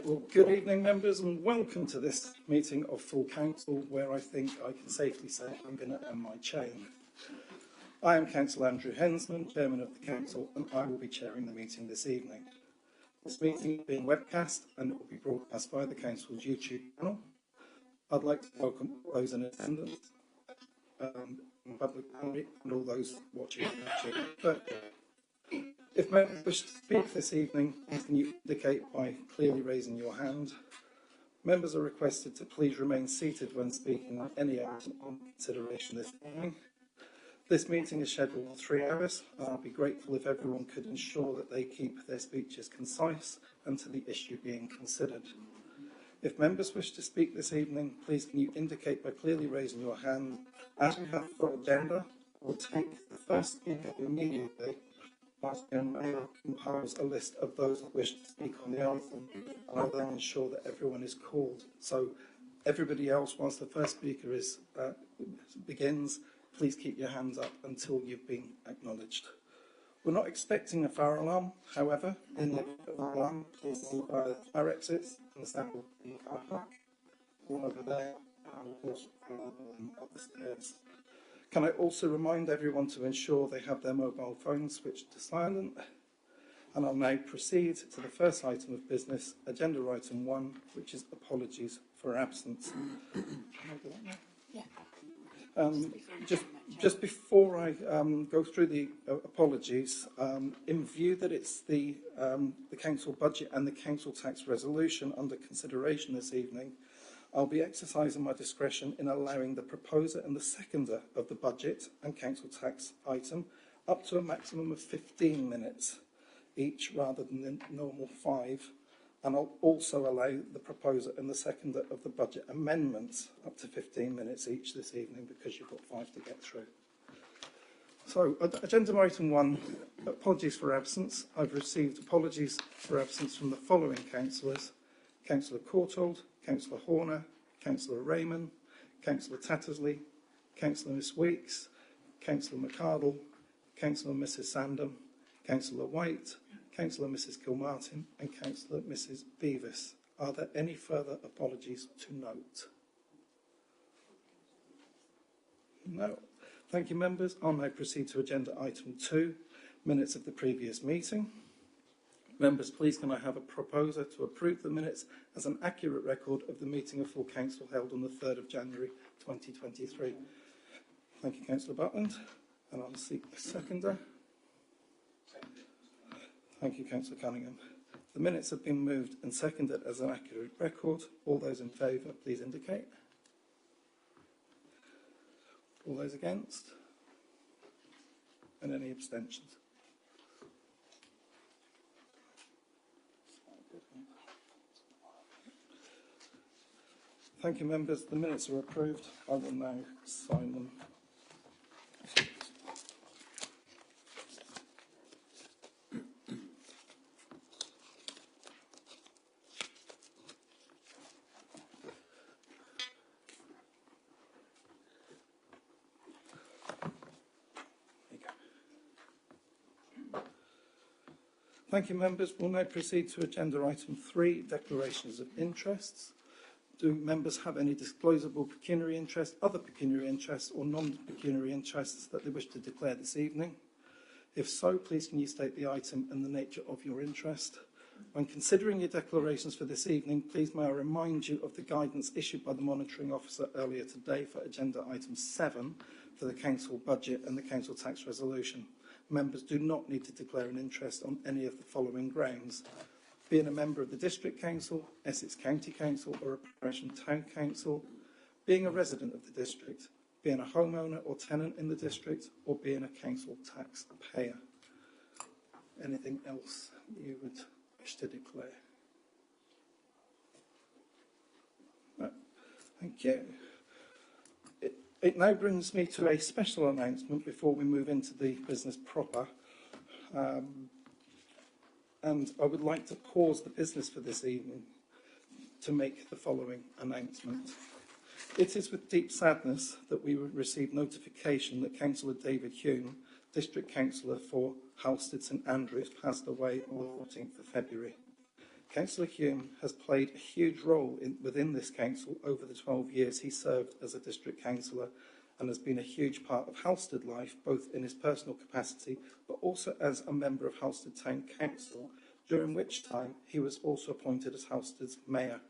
Right, well, good evening, members, and welcome to this meeting of full council, where I think I can safely say I'm going to end my chain. I am Councillor Andrew Hensman, Chairman of the Council, and I will be chairing the meeting this evening. This meeting is being webcast and it will be broadcast via the Council's YouTube channel. I'd like to welcome those in attendance, in public gallery, and all those watching virtually. If members wish to speak this evening, can you indicate by clearly raising your hand? Members are requested to please remain seated when speaking on any item on consideration this evening. This meeting is scheduled for 3 hours, and I'll be grateful if everyone could ensure that they keep their speeches concise and to the issue being considered. If members wish to speak this evening, please can you indicate by clearly raising your hand. As we have for agenda, we'll take the first speaker immediately. And I'll compose a list of those that wish to speak on the item, and I'll then ensure that everyone is called. So everybody else, whilst the first speaker begins, please keep your hands up until you've been acknowledged. We're not expecting a fire alarm, however, in the event of an alarm, please move via the fire exits and assemble the car park, one over there, and of course, up the stairs. Can I also remind everyone to ensure they have their mobile phones switched to silent? And I'll now proceed to the first item of business, agenda item 1, which is apologies for absence. Can I do that now? Yeah. Just before I go through the apologies, in view that it's the council budget and the council tax resolution under consideration this evening, I'll be exercising my discretion in allowing the proposer and the seconder of the budget and council tax item up to a maximum of 15 minutes each rather than the normal 5. And I'll also allow the proposer and the seconder of the budget amendments up to 15 minutes each this evening because you've got 5 to get through. So, agenda item 1, apologies for absence. I've received apologies for absence from the following councillors: Councillor Courtauld, Councillor Horner, Councillor Raymond, Councillor Tattersley, Councillor Miss Weeks, Councillor McArdle, Councillor Mrs Sandham, Councillor White, Councillor Mrs Kilmartin and Councillor Mrs Beavis. Are there any further apologies to note? No. Thank you, members. I'll now proceed to agenda item 2, minutes of the previous meeting. Members, please can I have a proposer to approve the minutes as an accurate record of the meeting of full council held on the 3rd of January 2023. Thank you, Councillor Butland. And I'll seek a seconder. Thank you, Councillor Cunningham. The minutes have been moved and seconded as an accurate record. All those in favour, please indicate. All those against? And any abstentions? Thank you, members. The minutes are approved. I will now sign them. Thank you, members. We'll now proceed to agenda item 3, declarations of interests. Do members have any disclosable pecuniary interest, other pecuniary interests or non-pecuniary interests that they wish to declare this evening? If so, please can you state the item and the nature of your interest? When considering your declarations for this evening, please may I remind you of the guidance issued by the monitoring officer earlier today for agenda item 7 for the council budget and the council tax resolution. Members do not need to declare an interest on any of the following grounds: being a member of the District Council, Essex County Council or a parish and town council, being a resident of the district, being a homeowner or tenant in the district, or being a council tax payer. Anything else you would wish to declare? No. Thank you. It now brings me to a special announcement before we move into the business proper. And I would like to pause the business for this evening to make the following announcement. It is with deep sadness that we received notification that Councillor David Hume, District Councillor for Halstead St Andrews, passed away on the 14th of February. Councillor Hume has played a huge role within this council over the 12 years he served as a district councillor, and has been a huge part of Halstead life, both in his personal capacity but also as a member of Halstead Town Council, during which time he was also appointed as Halstead's mayor,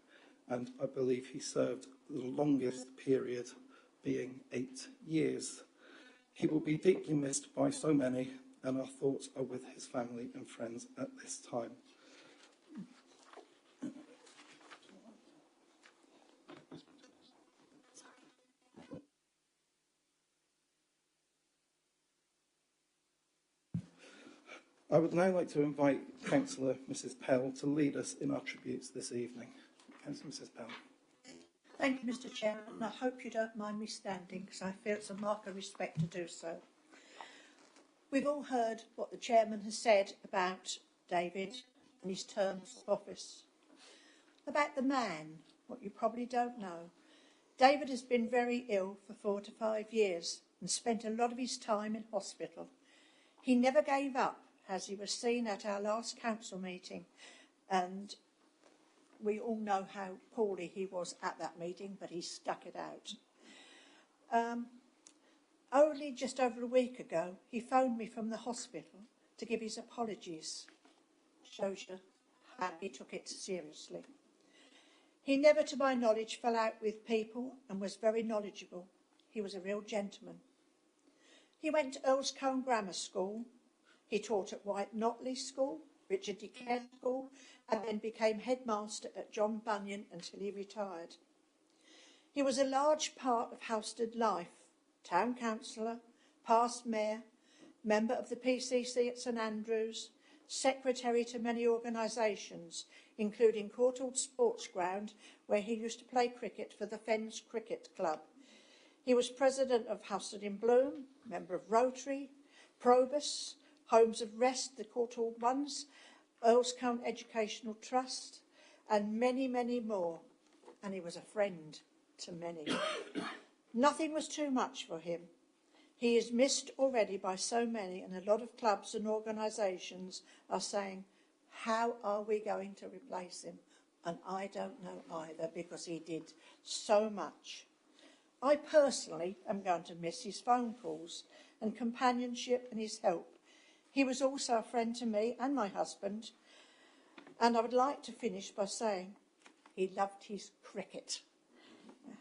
and I believe he served the longest period, being 8 years. He will be deeply missed by so many, and our thoughts are with his family and friends at this time. I would now like to invite Councillor Mrs Pell to lead us in our tributes this evening. Councillor Mrs Pell. Thank you, Mr Chairman, and I hope you don't mind me standing, because I feel it's a mark of respect to do so. We've all heard what the Chairman has said about David and his terms of office. About the man, what you probably don't know. David has been very ill for 4 to 5 years and spent a lot of his time in hospital. He never gave up, as he was seen at our last council meeting, and we all know how poorly he was at that meeting, but he stuck it out. Only just over a week ago, he phoned me from the hospital to give his apologies. Shows you how he took it seriously. He never, to my knowledge, fell out with people and was very knowledgeable. He was a real gentleman. He went to Earlscombe Grammar School. He taught at White Notley School, Richard de Clare School, and then became headmaster at John Bunyan until he retired. He was a large part of Halstead life, town councillor, past mayor, member of the PCC at St Andrews, secretary to many organisations, including Courtauld Sports Ground, where he used to play cricket for the Fens Cricket Club. He was president of Halstead in Bloom, member of Rotary, Probus, Homes of Rest, the Courtauld ones, Earlscombe Educational Trust, and many, many more. And he was a friend to many. Nothing was too much for him. He is missed already by so many, and a lot of clubs and organisations are saying, how are we going to replace him? And I don't know either, because he did so much. I personally am going to miss his phone calls and companionship and his help. He was also a friend to me and my husband, and I would like to finish by saying he loved his cricket.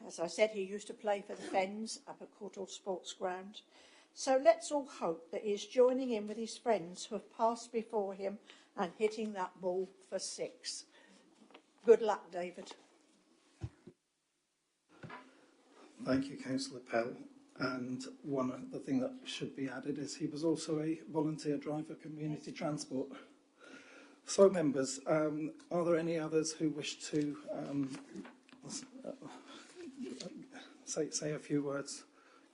As I said, he used to play for the Fens up at Courtauld Sports Ground. So let's all hope that he is joining in with his friends who have passed before him and hitting that ball for 6. Good luck, David. Thank you, Councillor Pell. And one other thing that should be added is he was also a volunteer driver, community transport. So, members, are there any others who wish to say a few words?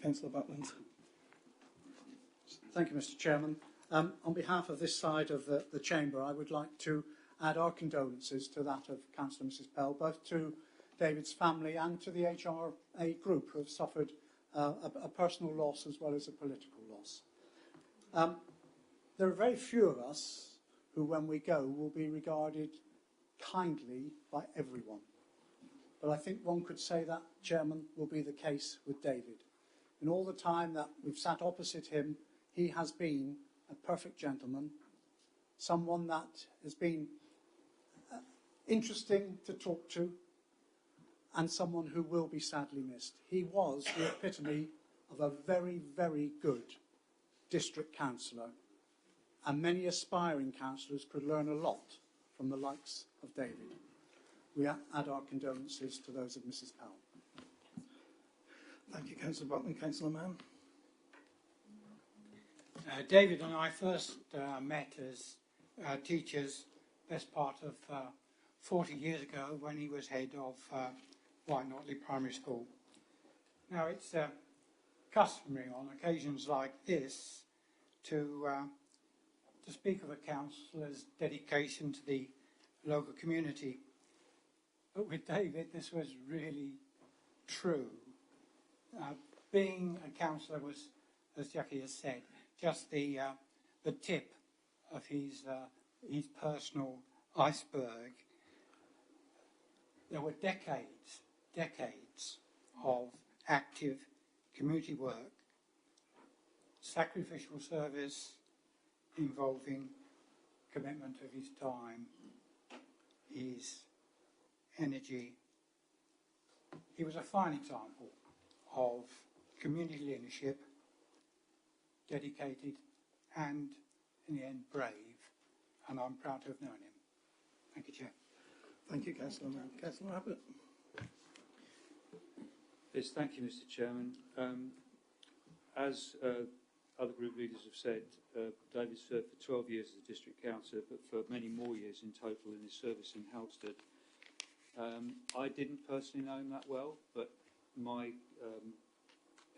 Councillor Butland. Thank you, Mr Chairman. On behalf of this side of the Chamber, I would like to add our condolences to that of Councillor Mrs Pell, both to David's family and to the HRA group who have suffered a personal loss as well as a political loss. There are very few of us who, when we go, will be regarded kindly by everyone. But I think one could say that, Chairman, will be the case with David. In all the time that we've sat opposite him, he has been a perfect gentleman, someone that has been interesting to talk to, and someone who will be sadly missed. He was the epitome of a very, very good district councillor, and many aspiring councillors could learn a lot from the likes of David. We add our condolences to those of Mrs Powell. Thank you, Councillor Butland. Councillor Mann. David and I first met as teachers best part of 40 years ago when he was head of White Notley Primary School. Now it's customary on occasions like this to speak of a councillor's dedication to the local community. But with David, this was really true. Being a councillor was, as Jackie has said, just the tip of his personal iceberg. there were decades of active community work, sacrificial service involving commitment of his time, his energy. He was a fine example of community leadership, dedicated and, in the end, brave, and I'm proud to have known him. Thank you, Chair. Thank you, Councillor. Councillor Abbott. Yes, thank you, Mr. Chairman. As other group leaders have said, David served for 12 years as a district councillor, but for many more years in total in his service in Halstead. I didn't personally know him that well, but my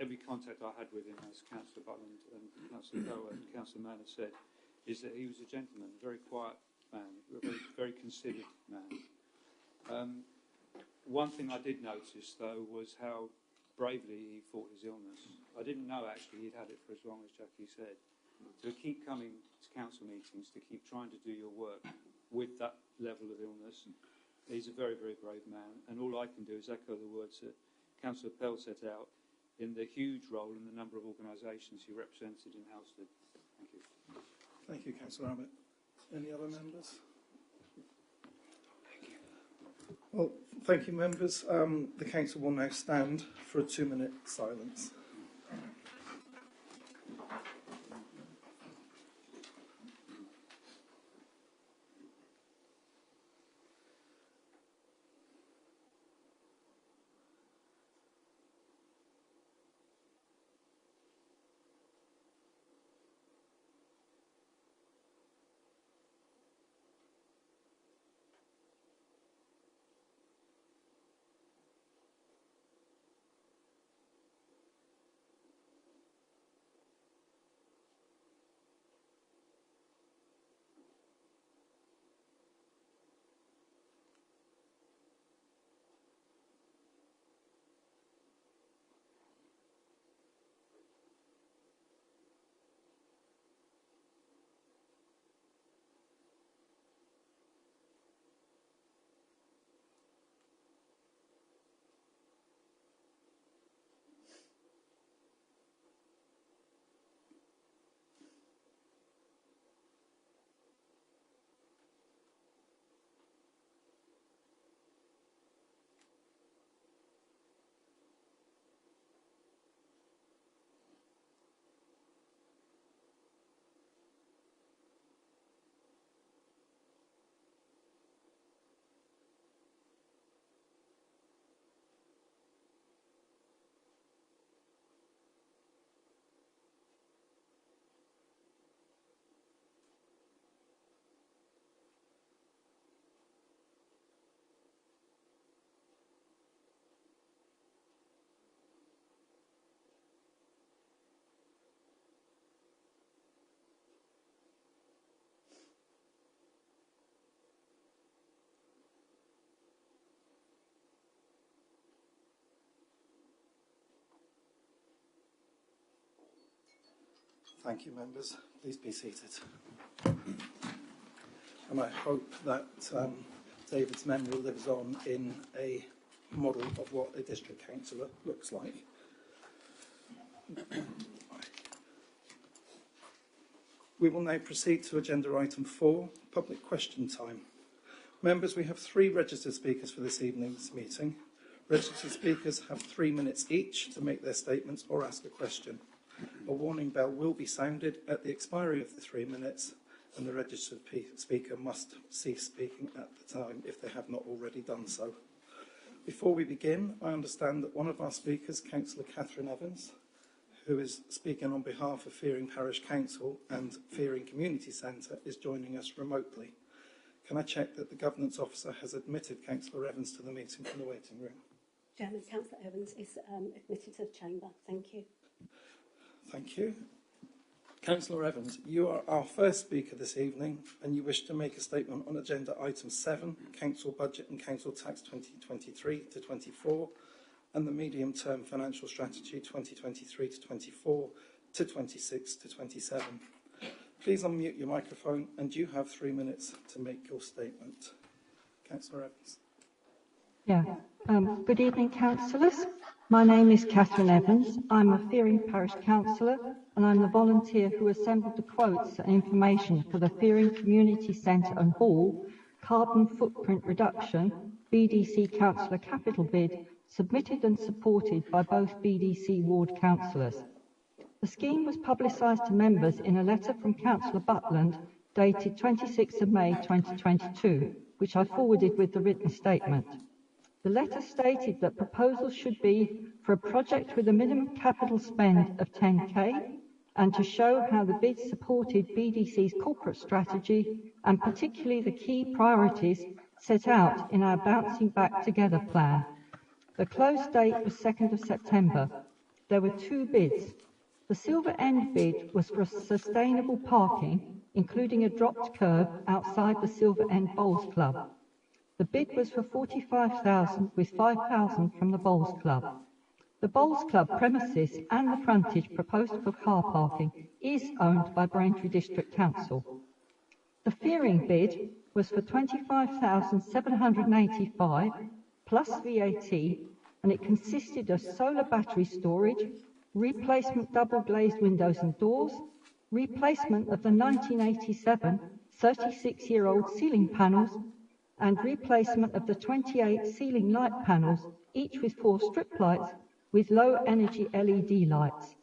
every contact I had with him, as Councillor Butland and Councillor Coe and Councillor Mann have said, is that he was a gentleman, a very quiet man, a very considered man. One thing I did notice, though, was how bravely he fought his illness. I didn't know, actually, he'd had it for as long as Jackie said. To keep coming to council meetings, to keep trying to do your work with that level of illness, he's a very, very brave man. And all I can do is echo the words that Councillor Pell set out in the huge role and the number of organisations he represented in Halstead. Thank you. Thank you, Councillor Abbott. Any other members? Well, thank you, members. The council will now stand for a 2-minute silence. Thank you, members. Please be seated. And I hope that David's memory lives on in a model of what a district councillor looks like. We will now proceed to agenda item 4, public question time. Members, we have 3 registered speakers for this evening's meeting. Registered speakers have 3 minutes each to make their statements or ask a question. A warning bell will be sounded at the expiry of the 3 minutes, and the registered speaker must cease speaking at the time if they have not already done so. Before we begin, I understand that one of our speakers, Councillor Catherine Evans, who is speaking on behalf of Fearing Parish Council and Fearing Community Centre, is joining us remotely. Can I check that the Governance Officer has admitted Councillor Evans to the meeting from the waiting room? Chairman, Councillor Evans is admitted to the chamber. Thank you. Thank you. Councillor Evans, you are our first speaker this evening and you wish to make a statement on agenda item 7, Council Budget and Council Tax 2023 to 24 and the Medium Term Financial Strategy 2023 to 24 to 26 to 27. Please unmute your microphone and you have 3 minutes to make your statement. Councillor Evans. Yeah. Good evening, councillors. My name is Catherine Evans. I'm a Fearing Parish Councillor and I'm the volunteer who assembled the quotes and information for the Fearing Community Centre and Hall Carbon Footprint Reduction BDC Councillor Capital Bid submitted and supported by both BDC ward councillors. The scheme was publicised to members in a letter from Councillor Butland dated 26th of May 2022, which I forwarded with the written statement. The letter stated that proposals should be for a project with a minimum capital spend of 10k and to show how the bid supported BDC's corporate strategy and particularly the key priorities set out in our Bouncing Back Together plan. The close date was 2nd of September. There were two bids. The Silver End bid was for sustainable parking, including a dropped curb outside the Silver End Bowls Club. The bid was for 45,000 with 5,000 from the Bowls Club. The Bowls Club premises and the frontage proposed for car parking is owned by Braintree District Council. The Fearing bid was for 25,785 plus VAT and it consisted of solar battery storage, replacement double glazed windows and doors, replacement of the 1987 36-year-old ceiling panels and replacement of the 28 ceiling light panels, each with 4 strip lights with low energy LED lights.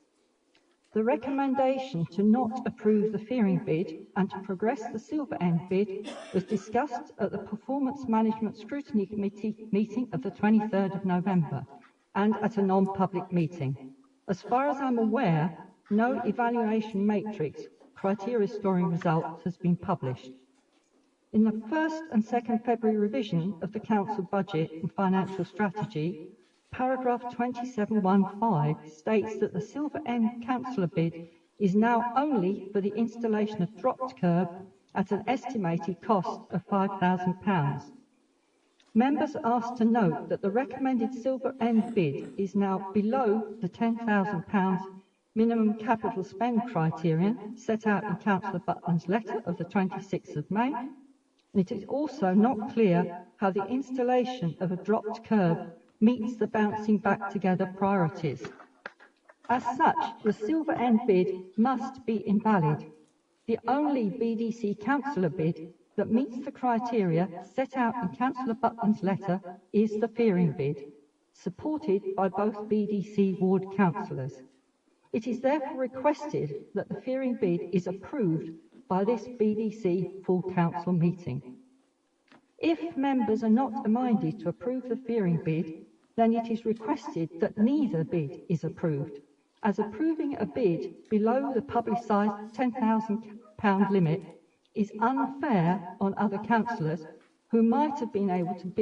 The recommendation to not approve the Fearing bid and to progress the Silver End bid was discussed at the Performance Management Scrutiny Committee meeting of the 23rd of November and at a non-public meeting. As far as I'm aware, no evaluation matrix criteria scoring result has been published. In the 1st and 2nd February revision of the Council Budget and Financial Strategy, paragraph 2715 states that the Silver End Councillor bid is now only for the installation of dropped curb at an estimated cost of £5,000. Members are asked to note that the recommended Silver End bid is now below the £10,000 minimum capital spend criterion set out in Councillor Butland's letter of the 26th of May. And it is also not clear how the installation of a dropped curb meets the Bouncing Back Together priorities. As such, the Silver End bid must be invalid. The only BDC councillor bid that meets the criteria set out in Councillor Butland's letter is the Fearing bid, supported by both BDC ward councillors. It is therefore requested that the Fearing bid is approved by this BDC full council meeting. If members are not minded to approve the Fearing bid, then it is requested that neither bid is approved, as approving a bid below the publicised £10,000 limit is unfair on other councillors who might have been able to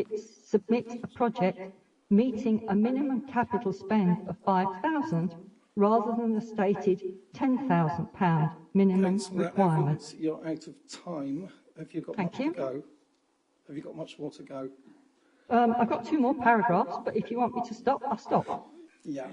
submit a project meeting a minimum capital spend of £5,000 rather than the stated £10,000 minimum requirement. Evans, you're out of time. Have you got much to go? Have you got much more to go? I've got 2 more paragraphs, but if you want me to stop, I'll stop. Yeah,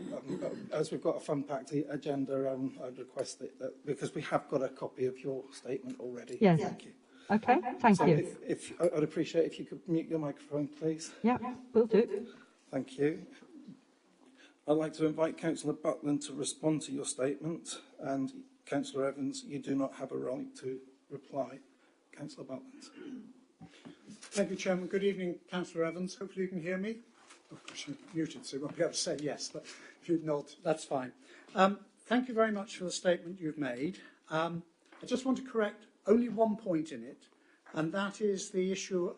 as we've got a fun-packed agenda, I'd request that because we have got a copy of your statement already. Yes. Thank you. Okay, thank you. If I'd appreciate if you could mute your microphone, please. Yeah, will do. Thank you. I'd like to invite Councillor Butland to respond to your statement, and Councillor Evans, you do not have a right to reply. Councillor Butland. Thank you, Chairman. Good evening, Councillor Evans. Hopefully you can hear me. Of course, you're muted, so you won't be able to say yes, but if you nod, that's fine. Thank you very much for the statement you've made. I just want to correct only one point in it, and that is the issue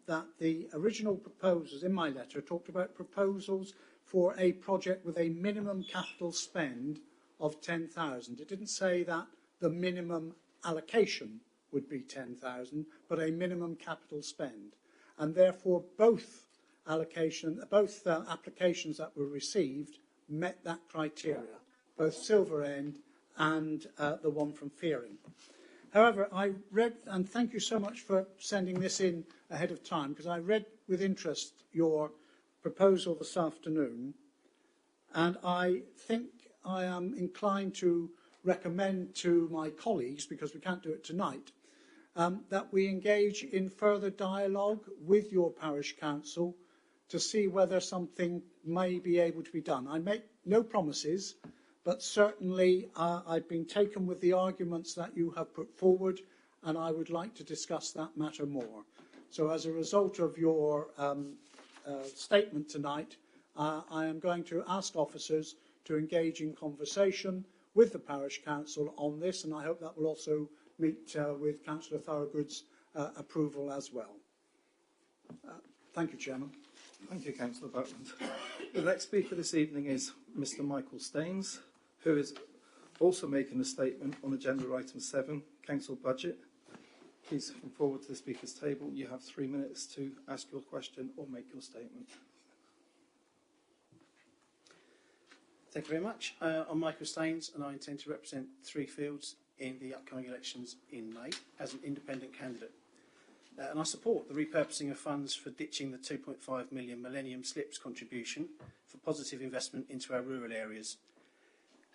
that the original proposals in my letter talked about proposals for a project with a minimum capital spend of 10,000. It didn't say that the minimum allocation would be 10,000, but a minimum capital spend. And therefore, both applications that were received met that criteria, both Silver End and the one from Fearing. However, I read, and thank you so much for sending this in ahead of time, because I read with interest your proposal this afternoon, and I think I am inclined to recommend to my colleagues, because we can't do it tonight, that we engage in further dialogue with your parish council to see whether something may be able to be done. I make no promises, but certainly I've been taken with the arguments that you have put forward, and I would like to discuss that matter more. So as a result of your statement tonight, I am going to ask officers to engage in conversation with the parish council on this, and I hope that will also meet with Councillor Thorogood's approval as well. Thank you, Chairman. Thank you, Councillor Butland. The next speaker this evening is Mr. Michael Staines, who is also making a statement on agenda item 7, council budget. Please come forward to the speaker's table. You have 3 minutes to ask your question or make your statement. Thank you very much. I'm Michael Staines, and I intend to represent Three Fields in the upcoming elections in May as an independent candidate. And I support the repurposing of funds for ditching the 2.5 million Millennium Slips contribution for positive investment into our rural areas.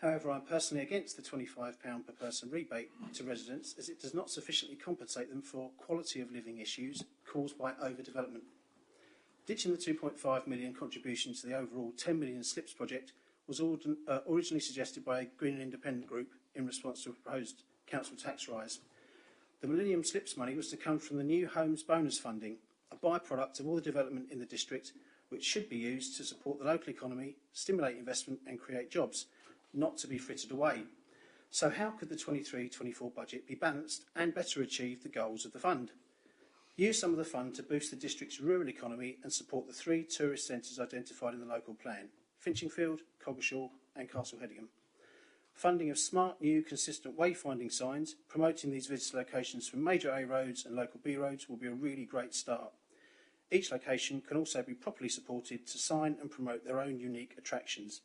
However, I'm personally against the £25 per person rebate to residents, as it does not sufficiently compensate them for quality of living issues caused by overdevelopment. Ditching the 2.5 million contribution to the overall 10 million Slips project was originally suggested by a Green and Independent group in response to a proposed council tax rise. The Millennium Slips money was to come from the new homes bonus funding, a byproduct of all the development in the district, which should be used to support the local economy, stimulate investment and create jobs, not to be frittered away. So how could the 23-24 budget be balanced and better achieve the goals of the fund? Use some of the fund to boost the district's rural economy and support the 3 tourist centres identified in the local plan: Finchingfield, Coggeshall and Castle Hedingham. Funding of smart, new, consistent wayfinding signs promoting these visitor locations from major A roads and local B roads will be a really great start. Each location can also be properly supported to sign and promote their own unique attractions.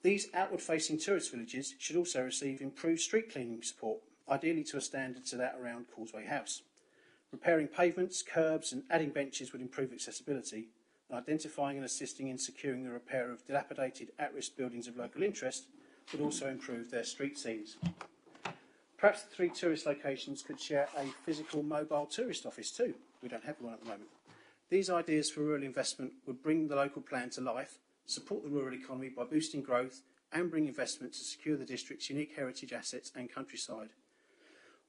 These outward-facing tourist villages should also receive improved street cleaning support, ideally to a standard to that around Causeway House. Repairing pavements, curbs and adding benches would improve accessibility, and identifying and assisting in securing the repair of dilapidated at-risk buildings of local interest would also improve their street scenes. Perhaps the 3 tourist locations could share a physical mobile tourist office too. We don't have one at the moment. These ideas for rural investment would bring the local plan to life, support the rural economy by boosting growth and bring investment to secure the district's unique heritage assets and countryside.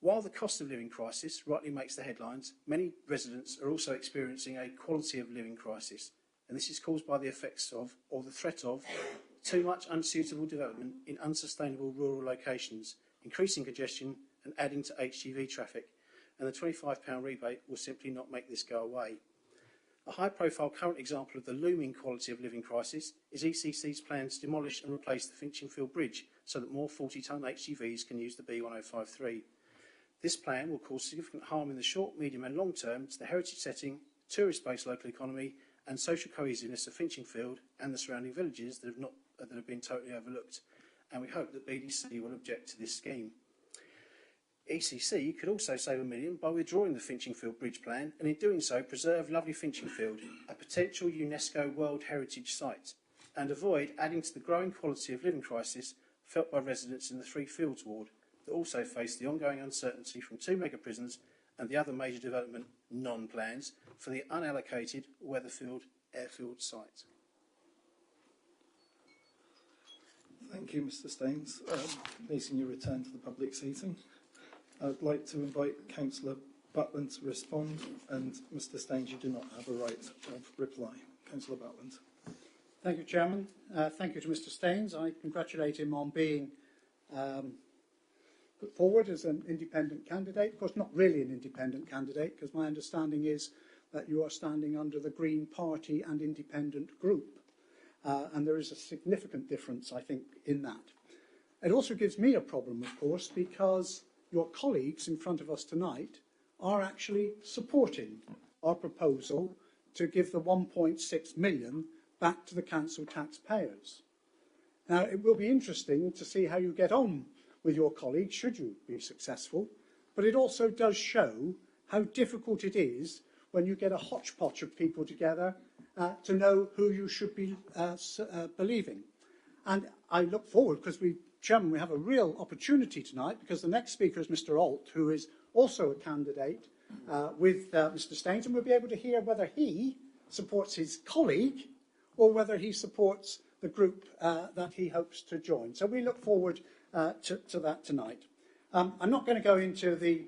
While the cost of living crisis rightly makes the headlines, many residents are also experiencing a quality of living crisis, and this is caused by the effects of, or the threat of, too much unsuitable development in unsustainable rural locations, increasing congestion and adding to HGV traffic, and the £25 rebate will simply not make this go away. A high-profile current example of the looming quality of living crisis is ECC's plan to demolish and replace the Finchingfield Bridge so that more 40-tonne HGVs can use the B1053. This plan will cause significant harm in the short, medium and long term to the heritage setting, tourist-based local economy and social cohesiveness of Finchingfield and the surrounding villages that have been totally overlooked, and we hope that BDC will object to this scheme. ECC could also save £1 million by withdrawing the Finchingfield Bridge plan and in doing so preserve lovely Finchingfield, a potential UNESCO World Heritage Site, and avoid adding to the growing quality of living crisis felt by residents in the Three Fields ward that also face the ongoing uncertainty from 2 mega prisons and the other major development non-plans for the unallocated Weatherfield Airfield site. Thank you, Mr. Staines. Pleasing you return to the public seating. I'd like to invite Councillor Butland to respond, and Mr. Staines, you do not have a right of reply. Councillor Butland. Thank you, Chairman. Thank you to Mr. Staines. I congratulate him on being put forward as an independent candidate. Of course, not really an independent candidate, because my understanding is that you are standing under the Green Party and Independent group. And there is a significant difference, I think, in that. It also gives me a problem, of course, because your colleagues in front of us tonight are actually supporting our proposal to give the 1.6 million back to the council taxpayers. Now, it will be interesting to see how you get on with your colleagues, should you be successful, but it also does show how difficult it is when you get a hodgepodge of people together to know who you should be believing. And I look forward, because Chairman, we have a real opportunity tonight, because the next speaker is Mr. Alt, who is also a candidate with Mr. Staines, and we'll be able to hear whether he supports his colleague or whether he supports the group that he hopes to join. So we look forward to that tonight. I'm not going to go into the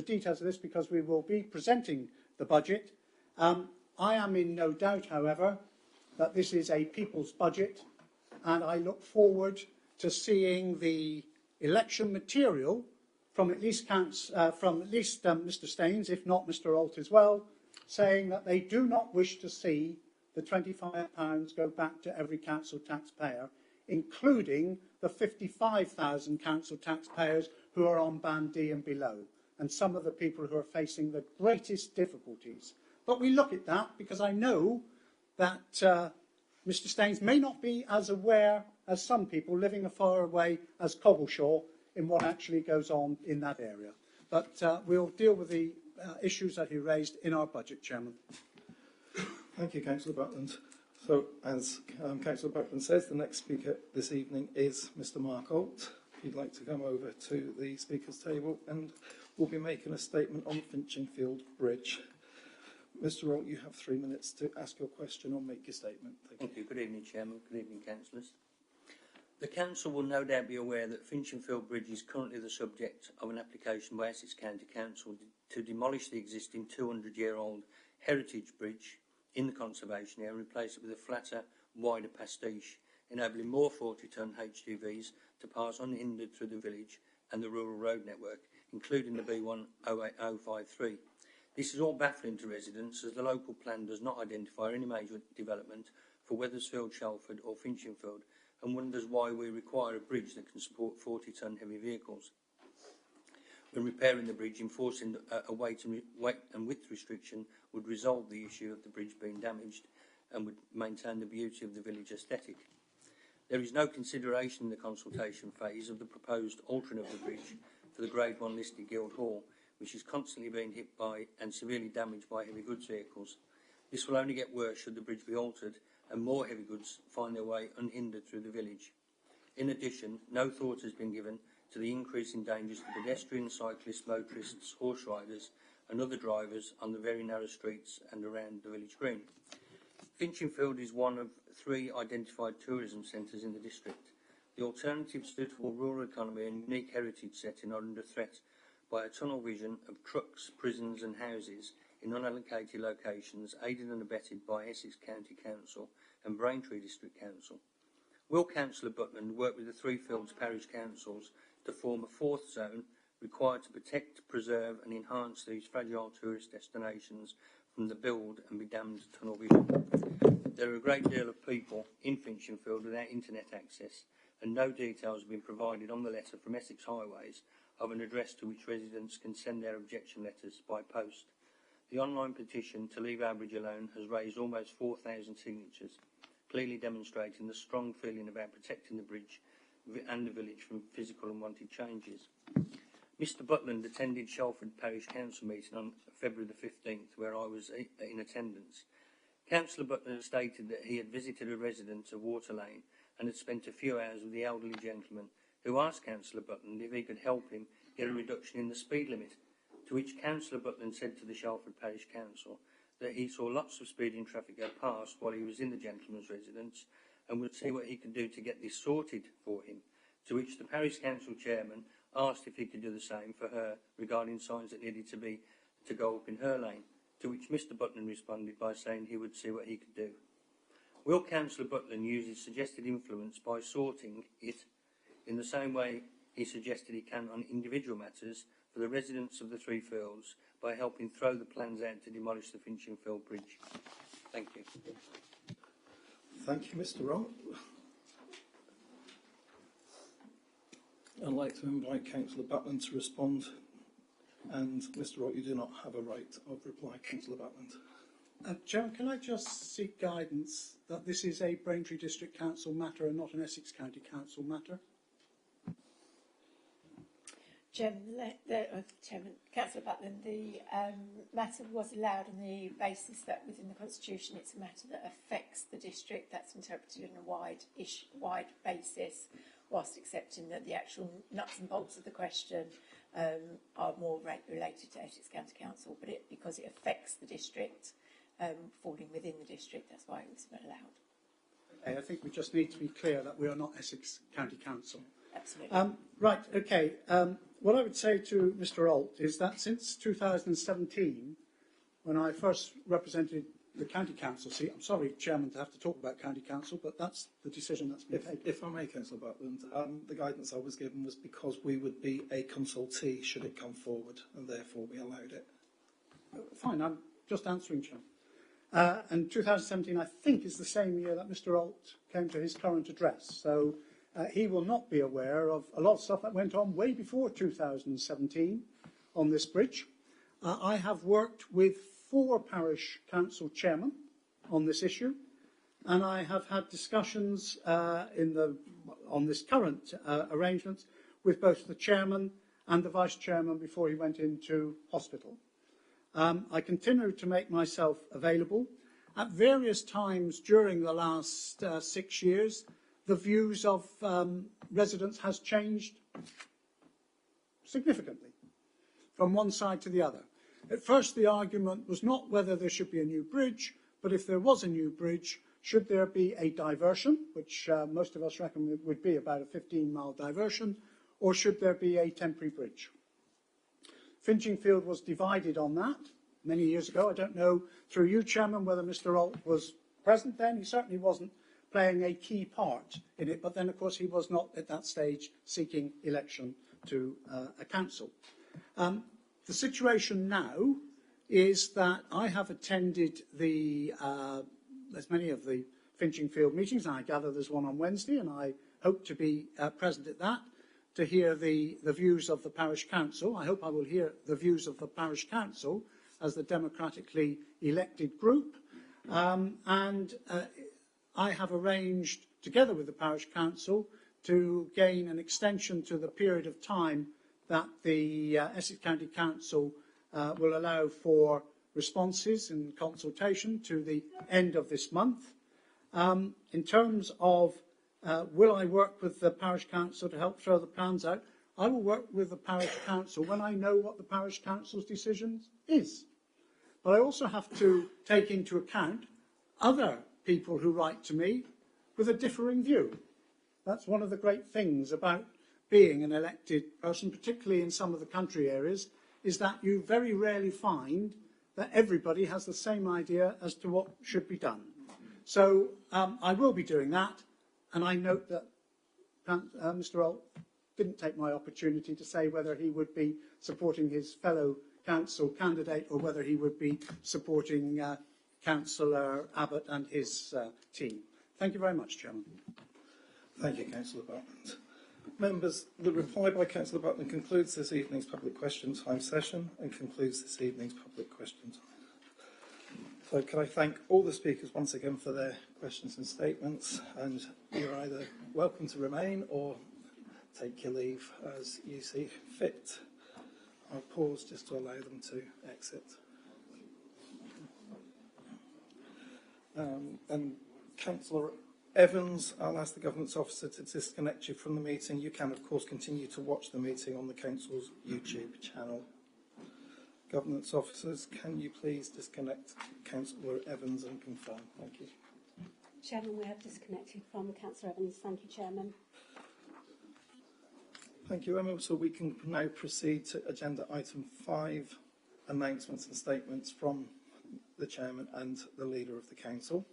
details of this because we will be presenting the budget. I am in no doubt, however, that this is a people's budget, and I look forward to seeing the election material from at least Mr. Staines, if not Mr. Alt as well, saying that they do not wish to see the £25 go back to every council taxpayer, including the 55,000 council taxpayers who are on Band D and below, and some of the people who are facing the greatest difficulties. But we look at that because I know that Mr. Staines may not be as aware as some people living as far away as Coggleshaw in what actually goes on in that area. But we'll deal with the issues that he raised in our budget, Chairman. Thank you, Councillor Buckland. So, as Councillor Buckland says, the next speaker this evening is Mr. Mark Alt. If you'd like to come over to the speakers' table, and we'll be making a statement on Finchingfield Bridge. Mr. Alt, you have 3 minutes to ask your question or make your statement. Thank you. Good evening, Chairman. Good evening, councillors. The council will no doubt be aware that Finchingfield Bridge is currently the subject of an application by Essex County Council to demolish the existing 200-year-old heritage bridge in the conservation area and replace it with a flatter, wider pastiche, enabling more 40-tonne HGVs to pass unhindered through the village and the rural road network, including the B10053. This is all baffling to residents, as the local plan does not identify any major development for Wethersfield, Shalford or Finchingfield, and wonders why we require a bridge that can support 40-tonne heavy vehicles. When repairing the bridge, enforcing a weight and width restriction would resolve the issue of the bridge being damaged and would maintain the beauty of the village aesthetic. There is no consideration in the consultation phase of the proposed altering of the bridge for the Grade 1 listed Guildhall, which is constantly being hit by and severely damaged by heavy goods vehicles. This will only get worse should the bridge be altered and more heavy goods find their way unhindered through the village. In addition, no thought has been given to the increase in dangers to pedestrians, cyclists, motorists, horse riders and other drivers on the very narrow streets and around the village green. Finchingfield is one of 3 identified tourism centres in the district. The alternative suitable rural economy and unique heritage setting are under threat by a tunnel vision of trucks, prisons and houses in unallocated locations, aided and abetted by Essex County Council and Braintree District Council. Will Councillor Butland work with the Three Fields Parish Councils to form a 4th zone required to protect, preserve and enhance these fragile tourist destinations from the build and be damned tunnel vision? There are a great deal of people in Finchingfield without internet access, and no details have been provided on the letter from Essex Highways of an address to which residents can send their objection letters by post. The online petition to leave our bridge alone has raised almost 4,000 signatures, clearly demonstrating the strong feeling about protecting the bridge and the village from physical unwanted changes. Mr. Butland attended Shalford Parish Council meeting on February the 15th, where I was in attendance. Councillor Butland stated that he had visited a resident of Water Lane and had spent a few hours with the elderly gentleman, who asked Councillor Butland if he could help him get a reduction in the speed limit, to which Councillor Butland said to the Shalford Parish Council that he saw lots of speeding traffic go past while he was in the gentleman's residence and would see what he could do to get this sorted for him, to which the Parish Council Chairman asked if he could do the same for her regarding signs that needed to go up in her lane, to which Mr. Butland responded by saying he would see what he could do. Will Councillor Butland use his suggested influence by sorting it in the same way he suggested he can on individual matters for the residents of the Three Fields by helping throw the plans out to demolish the Finchingfield Bridge? Thank you. Thank you, Mr. Roll. I'd like to invite Councillor Butland to respond. And Mr. Roll, you do not have a right of reply, Councillor Butland. Chairman, can I just seek guidance that this is a Braintree District Council matter and not an Essex County Council matter? Chairman, Councillor Butland, the matter was allowed on the basis that within the Constitution it's a matter that affects the district. That's interpreted on a wide basis, whilst accepting that the actual nuts and bolts of the question are more related to Essex County Council. But because it affects the district, falling within the district. That's why it was allowed. Okay, I think we just need to be clear that we are not Essex County Council. Absolutely. Right, okay. What I would say to Mr. Alt is that since 2017, when I first represented the County Council seat, I'm sorry, Chairman, to have to talk about County Council, but that's the decision that's been taken. If I may, Councillor Butland, the guidance I was given was because we would be a consultee should it come forward, and therefore we allowed it. Fine, I'm just answering, Chairman. And 2017, I think, is the same year that Mr. Alt came to his current address. So he will not be aware of a lot of stuff that went on way before 2017 on this bridge. I have worked with 4 parish council chairmen on this issue, and I have had discussions on this current arrangement with both the chairman and the vice chairman before he went into hospital. I continue to make myself available. At various times during the last 6 years, the views of residents has changed significantly from one side to the other. At first, the argument was not whether there should be a new bridge, but if there was a new bridge, should there be a diversion, which most of us reckon would be about a 15-mile diversion, or should there be a temporary bridge? Finchingfield was divided on that many years ago. I don't know, through you, Chairman, whether Mr. Alt was present then. He certainly wasn't playing a key part in it, but then, of course, he was not at that stage seeking election to a council. The situation now is that I have attended as many of the Finchingfield meetings, and I gather there's one on Wednesday, and I hope to be present at that to hear the views of the parish council. I hope I will hear the views of the parish council as the democratically elected group. I have arranged, together with the parish council, to gain an extension to the period of time that the Essex County Council will allow for responses and consultation to the end of this month. In terms of will I work with the parish council to help throw the plans out, I will work with the parish council when I know what the parish council's decision is. But I also have to take into account other people who write to me with a differing view. That's one of the great things about being an elected person, particularly in some of the country areas, is that you very rarely find that everybody has the same idea as to what should be done. So I will be doing that, and I note that Mr. Alt didn't take my opportunity to say whether he would be supporting his fellow council candidate or whether he would be supporting Councillor Abbott and his team. Thank you very much, Chairman. Thank you, Councillor Butland. Members, the reply by Councillor Butland concludes this evening's public question time session and concludes this evening's public question time. So can I thank all the speakers once again for their questions and statements, and you're either welcome to remain or take your leave as you see fit. I'll pause just to allow them to exit. And Councillor Evans, I'll ask the Governance Officer to disconnect you from the meeting. You can, of course, continue to watch the meeting on the Council's YouTube channel. Governance Officers, can you please disconnect Councillor Evans and confirm? Thank you. Chairman, we have disconnected from Councillor Evans. Thank you, Chairman. Thank you, Emma. So we can now proceed to agenda item 5, announcements and statements from the Chairman and the Leader of the Council.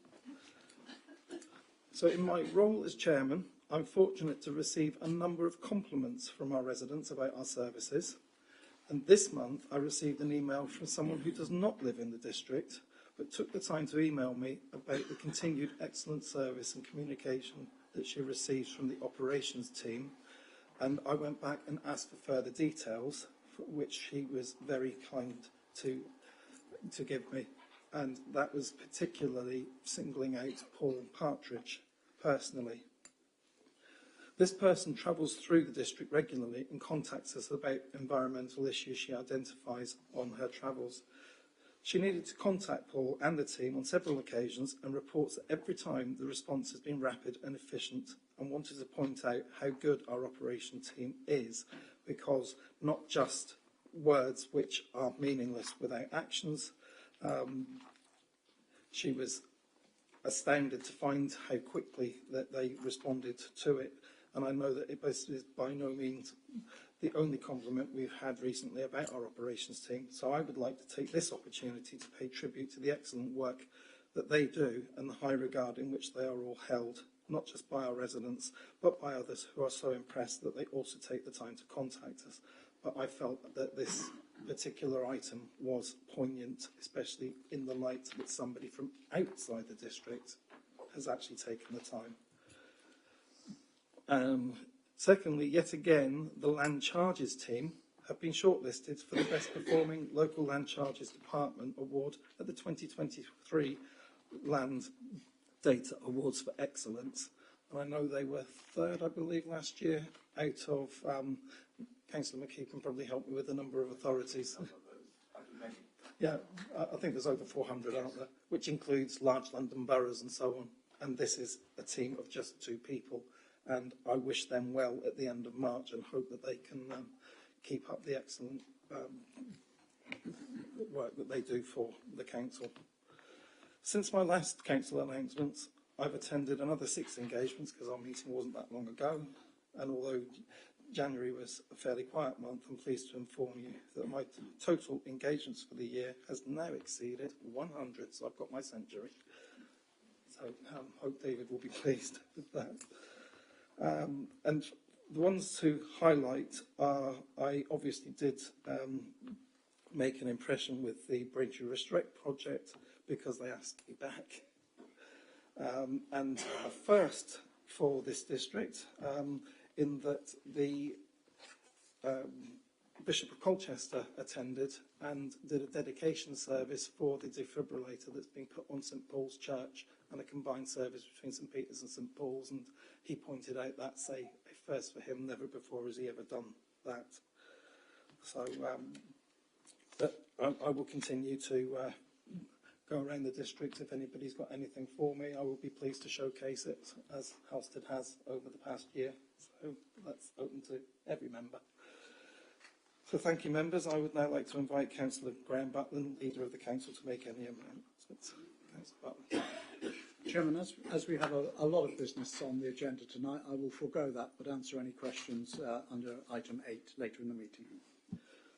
So in my role as Chairman, I'm fortunate to receive a number of compliments from our residents about our services. And this month I received an email from someone who does not live in the district, but took the time to email me about the continued excellent service and communication that she receives from the operations team. And I went back and asked for further details, for which she was very kind to give me. And that was particularly singling out Paul Partridge personally. This person travels through the district regularly and contacts us about environmental issues she identifies on her travels. She needed to contact Paul and the team on several occasions and reports that every time the response has been rapid and efficient, and wanted to point out how good our operation team is, because not just words which are meaningless without actions, she was astounded to find how quickly that they responded to it. And I know that it is by no means the only compliment we've had recently about our operations team. So I would like to take this opportunity to pay tribute to the excellent work that they do and the high regard in which they are all held, not just by our residents, but by others who are so impressed that they also take the time to contact us. But I felt that this particular item was poignant, especially in the light that somebody from outside the district has actually taken the time. Secondly, yet again, the Land Charges team have been shortlisted for the Best Performing Local Land Charges Department Award at the 2023 Land Data Awards for Excellence. And I know they were third, I believe, last year out of, Councillor McKee can probably help me with the number of authorities. Yeah, I think there's over 400, aren't there? Which includes large London boroughs and so on. And this is a team of just 2 people. And I wish them well at the end of March and hope that they can keep up the excellent work that they do for the council. Since my last council announcements, I've attended another 6 engagements because our meeting wasn't that long ago. And although January was a fairly quiet month, I'm pleased to inform you that my total engagements for the year has now exceeded 100. So I've got my century. So hope David will be pleased with that. And the ones to highlight are, I obviously did make an impression with the Braintree Restrict project because they asked me back. And a first for this district, in that the Bishop of Colchester attended and did a dedication service for the defibrillator that's been put on St Paul's Church, and a combined service between St Peter's and St Paul's, and he pointed out that's a first for him. Never before has he ever done that. So I will continue to go around the district. If anybody's got anything for me, I will be pleased to showcase it, as Halstead has over the past year. So that's open to every member. So thank you, members. I would now like to invite Councillor Graham Butland, Leader of the Council, to make any announcements. Councillor Butland. Chairman, as we have a lot of business on the agenda tonight, I will forego that, but answer any questions under item 8 later in the meeting.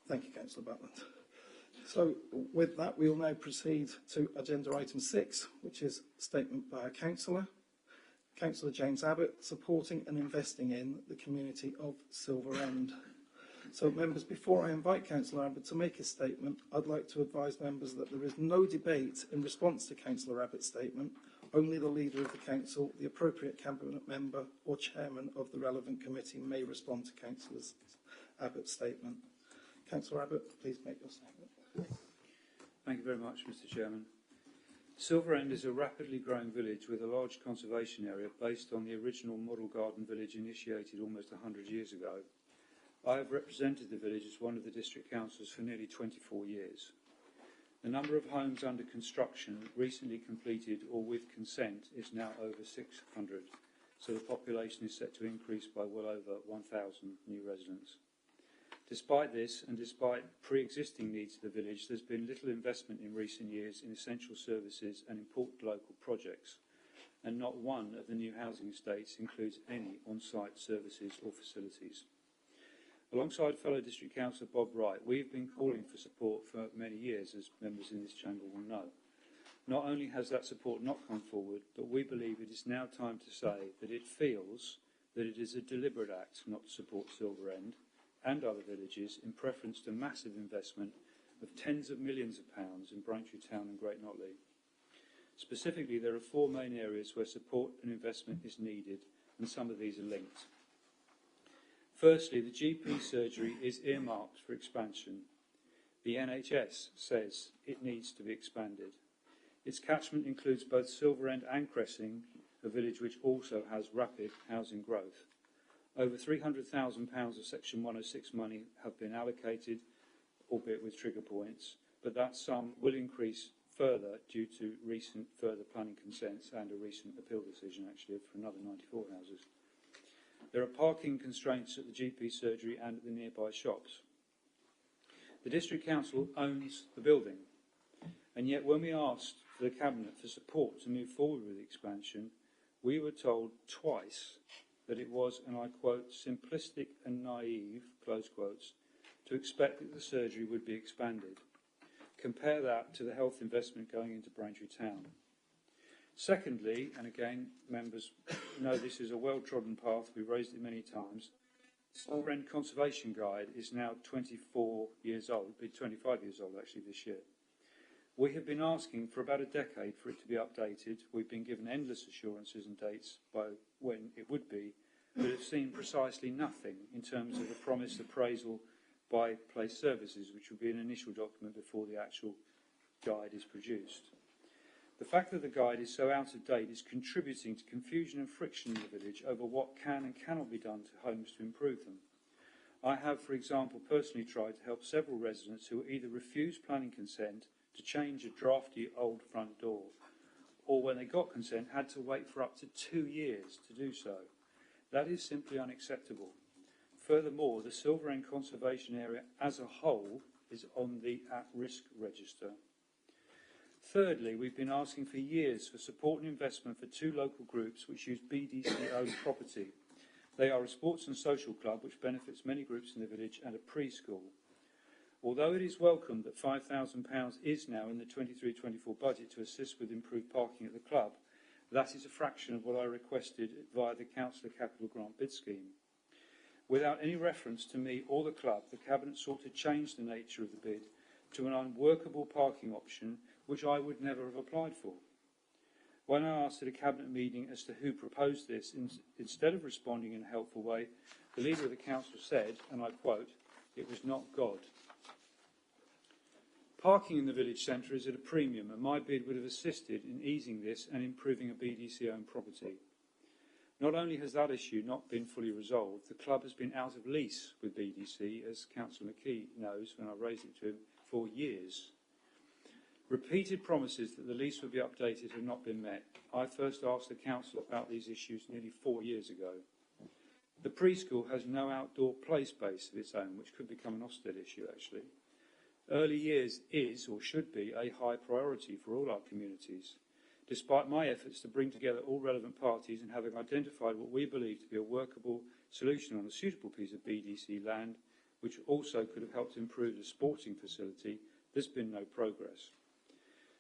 Thank you, Councillor Butland. So with that, we will now proceed to agenda item 6, which is statement by a councillor. Councillor James Abbott, supporting and investing in the community of Silver End. So, members, before I invite Councillor Abbott to make his statement, I'd like to advise members that there is no debate in response to Councillor Abbott's statement. Only the Leader of the Council, the appropriate Cabinet member or Chairman of the relevant committee may respond to Councillor Abbott's statement. Councillor Abbott, please make your statement. Thank you very much, Mr Chairman. Silver End is a rapidly growing village with a large conservation area based on the original model garden village initiated almost 100 years ago. I have represented the village as one of the district councillors for nearly 24 years. The number of homes under construction, recently completed or with consent, is now over 600, so the population is set to increase by well over 1,000 new residents. Despite this, and despite pre-existing needs of the village, there's been little investment in recent years in essential services and important local projects, and not one of the new housing estates includes any on-site services or facilities. Alongside fellow District Councillor Bob Wright, we've been calling for support for many years, as members in this chamber will know. Not only has that support not come forward, but we believe it is now time to say that it feels that it is a deliberate act not to support Silver End and other villages in preference to massive investment of tens of millions of pounds in Braintree Town and Great Notley. Specifically, there are 4 main areas where support and investment is needed, and some of these are linked. Firstly, the GP surgery is earmarked for expansion. The NHS says it needs to be expanded. Its catchment includes both Silver End and Cressing, a village which also has rapid housing growth. Over £300,000 of Section 106 money have been allocated, albeit with trigger points, but that sum will increase further due to recent further planning consents and a recent appeal decision, actually, for another 94 houses. There are parking constraints at the GP surgery and at the nearby shops. The District Council owns the building, And yet when we asked for the Cabinet for support to move forward with the expansion, we were told twice that it was, and I quote, simplistic and naive, close quotes, to expect that the surgery would be expanded. Compare that to the health investment going into Braintree Town. Secondly, and again, members know this is a well-trodden path, we've raised it many times, Silver End Conservation Guide is now 24 years old, it'll be 25 years old actually this year. We have been asking for about a decade for it to be updated. We've been given endless assurances and dates by when it would be, but have seen precisely nothing in terms of the promised appraisal by Place Services, which will be an initial document before the actual guide is produced. The fact that the guide is so out of date is contributing to confusion and friction in the village over what can and cannot be done to homes to improve them. I have, for example, personally tried to help several residents who either refused planning consent to change a drafty old front door, or when they got consent had to wait for up to 2 years to do so. That is simply unacceptable. Furthermore, the Silver End Conservation Area as a whole is on the at-risk register. Thirdly, we've been asking for years for support and investment for 2 local groups which use BDC-owned property. They are a sports and social club which benefits many groups in the village and a preschool. Although it is welcome that £5,000 is now in the 23-24 budget to assist with improved parking at the club, that is a fraction of what I requested via the Councilor Capital Grant bid scheme. Without any reference to me or the club, the Cabinet sought to change the nature of the bid to an unworkable parking option which I would never have applied for. When I asked at a Cabinet meeting as to who proposed this, instead of responding in a helpful way, the Leader of the Council said, and I quote, "It was not God." Parking in the village centre is at a premium, and my bid would have assisted in easing this and improving a BDC-owned property. Not only has that issue not been fully resolved, the club has been out of lease with BDC, as Councillor McKee knows when I raised it to him, for years. Repeated promises that the lease would be updated have not been met. I first asked the Council about these issues nearly 4 years ago. The preschool has no outdoor play space of its own, which could become an Ofsted issue actually. Early years is, or should be, a high priority for all our communities. Despite my efforts to bring together all relevant parties and having identified what we believe to be a workable solution on a suitable piece of BDC land, which also could have helped improve the sporting facility, there's been no progress.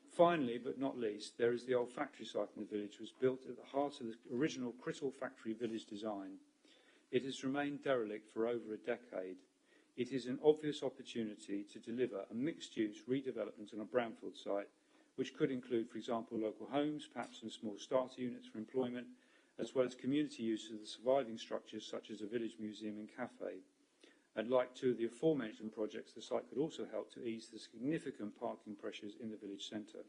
Finally, but not least, there is the old factory site in the village, which was built at the heart of the original Crittall factory village design. It has remained derelict for over a decade. It is an obvious opportunity to deliver a mixed-use redevelopment on a brownfield site, which could include, for example, local homes, perhaps some small starter units for employment, as well as community use of the surviving structures such as a village museum and cafe. And like 2 of the aforementioned projects, the site could also help to ease the significant parking pressures in the village centre.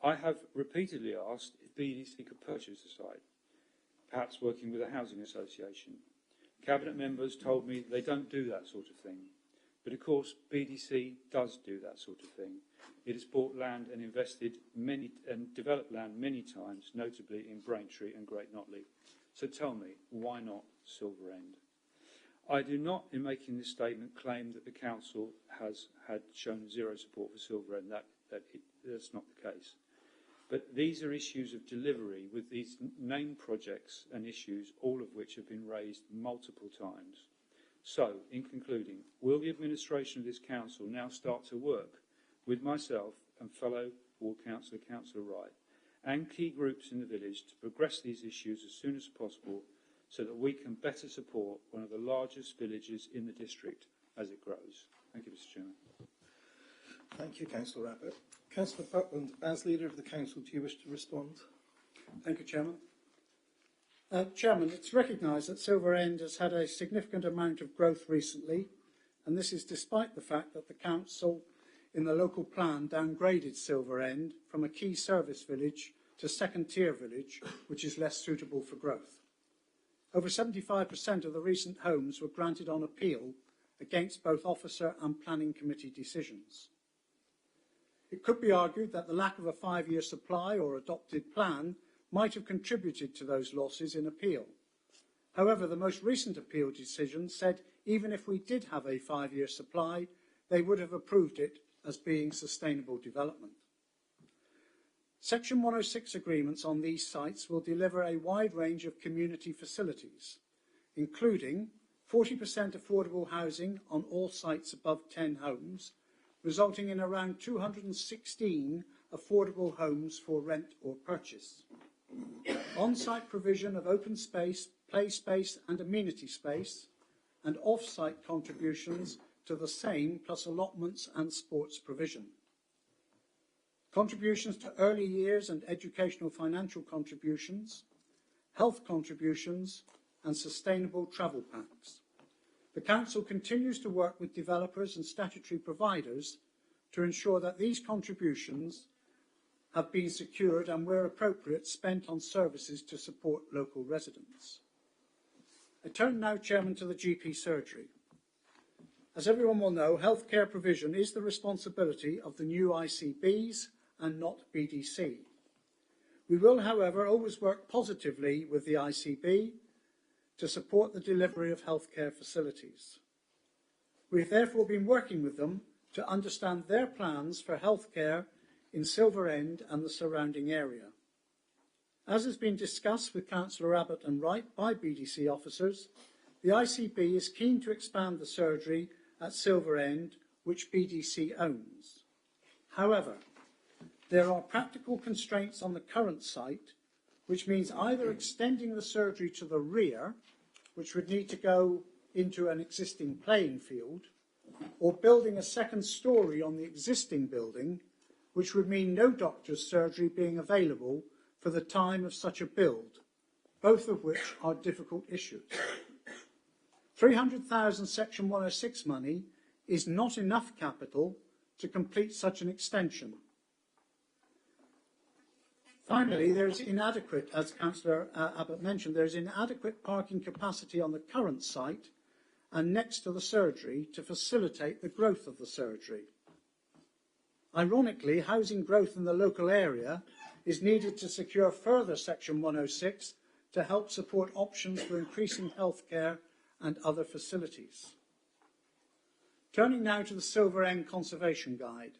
I have repeatedly asked if BDC could purchase the site, perhaps working with a housing association. Cabinet members told me they don't do that sort of thing. But of course, BDC does do that sort of thing. It has bought land and invested and developed land many times, notably in Braintree and Great Notley. So tell me, why not Silver End? I do not, in making this statement, claim that the Council has had shown zero support for Silver End. That's not the case. But these are issues of delivery with these named projects and issues, all of which have been raised multiple times. So, in concluding, will the administration of this Council now start to work with myself and fellow Ward Councillor, Councillor Wright, and key groups in the village to progress these issues as soon as possible so that we can better support one of the largest villages in the district as it grows? Thank you, Mr. Chairman. Thank you, Councillor Abbott. Councillor Butland, as Leader of the Council, do you wish to respond? Thank you, Chairman. Chairman, it's recognised that Silver End has had a significant amount of growth recently, and this is despite the fact that the Council in the local plan downgraded Silver End from a key service village to second-tier village, which is less suitable for growth. Over 75% of the recent homes were granted on appeal against both officer and planning committee decisions. It could be argued that the lack of a 5-year supply or adopted plan might have contributed to those losses in appeal. However, the most recent appeal decision said even if we did have a 5-year supply, they would have approved it as being sustainable development. Section 106 agreements on these sites will deliver a wide range of community facilities, including 40% affordable housing on all sites above 10 homes, resulting in around 216 affordable homes for rent or purchase. On-site provision of open space, play space and amenity space, and off-site contributions to the same, plus allotments and sports provision. Contributions to early years and educational financial contributions, health contributions, and sustainable travel packs. The Council continues to work with developers and statutory providers to ensure that these contributions have been secured and, where appropriate, spent on services to support local residents. I turn now, Chairman, to the GP surgery. As everyone will know, healthcare provision is the responsibility of the new ICBs and not BDC. We will, however, always work positively with the ICB to support the delivery of healthcare facilities. We have therefore been working with them to understand their plans for healthcare in Silver End and the surrounding area. As has been discussed with Councillor Abbott and Wright by BDC officers, the ICB is keen to expand the surgery at Silver End, which BDC owns. However, there are practical constraints on the current site, which means either extending the surgery to the rear, which would need to go into an existing playing field, or building a second story on the existing building, which would mean no doctor's surgery being available for the time of such a build, both of which are difficult issues. 300,000 Section 106 money is not enough capital to complete such an extension. Finally, there is inadequate, as Councillor Abbott mentioned, there is inadequate parking capacity on the current site and next to the surgery to facilitate the growth of the surgery. Ironically, housing growth in the local area is needed to secure further Section 106 to help support options for increasing healthcare and other facilities. Turning now to the Silver End Conservation Guide.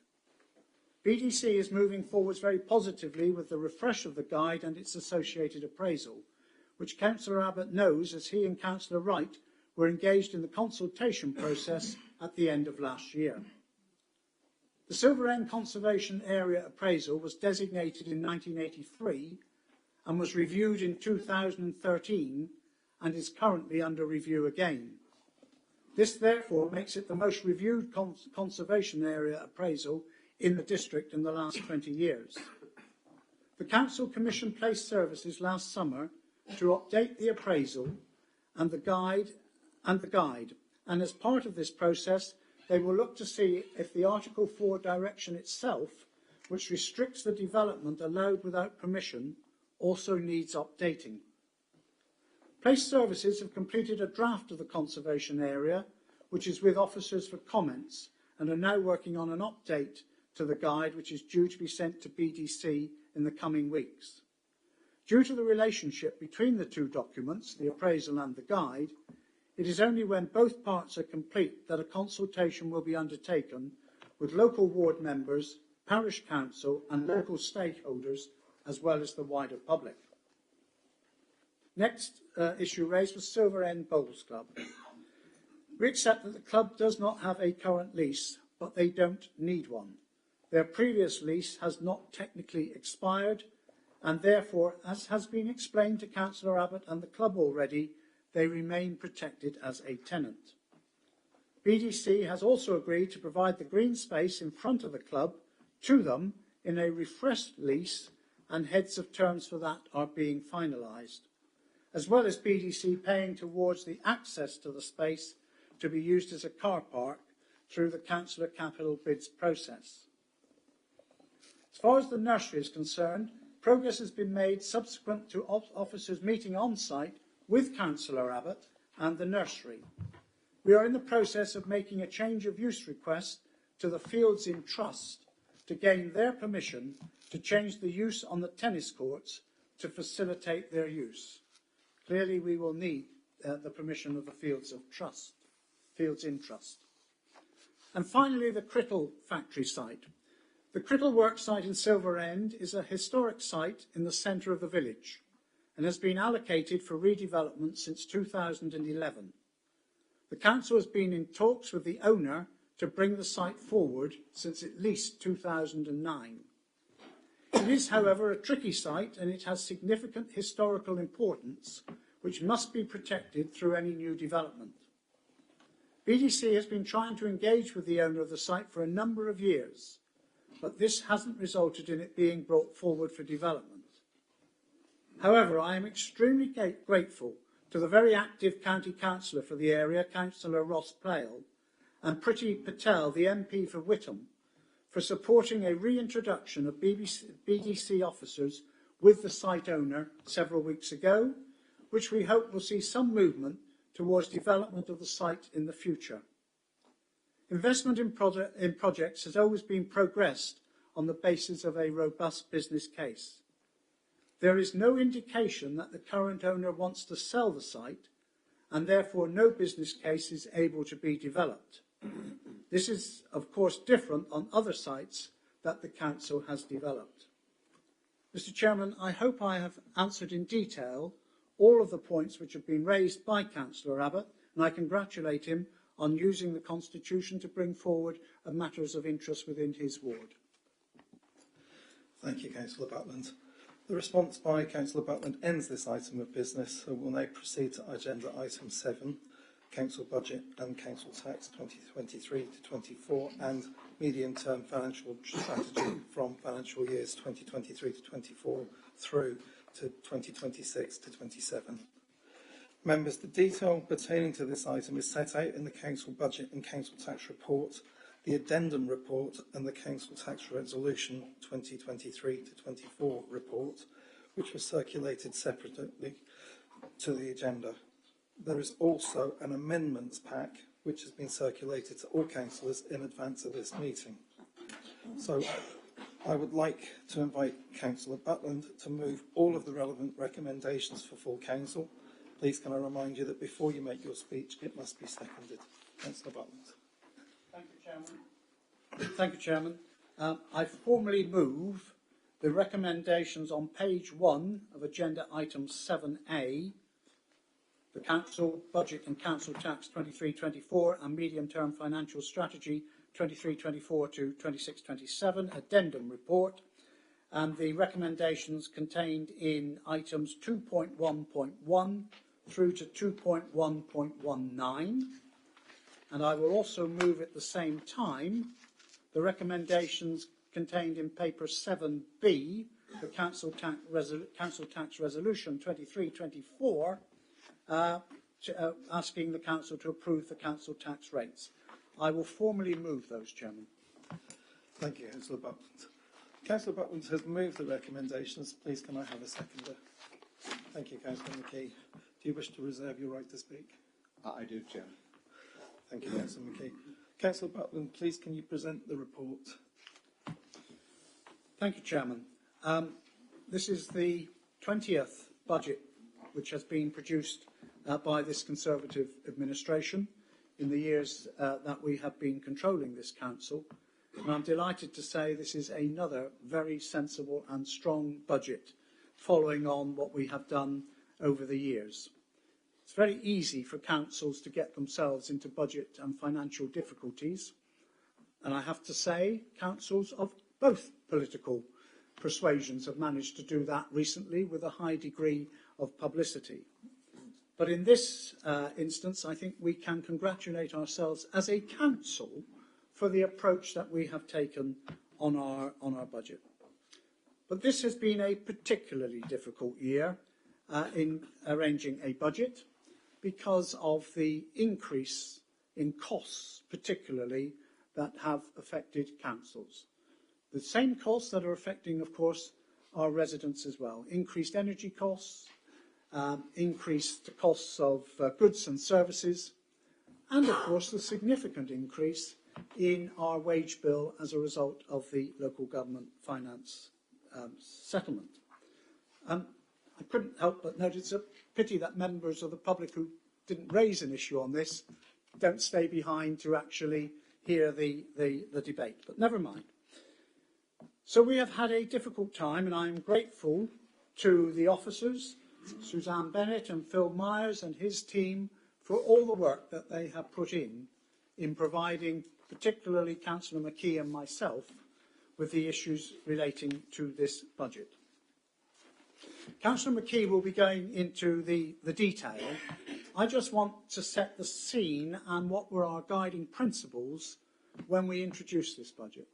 BDC is moving forwards very positively with the refresh of the guide and its associated appraisal, which Councillor Abbott knows, as he and Councillor Wright were engaged in the consultation process at the end of last year. The Silver End Conservation Area Appraisal was designated in 1983 and was reviewed in 2013 and is currently under review again. This therefore makes it the most reviewed conservation area appraisal in the district in the last 20 years. The Council commissioned Place Services last summer to update the appraisal and the guide, and as part of this process, they will look to see if the Article 4 direction itself, which restricts the development allowed without permission, also needs updating. Place Services have completed a draft of the conservation area, which is with officers for comments, and are now working on an update to the guide, which is due to be sent to BDC in the coming weeks. Due to the relationship between the two documents, the appraisal and the guide, it is only when both parts are complete that a consultation will be undertaken with local ward members, parish council and local stakeholders, as well as the wider public. Next issue raised was Silver End Bowls Club. We accept that the club does not have a current lease, but they don't need one. Their previous lease has not technically expired, and therefore, as has been explained to Councillor Abbott and the club already, they remain protected as a tenant. BDC has also agreed to provide the green space in front of the club to them in a refreshed lease, and heads of terms for that are being finalised, as well as BDC paying towards the access to the space to be used as a car park through the Councillor Capital Bids process. As far as the nursery is concerned, progress has been made subsequent to officers meeting on site with Councillor Abbott and the nursery. We are in the process of making a change of use request to the Fields in Trust to gain their permission to change the use on the tennis courts to facilitate their use. Clearly, we will need the permission of the Fields in Trust. And finally, the Crittall factory site. The Crittall work site in Silver End is a historic site in the centre of the village and has been allocated for redevelopment since 2011. The council has been in talks with the owner to bring the site forward since at least 2009. It is, however, a tricky site and it has significant historical importance which must be protected through any new development. BDC has been trying to engage with the owner of the site for a number of years, but this hasn't resulted in it being brought forward for development. However, I am extremely grateful to the very active County Councillor for the area, Councillor Ross Plale, and Priti Patel, the MP for Witham, for supporting a reintroduction of BDC officers with the site owner several weeks ago, which we hope will see some movement towards development of the site in the future. Investment in projects has always been progressed on the basis of a robust business case. There is no indication that the current owner wants to sell the site, and therefore no business case is able to be developed. This is, of course, different on other sites that the council has developed. Mr. Chairman, I hope I have answered in detail all of the points which have been raised by Councillor Abbott, and I congratulate him on using the Constitution to bring forward matters of interest within his ward. Thank you, Councillor Butland. The response by Councillor Butland ends this item of business, so we'll now proceed to agenda item 7, Council Budget and Council Tax 2023 to 24 and medium-term financial strategy from financial years 2023 to 24 through to 2026 to 27. Members, the detail pertaining to this item is set out in the Council Budget and Council Tax Report, the Addendum Report and the Council Tax Resolution 2023 to 24 report, which was circulated separately to the agenda. There is also an amendments pack which has been circulated to all councillors in advance of this meeting. So I would like to invite Councillor Butland to move all of the relevant recommendations for full council. Please can I remind you that before you make your speech, it must be seconded. Councillor Butland. Thank you, Chairman. Thank you, Chairman. I formally move the recommendations on page 1 of agenda item 7A, the Council Budget and Council Tax 23-24 and Medium-Term Financial Strategy 23-24 to 26-27 Addendum Report, and the recommendations contained in items 2.1.1 through to 2.1.19. And I will also move at the same time the recommendations contained in paper 7B, the Council Tax Resolution 23-24, asking the Council to approve the council tax rates. I will formally move those, Chairman. Thank you, Councillor Butland. Councillor Butland has moved the recommendations. Please can I have a seconder? Thank you, Councillor McKee. Do you wish to reserve your right to speak? I do, Chairman. Thank you, Councillor McKee. Councillor Butland, please can you present the report? Thank you, Chairman. This is the 20th budget which has been produced by this Conservative administration in the years that we have been controlling this council. And I'm delighted to say this is another very sensible and strong budget following on what we have done over the years. It's very easy for councils to get themselves into budget and financial difficulties. And I have to say, councils of both political persuasions have managed to do that recently with a high degree of publicity. But in this instance, I think we can congratulate ourselves as a council for the approach that we have taken on our budget. But this has been a particularly difficult year in arranging a budget because of the increase in costs, particularly, that have affected councils. The same costs that are affecting, of course, our residents as well. Increased energy costs, increased costs of goods and services, and, of course, the significant increase in our wage bill as a result of the local government finance settlement. I couldn't help but note it's a pity that members of the public who didn't raise an issue on this don't stay behind to actually hear the debate, but never mind. So we have had a difficult time, and I am grateful to the officers, Suzanne Bennett and Phil Myers and his team, for all the work that they have put in providing particularly Councillor McKee and myself with the issues relating to this budget. Councillor McKee will be going into the detail. I just want to set the scene and what were our guiding principles when we introduced this budget.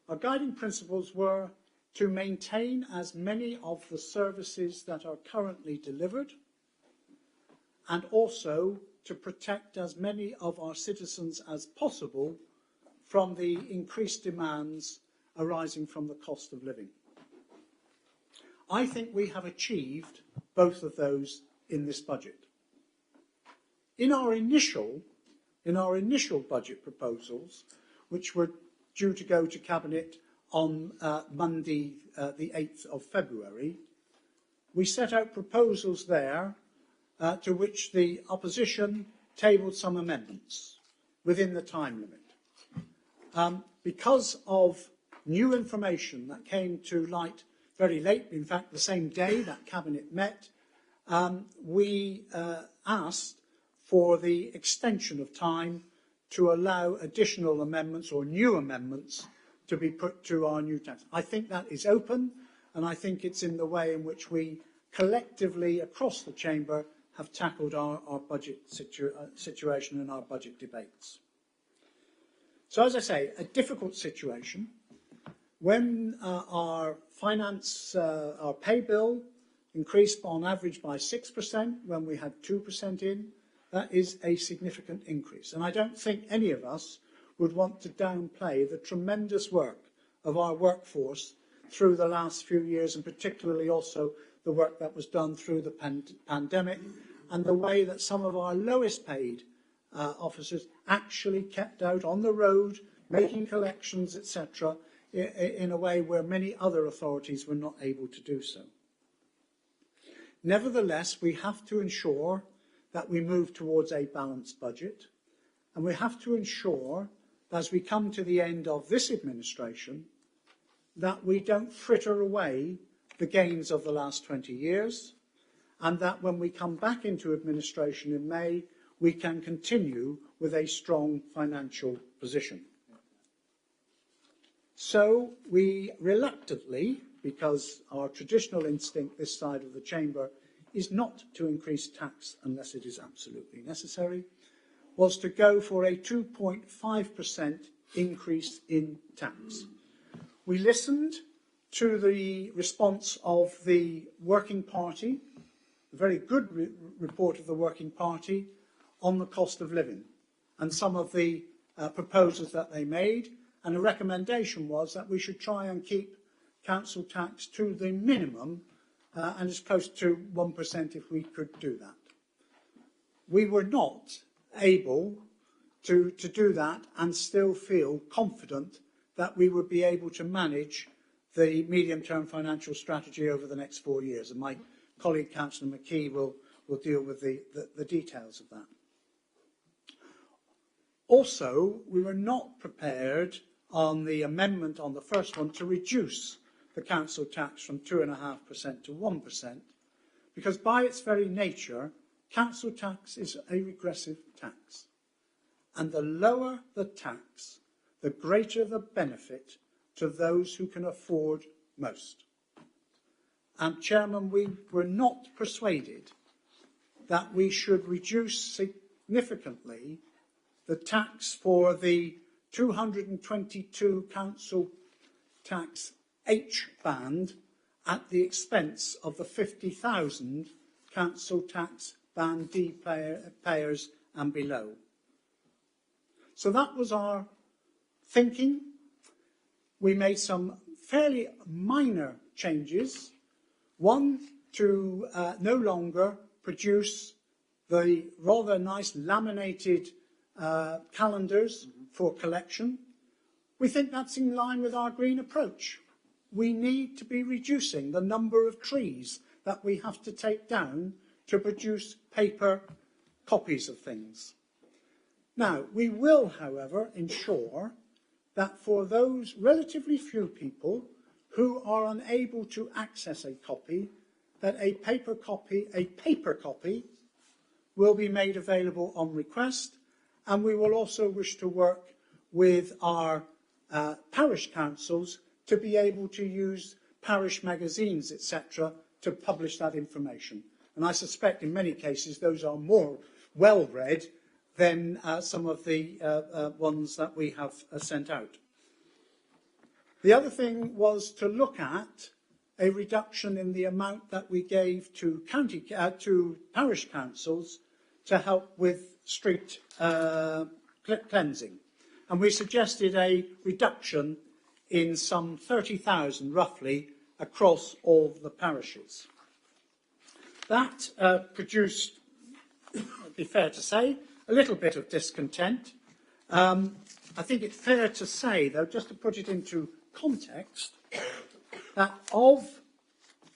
Our guiding principles were to maintain as many of the services that are currently delivered and also to protect as many of our citizens as possible from the increased demands arising from the cost of living. I think we have achieved both of those in this budget. In our initial budget proposals, which were due to go to Cabinet on Monday, the 8th of February, we set out proposals there to which the opposition tabled some amendments within the time limit. Because of new information that came to light very late, in fact the same day that Cabinet met, we asked for the extension of time to allow additional amendments or new amendments to be put to our new text. I think that is open, and I think it's in the way in which we collectively across the Chamber have tackled our budget situation and our budget debates. So, as I say, a difficult situation. When our our pay bill increased on average by 6% when we had 2% in, that is a significant increase. And I don't think any of us would want to downplay the tremendous work of our workforce through the last few years, and particularly also the work that was done through the pandemic, and the way that some of our lowest paid officers actually kept out on the road, making collections, etc., in a way where many other authorities were not able to do so. Nevertheless, we have to ensure that we move towards a balanced budget, and we have to ensure that as we come to the end of this administration, that we don't fritter away the gains of the last 20 years, and that when we come back into administration in May, we can continue with a strong financial position. So we reluctantly, because our traditional instinct this side of the Chamber is not to increase tax unless it is absolutely necessary, was to go for a 2.5% increase in tax. We listened to the response of the Working Party, a very good report of the Working Party on the cost of living and some of the proposals that they made, and a recommendation was that we should try and keep council tax to the minimum and as close to 1% if we could do that. We were not able to do that and still feel confident that we would be able to manage the medium-term financial strategy over the next 4 years. And my colleague, Councillor McKee, will deal with the details of that. Also, we were not prepared on the amendment on the first one to reduce the council tax from 2.5% to 1%, because by its very nature, council tax is a regressive tax. And the lower the tax, the greater the benefit to those who can afford most. And, Chairman, we were not persuaded that we should reduce significantly the tax for the 222 council tax H band at the expense of the 50,000 council tax band D payers and below. So that was our thinking. We made some fairly minor changes. One, to no longer produce the rather nice laminated calendars for collection. We think that's in line with our green approach. We need to be reducing the number of trees that we have to take down to produce paper copies of things. Now, we will, however, ensure that for those relatively few people who are unable to access a copy, that a paper copy will be made available on request, and we will also wish to work with our parish councils to be able to use parish magazines, etc., to publish that information. And I suspect in many cases those are more well read than some of the ones that we have sent out. The other thing was to look at a reduction in the amount that we gave to parish councils to help with street cleansing. And we suggested a reduction in some 30,000 roughly across all the parishes. That produced, it'd be fair to say, a little bit of discontent. I think it's fair to say, though, just to put it into context, that of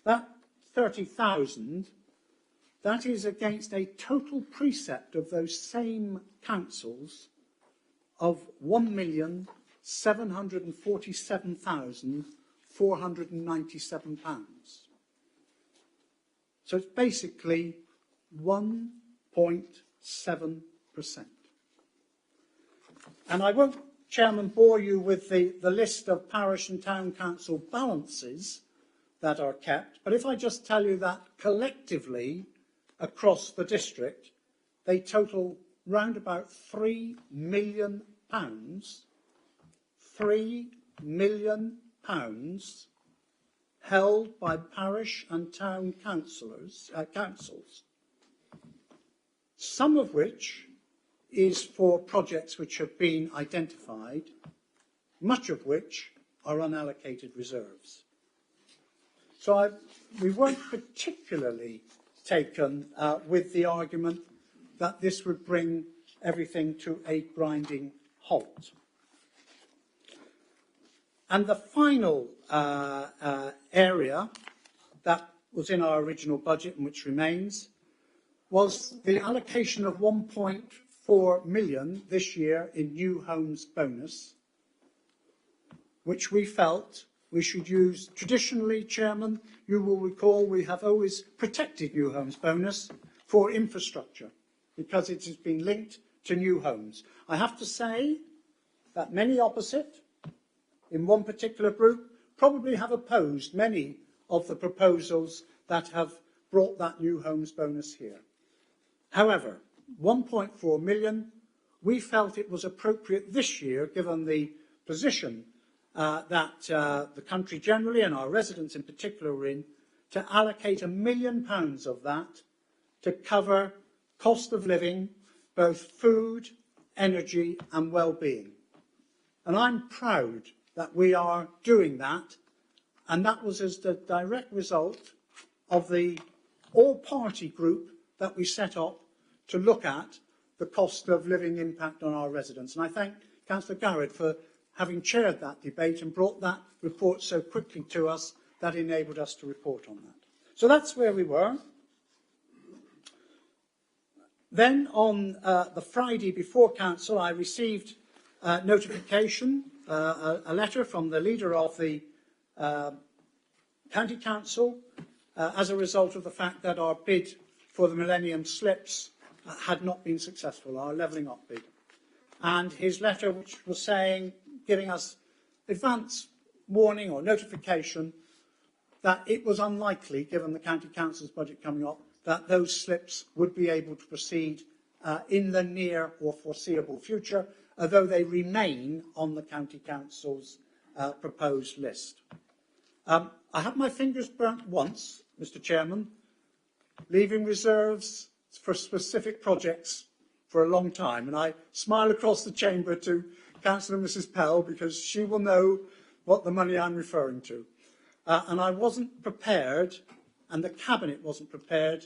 that 30,000, that is against a total precept of those same councils of £1,747,497. So it's basically 1.7%. And I won't, Chairman, bore you with the list of parish and town council balances that are kept, but if I just tell you that collectively across the district, they total round about £3 million, £3 million held by parish and town councils, some of which is for projects which have been identified, much of which are unallocated reserves. So we weren't particularly taken with the argument that this would bring everything to a grinding halt. And the final area that was in our original budget and which remains was the allocation of 1.4 million this year in new homes bonus, which we felt we should use. Traditionally, Chairman, you will recall we have always protected new homes bonus for infrastructure because it has been linked to new homes. I have to say that many opposite, in one particular group, probably have opposed many of the proposals that have brought that new homes bonus here. However, 1.4 million, we felt it was appropriate this year, given the position that the country generally and our residents in particular are in, to allocate £1 million of that to cover cost of living, both food, energy and well-being. And I'm proud that we are doing that, and that was as the direct result of the all-party group that we set up to look at the cost of living impact on our residents. And I thank Councillor Garrett for having chaired that debate and brought that report so quickly to us that enabled us to report on that. So that's where we were. Then on the Friday before Council, I received notification, a letter from the leader of the County Council as a result of the fact that our bid for the Millennium Slips had not been successful, our levelling up bid. And his letter, which was saying, giving us advance warning or notification that it was unlikely, given the County Council's budget coming up, that those slips would be able to proceed in the near or foreseeable future, although they remain on the County Council's proposed list. I had my fingers burnt once, Mr. Chairman, leaving reserves for specific projects for a long time, and I smile across the chamber to Councillor Mrs. Pell because she will know what the money I'm referring to. And I wasn't prepared, and the Cabinet wasn't prepared,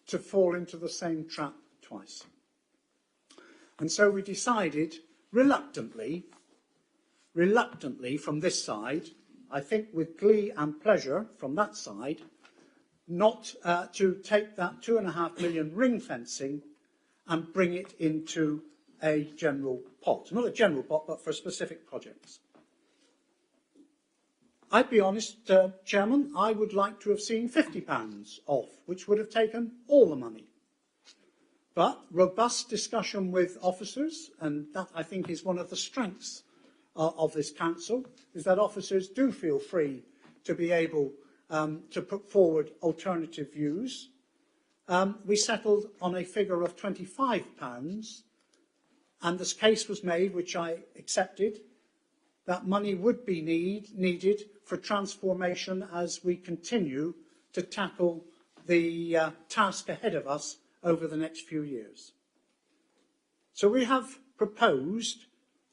to fall into the same trap twice. And so we decided, reluctantly from this side, I think with glee and pleasure from that side, not to take that £2.5 million ring fencing and bring it into a general pot. Not a general pot, but for specific projects. I'd be honest, Chairman, I would like to have seen £50 off, which would have taken all the money. But robust discussion with officers, and that I think is one of the strengths of this council, is that officers do feel free to be able to put forward alternative views. We settled on a figure of £25, and this case was made, which I accepted, that money would be needed for transformation as we continue to tackle the task ahead of us over the next few years. So we have proposed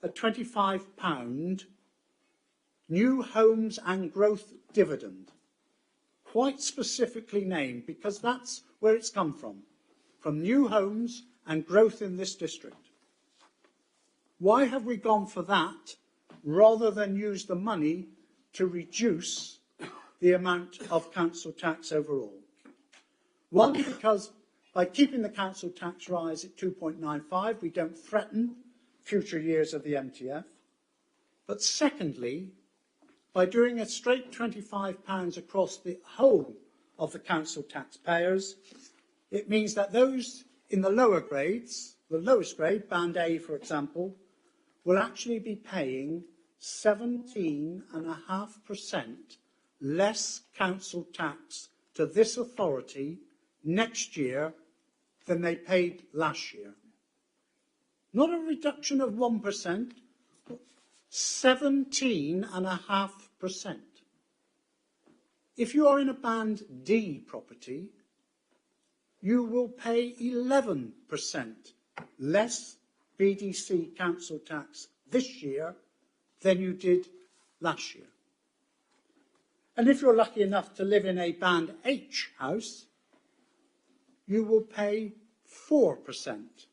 a £25 new homes and growth dividend, quite specifically named, because that's where it's come from new homes and growth in this district. Why have we gone for that rather than use the money to reduce the amount of council tax overall? One, because by keeping the council tax rise at 2.95, we don't threaten future years of the MTF. But secondly, by doing a straight £25 across the whole of the council taxpayers, it means that those in the lower grades, the lowest grade, Band A for example, will actually be paying 17.5% less council tax to this authority next year than they paid last year. Not a reduction of 1%, 17.5%. If you are in a Band D property, you will pay 11% less BDC council tax this year than you did last year. And if you're lucky enough to live in a Band H house, you will pay 4%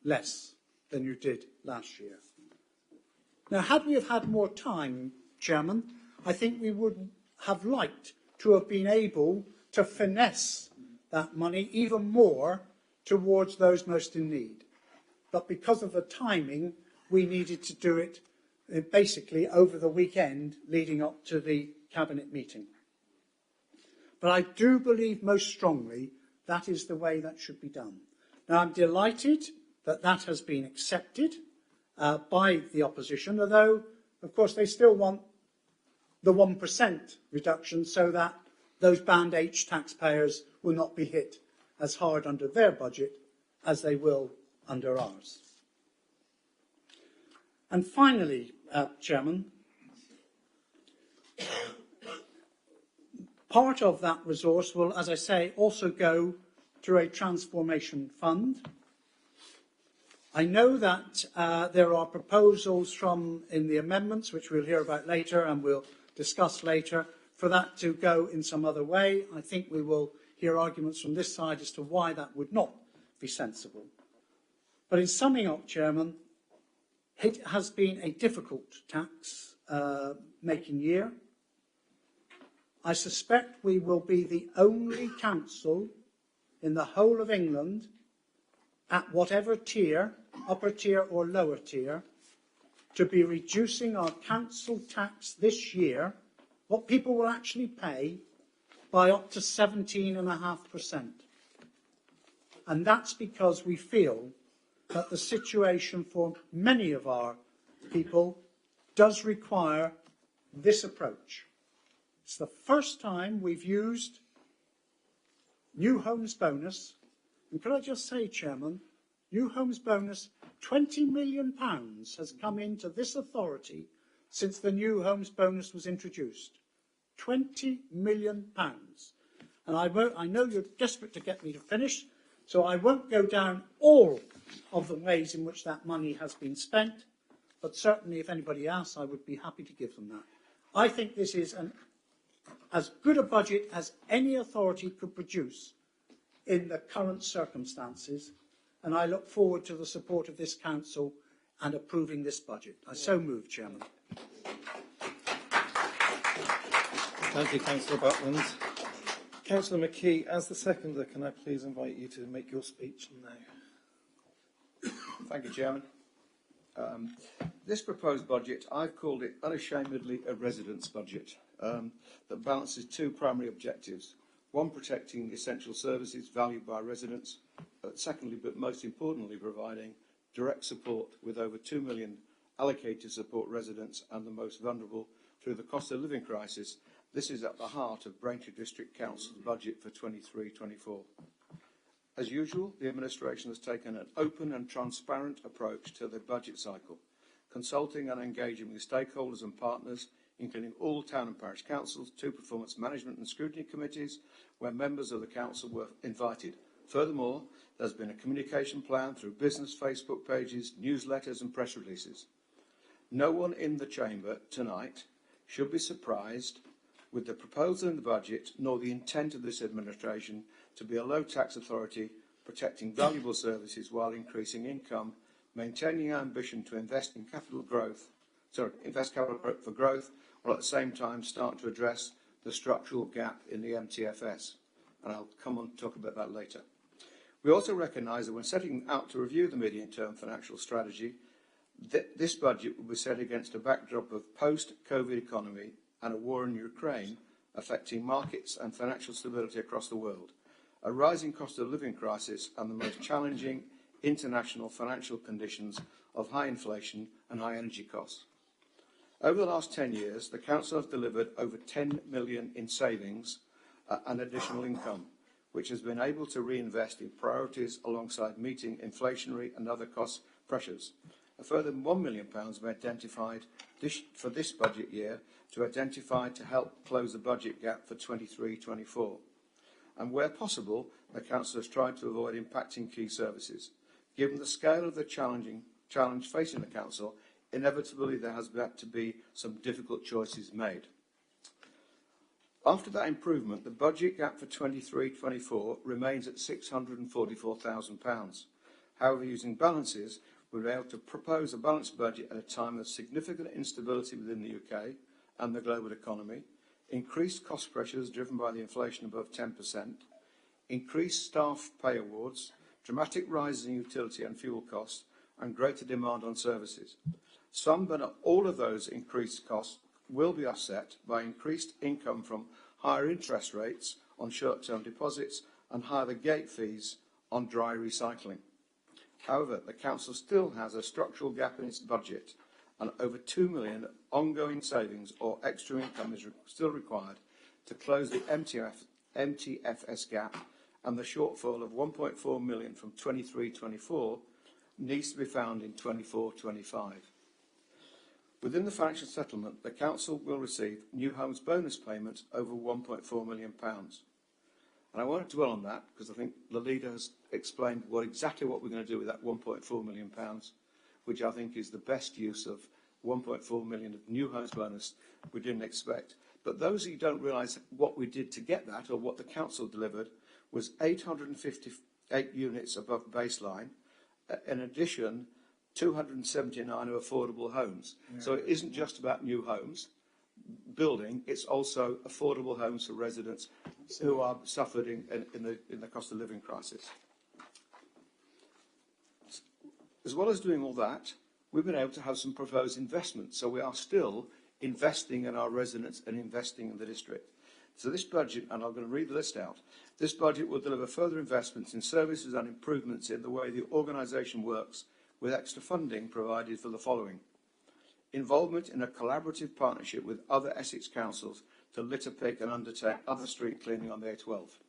less than you did last year. Now, had we have had more time, Chairman, I think we would have liked to have been able to finesse that money even more towards those most in need. But because of the timing, we needed to do it basically over the weekend leading up to the Cabinet meeting. But I do believe most strongly that is the way that should be done. Now, I'm delighted that that has been accepted by the opposition, although, of course, they still want the 1% reduction so that those Band H taxpayers will not be hit as hard under their budget as they will under ours. And finally, Chairman, part of that resource will, as I say, also go to a transformation fund. I know that there are proposals in the amendments, which we'll hear about later and we'll discuss later, for that to go in some other way. I think we will hear arguments from this side as to why that would not be sensible. But in summing up, Chairman, it has been a difficult tax making year. I suspect we will be the only council in the whole of England at whatever tier, upper tier or lower tier, to be reducing our council tax this year, what people will actually pay, by up to 17.5%. And that's because we feel that the situation for many of our people does require this approach. It's the first time we've used New Homes Bonus. And could I just say, Chairman, New Homes Bonus, £20 million has come into this authority since the New Homes Bonus was introduced. £20 million. And I know you're desperate to get me to finish, so I won't go down all of the ways in which that money has been spent, but certainly if anybody asks, I would be happy to give them that. I think this is as good a budget as any authority could produce in the current circumstances, and I look forward to the support of this council and approving this budget. I so move, Chairman. Thank you, Councillor Butland. Councillor McKee, as the seconder, can I please invite you to make your speech now? Thank you, Chairman. This proposed budget, I've called it unashamedly a residents' budget that balances two primary objectives. One, protecting essential services valued by residents. Secondly, but most importantly, providing direct support with over 2 million allocated to support residents and the most vulnerable through the cost of living crisis. This is at the heart of Braintree District Council's budget for 23-24. As usual, the administration has taken an open and transparent approach to the budget cycle, consulting and engaging with stakeholders and partners, including all town and parish councils, two performance management and scrutiny committees, where members of the council were invited. Furthermore, there's been a communication plan through business Facebook pages, newsletters and press releases. No one in the chamber tonight should be surprised with the proposal in the budget, nor the intent of this administration to be a low-tax authority protecting valuable services while increasing income, maintaining our ambition to invest capital for growth, while at the same time start to address the structural gap in the MTFS. And I'll come on to talk about that later. We also recognise that when setting out to review the medium-term financial strategy, this budget will be set against a backdrop of post-COVID economy and a war in Ukraine affecting markets and financial stability across the world, a rising cost of living crisis and the most challenging international financial conditions of high inflation and high energy costs. Over the last 10 years, the Council has delivered over 10 million in savings and additional income, which has been able to reinvest in priorities alongside meeting inflationary and other cost pressures. A further £1 million has been identified for this budget year to help close the budget gap for 23-24. And where possible, the Council has tried to avoid impacting key services. Given the scale of the challenge facing the Council, inevitably there has had to be some difficult choices made. After that improvement, the budget gap for 23-24 remains at £644,000. However, using balances, we were able to propose a balanced budget at a time of significant instability within the UK and the global economy, increased cost pressures driven by the inflation above 10%, increased staff pay awards, dramatic rises in utility and fuel costs, and greater demand on services. Some, but not all of those increased costs will be offset by increased income from higher interest rates on short-term deposits and higher gate fees on dry recycling. However, the Council still has a structural gap in its budget, and over 2 million ongoing savings or extra income is still required to close the MTFS gap, and the shortfall of 1.4 million from 23-24 needs to be found in 24-25. Within the financial settlement, the Council will receive new homes bonus payments over £1.4 million. And I won't dwell on that because I think the leader has explained exactly what we're going to do with that £1.4 million, which I think is the best use of 1.4 million of new homes bonus we didn't expect. But those who don't realise what we did to get that, or what the Council delivered, was 858 units above baseline. In addition, 279 of affordable homes. Yeah. So it isn't just about new homes building, it's also affordable homes for residents who are suffering in the cost of living crisis. As well as doing all that, we've been able to have some proposed investments. So we are still investing in our residents and investing in the district. So this budget, and I'm going to read the list out, this budget will deliver further investments in services and improvements in the way the organisation works, with extra funding provided for the following: involvement in a collaborative partnership with other Essex councils to litter pick and undertake other street cleaning on the A12.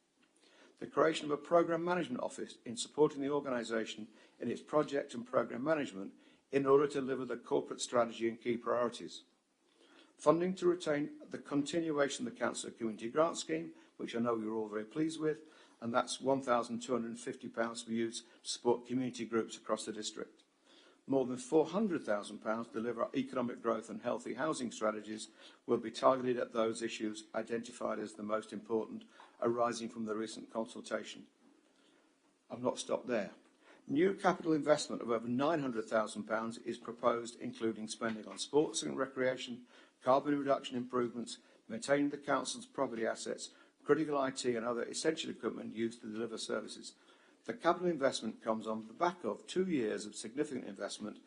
The creation of a programme management office in supporting the organisation in its project and programme management in order to deliver the corporate strategy and key priorities. Funding to retain the continuation of the Council Community Grant Scheme, which I know you're all very pleased with, and that's £1,250 to be used to support community groups across the district. More than £400,000 to deliver economic growth and healthy housing strategies will be targeted at those issues identified as the most important arising from the recent consultation. I've not stopped there. New capital investment of over £900,000 is proposed, including spending on sports and recreation, carbon reduction improvements, maintaining the Council's property assets, critical IT and other essential equipment used to deliver services. The capital investment comes on the back of 2 years of significant investment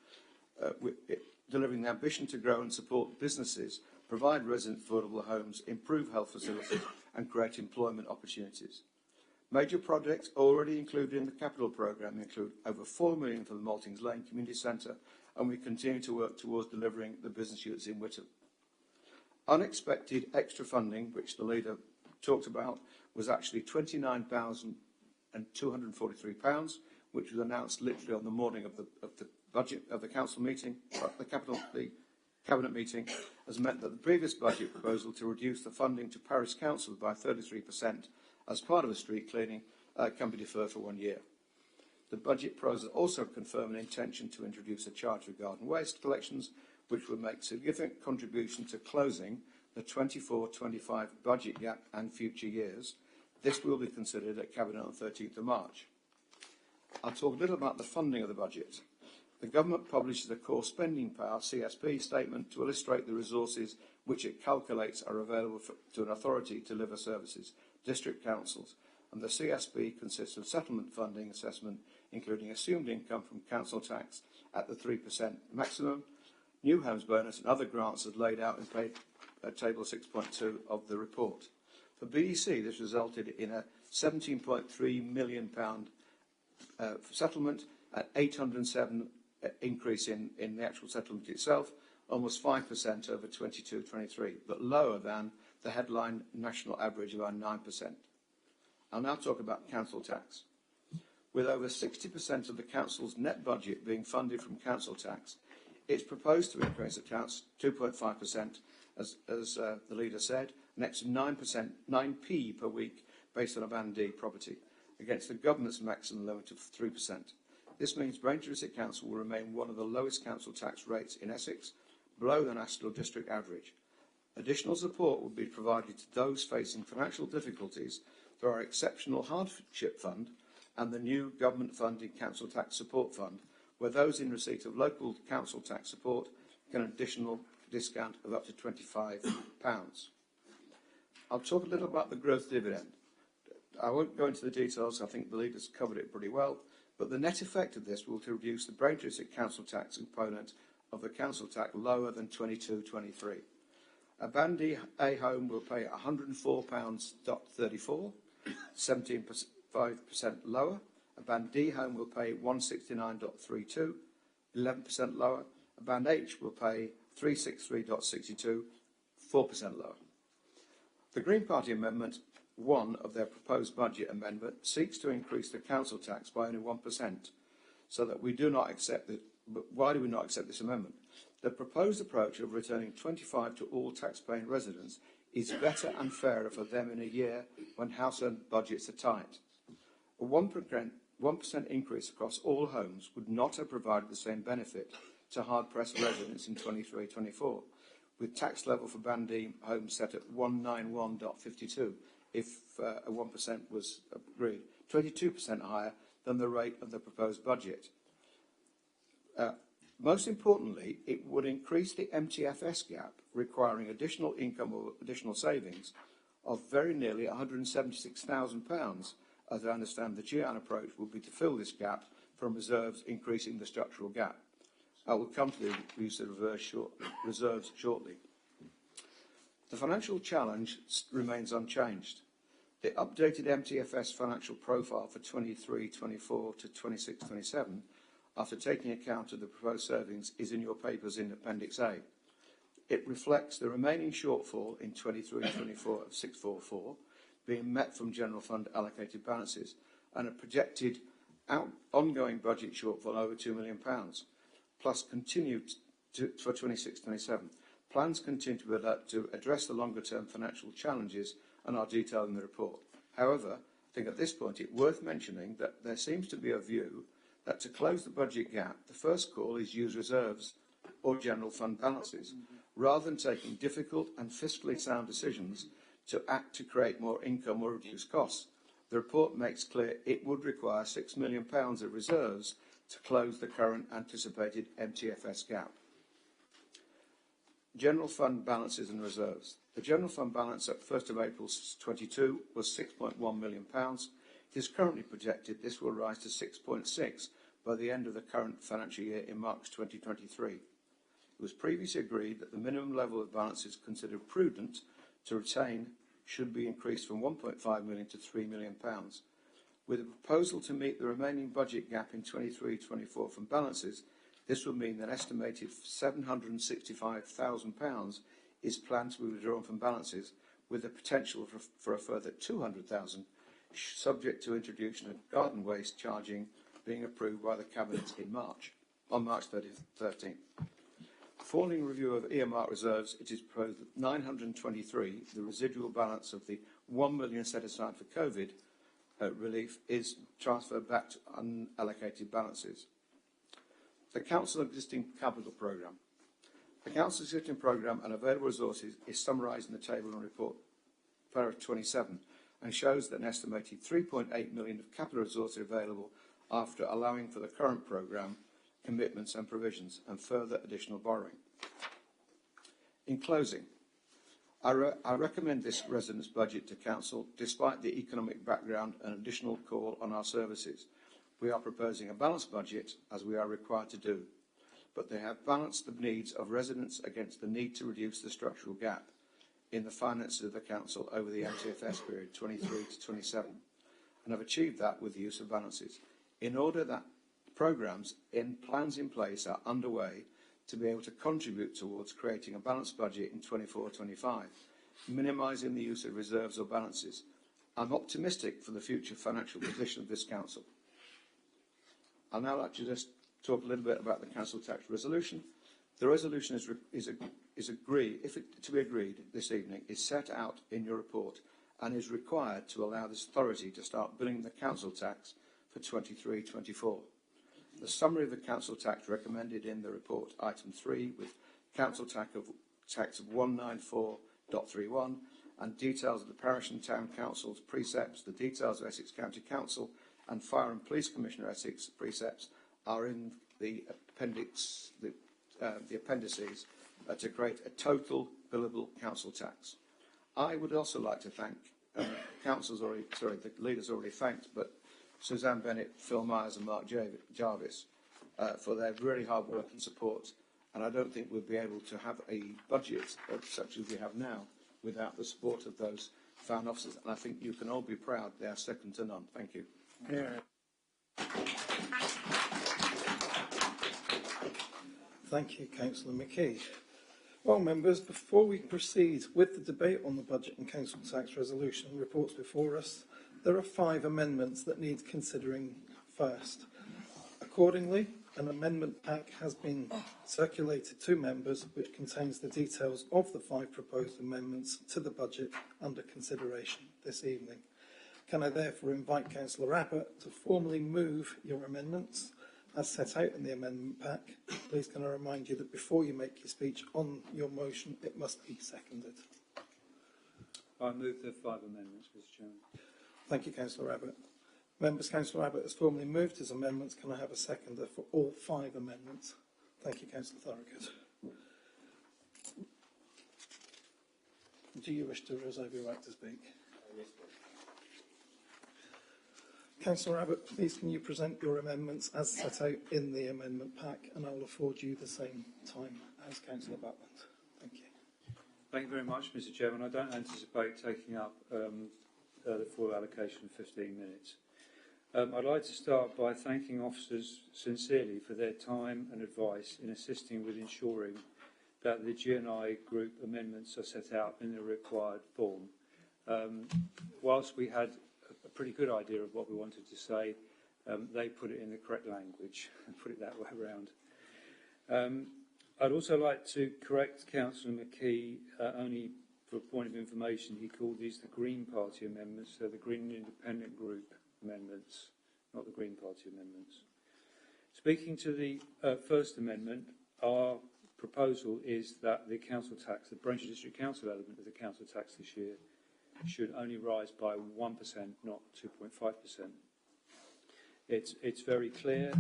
delivering the ambition to grow and support businesses, provide resident affordable homes, improve health facilities and create employment opportunities. Major projects already included in the capital programme include over 4 million for the Maltings Lane Community Centre, and we continue to work towards delivering the business units in Witham. Unexpected extra funding, which the leader talked about, was actually £29,243, which was announced literally on the morning of the budget of the council meeting, the cabinet meeting, has meant that the previous budget proposal to reduce the funding to parish council by 33% as part of a street cleaning can be deferred for 1 year. The budget proposal also confirmed an intention to introduce a charge for garden waste collections, which would make significant contribution to closing the 24-25 budget gap and future years. This will be considered at Cabinet on 13th of March. I'll talk a little about the funding of the budget. The Government publishes a core spending power CSP statement to illustrate the resources which it calculates are available to an authority to deliver services, district councils, and the CSP consists of settlement funding assessment, including assumed income from council tax at the 3% maximum, new homes bonus and other grants as laid out in table 6.2 of the report. For BDC, this resulted in a £17.3 million settlement, at 807 increase in the actual settlement itself, almost 5% over 22-23, but lower than the headline national average of around 9%. I'll now talk about council tax. With over 60% of the council's net budget being funded from council tax, it's proposed to increase the tax 2.5%, as the leader said, an extra 9p per week based on a Band D property, against the government's maximum limit of 3%. This means Braintree City Council will remain one of the lowest council tax rates in Essex, below the national district average. Additional support will be provided to those facing financial difficulties through our exceptional hardship fund and the new government-funded council tax support fund, where those in receipt of local council tax support get an additional discount of up to £25. I'll talk a little about the growth dividend. I won't go into the details, I think the leaders covered it pretty well, but the net effect of this will to reduce the Braintree City council tax component of the council tax lower than 22-23. A Band D A home will pay £104.34, 17.5% lower. A Band D home will pay £169.32, 11% lower. A Band H will pay £363.62, 4% lower. The Green Party Amendment 1 of their proposed budget amendment seeks to increase the council tax by only 1%, so that we do not accept it. But why do we not accept this amendment? The proposed approach of returning 25 to all tax-paying residents is better and fairer for them in a year when household budgets are tight. A 1% increase across all homes would not have provided the same benefit to hard-pressed residents in 23-24, with tax level for Band D homes set at 191.52 if a 1% was agreed, 22% higher than the rate of the proposed budget. Most importantly, it would increase the MTFS gap, requiring additional income or additional savings of very nearly £176,000, as I understand the GIAN approach will be to fill this gap from reserves, increasing the structural gap. I will come to the use of reserves shortly. The financial challenge remains unchanged. The updated MTFS financial profile for 23-24 to 26-27, after taking account of the proposed savings, is in your papers in Appendix A. It reflects the remaining shortfall in 23-24 of 644 being met from general fund allocated balances and a projected ongoing budget shortfall over £2 million, plus continued for 26-27. Plans continue to address the longer-term financial challenges and are detailed in the report. However, I think at this point it's worth mentioning that there seems to be a view that to close the budget gap, the first call is use reserves or general fund balances, rather than taking difficult and fiscally sound decisions to act to create more income or reduce costs. The report makes clear it would require £6 million of reserves to close the current anticipated MTFS gap. General fund balances and reserves. The general fund balance at 1st of April 22 was £6.1 million. It is currently projected this will rise to 6.6 by the end of the current financial year in March 2023. It was previously agreed that the minimum level of balances considered prudent to retain should be increased from £1.5 million to £3 million. With a proposal to meet the remaining budget gap in 23-24 from balances, this would mean that an estimated £765,000 is planned to be withdrawn from balances, with the potential for a further £200,000, subject to introduction of garden waste charging being approved by the Cabinet on March 13th. Following review of earmark reserves, it is proposed that 923, the residual balance of the £1 million set aside for COVID relief, is transferred back to unallocated balances. The Council existing capital programme. The Council's existing programme and available resources is summarised in the table and report, paragraph 27, and shows that an estimated £3.8 million of capital resources are available after allowing for the current programme commitments and provisions and further additional borrowing. In closing, I recommend this residents' budget to Council despite the economic background and additional call on our services. We are proposing a balanced budget, as we are required to do, but they have balanced the needs of residents against the need to reduce the structural gap in the finances of the Council over the MTFS period 23 to 27, and have achieved that with the use of balances, in order that programmes and plans in place are underway to be able to contribute towards creating a balanced budget in 24-25, minimising the use of reserves or balances. I'm optimistic for the future financial position of this Council. I'd now like to just talk a little bit about the Council tax resolution. The resolution is agreed, if it to be agreed this evening, is set out in your report and is required to allow this authority to start billing the Council tax for 23-24. The summary of the Council tax recommended in the report, item 3, with Council tax of 194.31, and details of the Parish and Town Council's precepts, the details of Essex County Council and Fire and Police Commissioner Essex precepts are in the appendices to create a total billable council tax. I would also like to thank the leaders already thanked, but Suzanne Bennett, Phil Myers and Mark Jarvis for their really hard work and support. And I don't think we'll be able to have a budget such as we have now without the support of those found officers. And I think you can all be proud they are second to none. Thank you. Yeah. Thank you, Councillor McKee. Well, members, before we proceed with the debate on the budget and council tax resolution reports before us, there are 5 amendments that need considering first. Accordingly, an amendment pack has been circulated to members which contains the details of the 5 proposed amendments to the budget under consideration this evening. Can I therefore invite Councillor Abbott to formally move your amendments as set out in the amendment pack? Please can I remind you that before you make your speech on your motion, it must be seconded. I move the 5 amendments, Mr. Chairman. Thank you, Councillor Abbott. Members, Councillor Abbott has formally moved his amendments. Can I have a seconder for all 5 amendments? Thank you, Councillor Thorogood. Do you wish to reserve your right to speak? Yes, please. Councillor Abbott, please can you present your amendments as set out in the amendment pack, and I'll afford you the same time as Councillor Butland. Thank you. Thank you very much, Mr. Chairman. I don't anticipate taking up the full allocation of 15 minutes. I'd like to start by thanking officers sincerely for their time and advice in assisting with ensuring that the GNI Group amendments are set out in the required form. Whilst we had a pretty good idea of what we wanted to say, they put it in the correct language and put it that way around. I'd also like to correct Councillor McKee, only for a point of information, he called these the Green Party amendments, so the Green Independent Group amendments, not the Green Party amendments. Speaking to the first amendment, our proposal is that the council tax, the Braintree District Council element of the council tax this year, should only rise by 1%, not 2.5%. It's very clear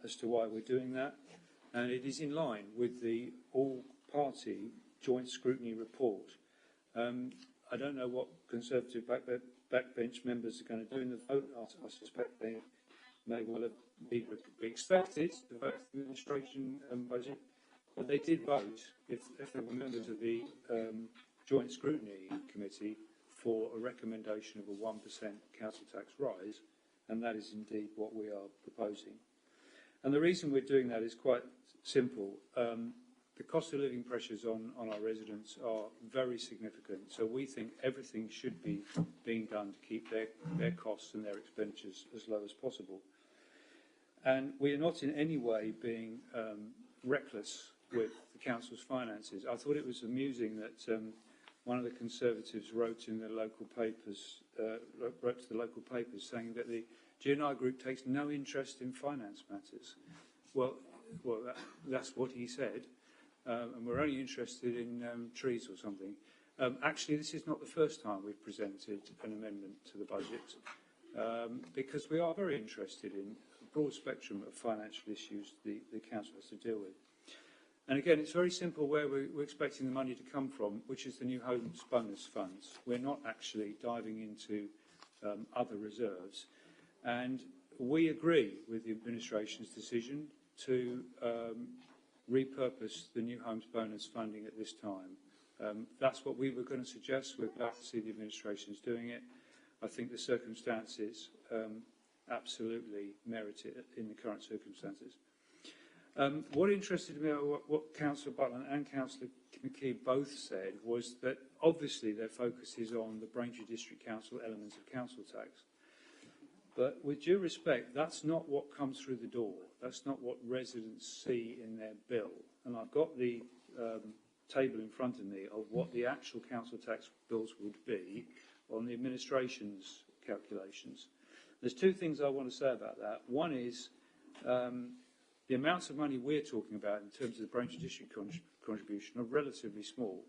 as to why we're doing that, and it is in line with the all-party joint scrutiny report. I don't know what Conservative backbench members are going to do in the vote. I suspect they may well have be expected to vote for the administration budget, but they did vote, if they were members of the Joint Scrutiny Committee, for a recommendation of a 1% council tax rise, and that is indeed what we are proposing. And the reason we're doing that is quite simple. The cost of living pressures on our residents are very significant, so we think everything should be being done to keep their costs and their expenditures as low as possible. And we are not in any way being reckless with the council's finances. I thought it was amusing that one of the Conservatives wrote in the local papers, wrote to the local papers saying that the G&I group takes no interest in finance matters. Well, that's what he said, and we're only interested in trees or something. Actually, this is not the first time we've presented an amendment to the budget, because we are very interested in a broad spectrum of financial issues the council has to deal with. And again, it's very simple where we're expecting the money to come from, which is the new homes bonus funds. We're not actually diving into other reserves. And we agree with the administration's decision to repurpose the new homes bonus funding at this time. That's what we were going to suggest. We're glad to see the administration's doing it. I think the circumstances absolutely merit it in the current circumstances. What interested me, what Councillor Butland and Councillor McKee both said, was that obviously their focus is on the Braintree District Council elements of council tax. But with due respect, that's not what comes through the door. That's not what residents see in their bill. And I've got the table in front of me of what the actual council tax bills would be on the administration's calculations. There's two things I want to say about that. One is the amounts of money we're talking about in terms of the Braintree District contribution are relatively small.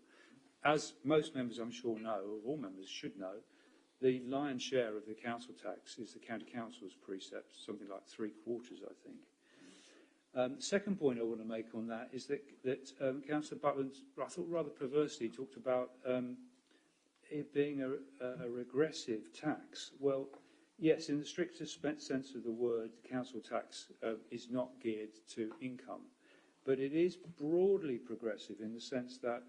As most members, I'm sure, know, or all members should know, the lion's share of the council tax is the county council's precept, something like 3/4, I think. The second point I want to make on that is that Councillor Butland, I thought rather perversely, talked about it being a regressive tax. Well, yes, in the strictest sense of the word, the council tax is not geared to income, but it is broadly progressive in the sense that,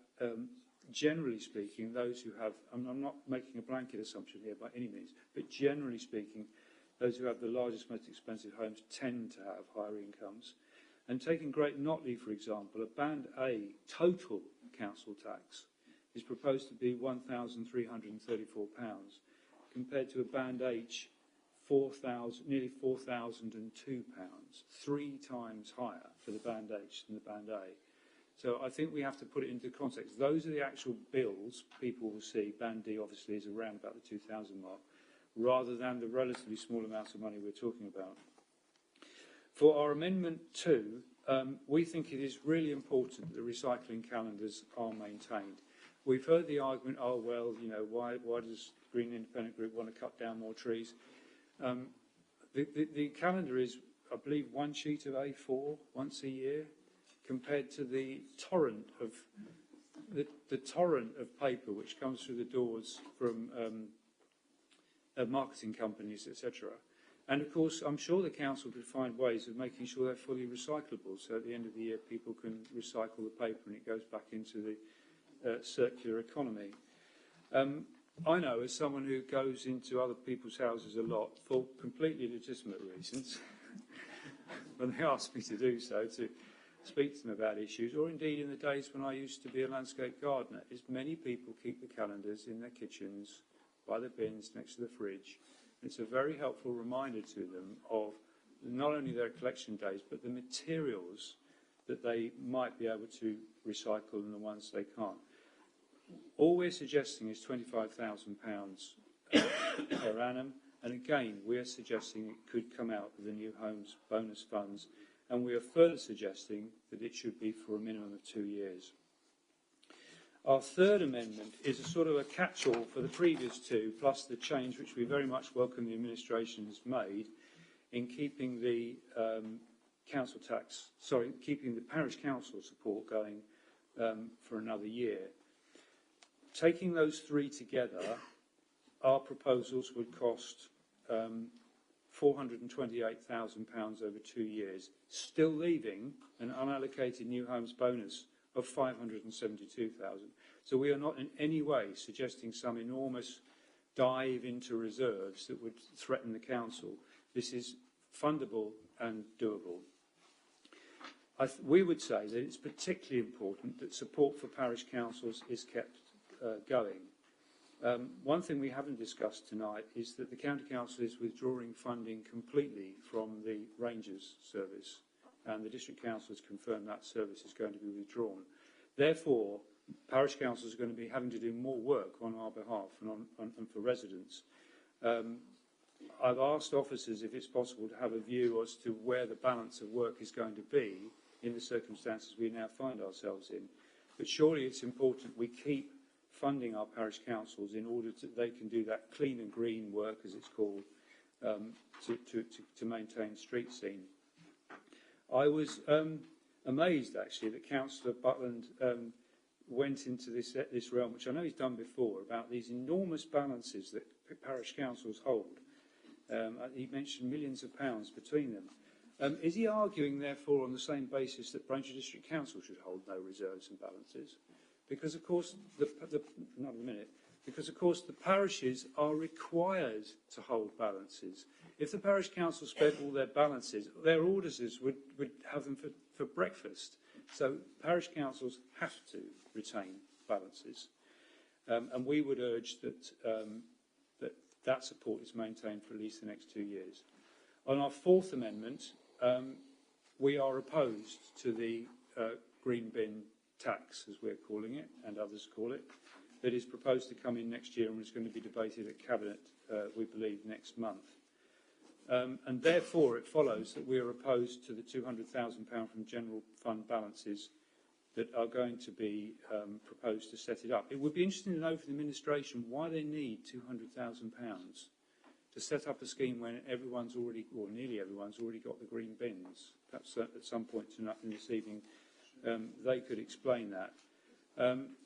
generally speaking, those who have, I'm not making a blanket assumption here by any means, but generally speaking, those who have the largest, most expensive homes tend to have higher incomes. And taking Great Notley, for example, a Band A total council tax is proposed to be £1,334, compared to a Band H, nearly £4,002, 3 times higher for the Band H than the Band A. So I think we have to put it into context. Those are the actual bills people will see. Band D obviously is around about the 2,000 mark, rather than the relatively small amounts of money we're talking about. For our Amendment 2, we think it is really important that the recycling calendars are maintained. We've heard the argument, oh, well, you know, why does the Green Independent Group want to cut down more trees? The calendar is, I believe, one sheet of A4 once a year, compared to the torrent of paper which comes through the doors from marketing companies, etc. And of course, I'm sure the council could find ways of making sure they're fully recyclable. So at the end of the year, people can recycle the paper and it goes back into the circular economy. I know, as someone who goes into other people's houses a lot for completely legitimate reasons, when they ask me to do so, to speak to them about issues, or indeed in the days when I used to be a landscape gardener, is many people keep the calendars in their kitchens, by the bins, next to the fridge. It's a very helpful reminder to them of not only their collection days, but the materials that they might be able to recycle and the ones they can't. All we're suggesting is £25,000 per annum, and again, we're suggesting it could come out of the new homes bonus funds, and we are further suggesting that it should be for a minimum of 2 years. Our third amendment is a sort of a catch-all for the previous two, plus the change which we very much welcome the administration has made in keeping the keeping the parish council support going for another year. Taking those three together, our proposals would cost £428,000 over 2 years, still leaving an unallocated new homes bonus of £572,000. So we are not in any way suggesting some enormous dive into reserves that would threaten the council. This is fundable and doable. We would say that it's particularly important that support for parish councils is kept going. One thing we haven't discussed tonight is that the County Council is withdrawing funding completely from the Rangers service, and the District Council has confirmed that service is going to be withdrawn. Therefore, parish councils are going to be having to do more work on our behalf and for residents. I've asked officers if it's possible to have a view as to where the balance of work is going to be in the circumstances we now find ourselves in. But surely it's important we keep funding our parish councils in order that they can do that clean and green work, as it's called, to maintain street scene. I was amazed, actually, that Councillor Butland went into this realm, which I know he's done before, about these enormous balances that parish councils hold. He mentioned millions of pounds between them. Is he arguing, therefore, on the same basis that Braintree District Council should hold no reserves and balances? Because, of course, not a minute. Because, of course, the parishes are required to hold balances. If the parish council spent all their balances, their auditors would have them for breakfast. So parish councils have to retain balances. And we would urge that support is maintained for at least the next 2 years. On our fourth amendment, we are opposed to the green bin tax, as we're calling it, and others call it, that is proposed to come in next year and is going to be debated at Cabinet, we believe, next month. And therefore, it follows that we are opposed to the £200,000 from general fund balances that are going to be proposed to set it up. It would be interesting to know from the administration why they need £200,000 to set up a scheme when everyone's already, or nearly everyone's already got the green bins. Perhaps at some point in this evening they could explain that.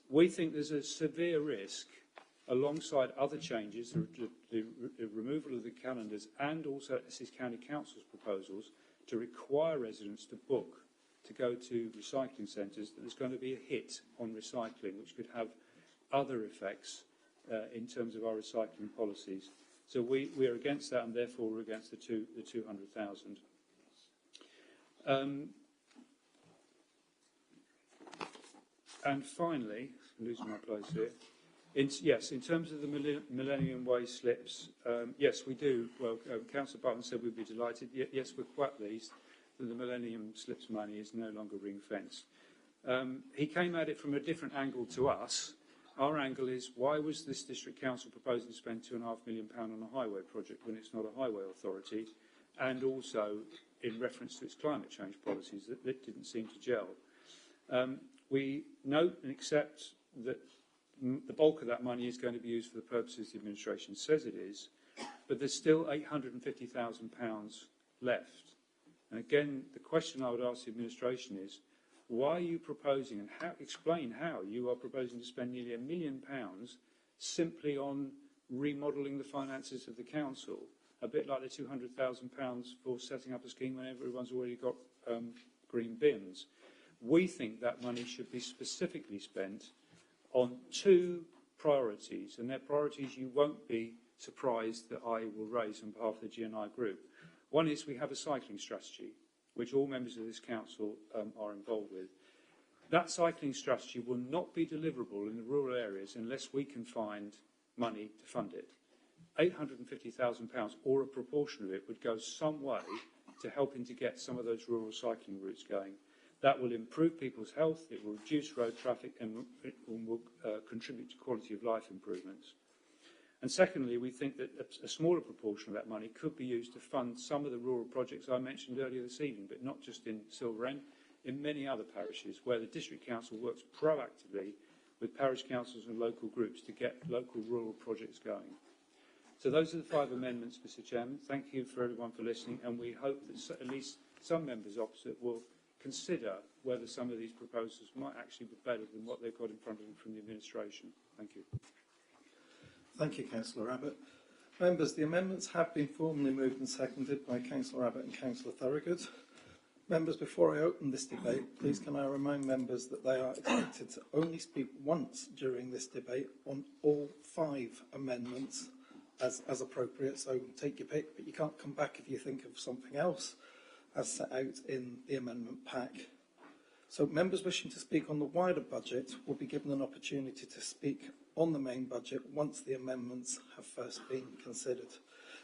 We think there's a severe risk, alongside other changes, the removal of the calendars and also Essex County Council's proposals to require residents to book to go to recycling centres, that there's going to be a hit on recycling, which could have other effects in terms of our recycling policies. So we are against that, and therefore we're against the 200,000. And finally, I'm losing my place here. In terms of the Millennium Way slips, yes, we do. Well, Councillor Button said we'd be delighted. Yes, we're quite pleased that the Millennium Slips money is no longer ring-fenced. He came at it from a different angle to us. Our angle is, why was this district council proposing to spend £2.5 million on a highway project when it's not a highway authority, and also in reference to its climate change policies that didn't seem to gel. We note and accept that the bulk of that money is going to be used for the purposes the administration says it is, but there's still £850,000 left. And again, the question I would ask the administration is, why are you proposing, and explain how you are proposing to spend nearly £1 million simply on remodelling the finances of the council, a bit like the £200,000 for setting up a scheme when everyone's already got green bins. We think that money should be specifically spent on two priorities, and they're priorities you won't be surprised that I will raise on behalf of the GNI group. One is we have a cycling strategy, which all members of this council are involved with. That cycling strategy will not be deliverable in the rural areas unless we can find money to fund it. £850,000, or a proportion of it, would go some way to helping to get some of those rural cycling routes going. That will improve people's health, it will reduce road traffic, and it will contribute to quality of life improvements. And secondly, we think that a smaller proportion of that money could be used to fund some of the rural projects I mentioned earlier this evening, but not just in Silver End, in many other parishes where the District Council works proactively with parish councils and local groups to get local rural projects going. So those are the 5 amendments, Mr. Chairman. Thank you for everyone for listening, and we hope that at least some members opposite will consider whether some of these proposals might actually be better than what they've got in front of them from the administration. Thank you. Thank you, Councillor Abbott. Members, the amendments have been formally moved and seconded by Councillor Abbott and Councillor Thorogood. Members, before I open this debate, please can I remind members that they are expected to only speak once during this debate on all 5 amendments as appropriate, so take your pick, but you can't come back if you think of something else as set out in the amendment pack. So members wishing to speak on the wider budget will be given an opportunity to speak on the main budget once the amendments have first been considered.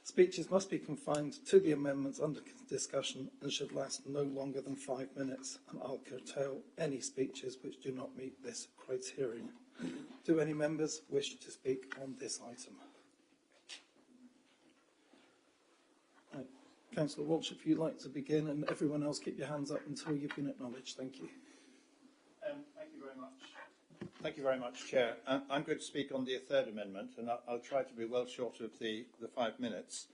Speeches must be confined to the amendments under discussion and should last no longer than 5 minutes, and I'll curtail any speeches which do not meet this criterion. Do any members wish to speak on this item? Councillor Walsh, if you'd like to begin, and everyone else keep your hands up until you've been acknowledged. Thank you. Thank you very much. Thank you very much, Chair. I'm going to speak on the third amendment, and I'll try to be well short of the 5 minutes.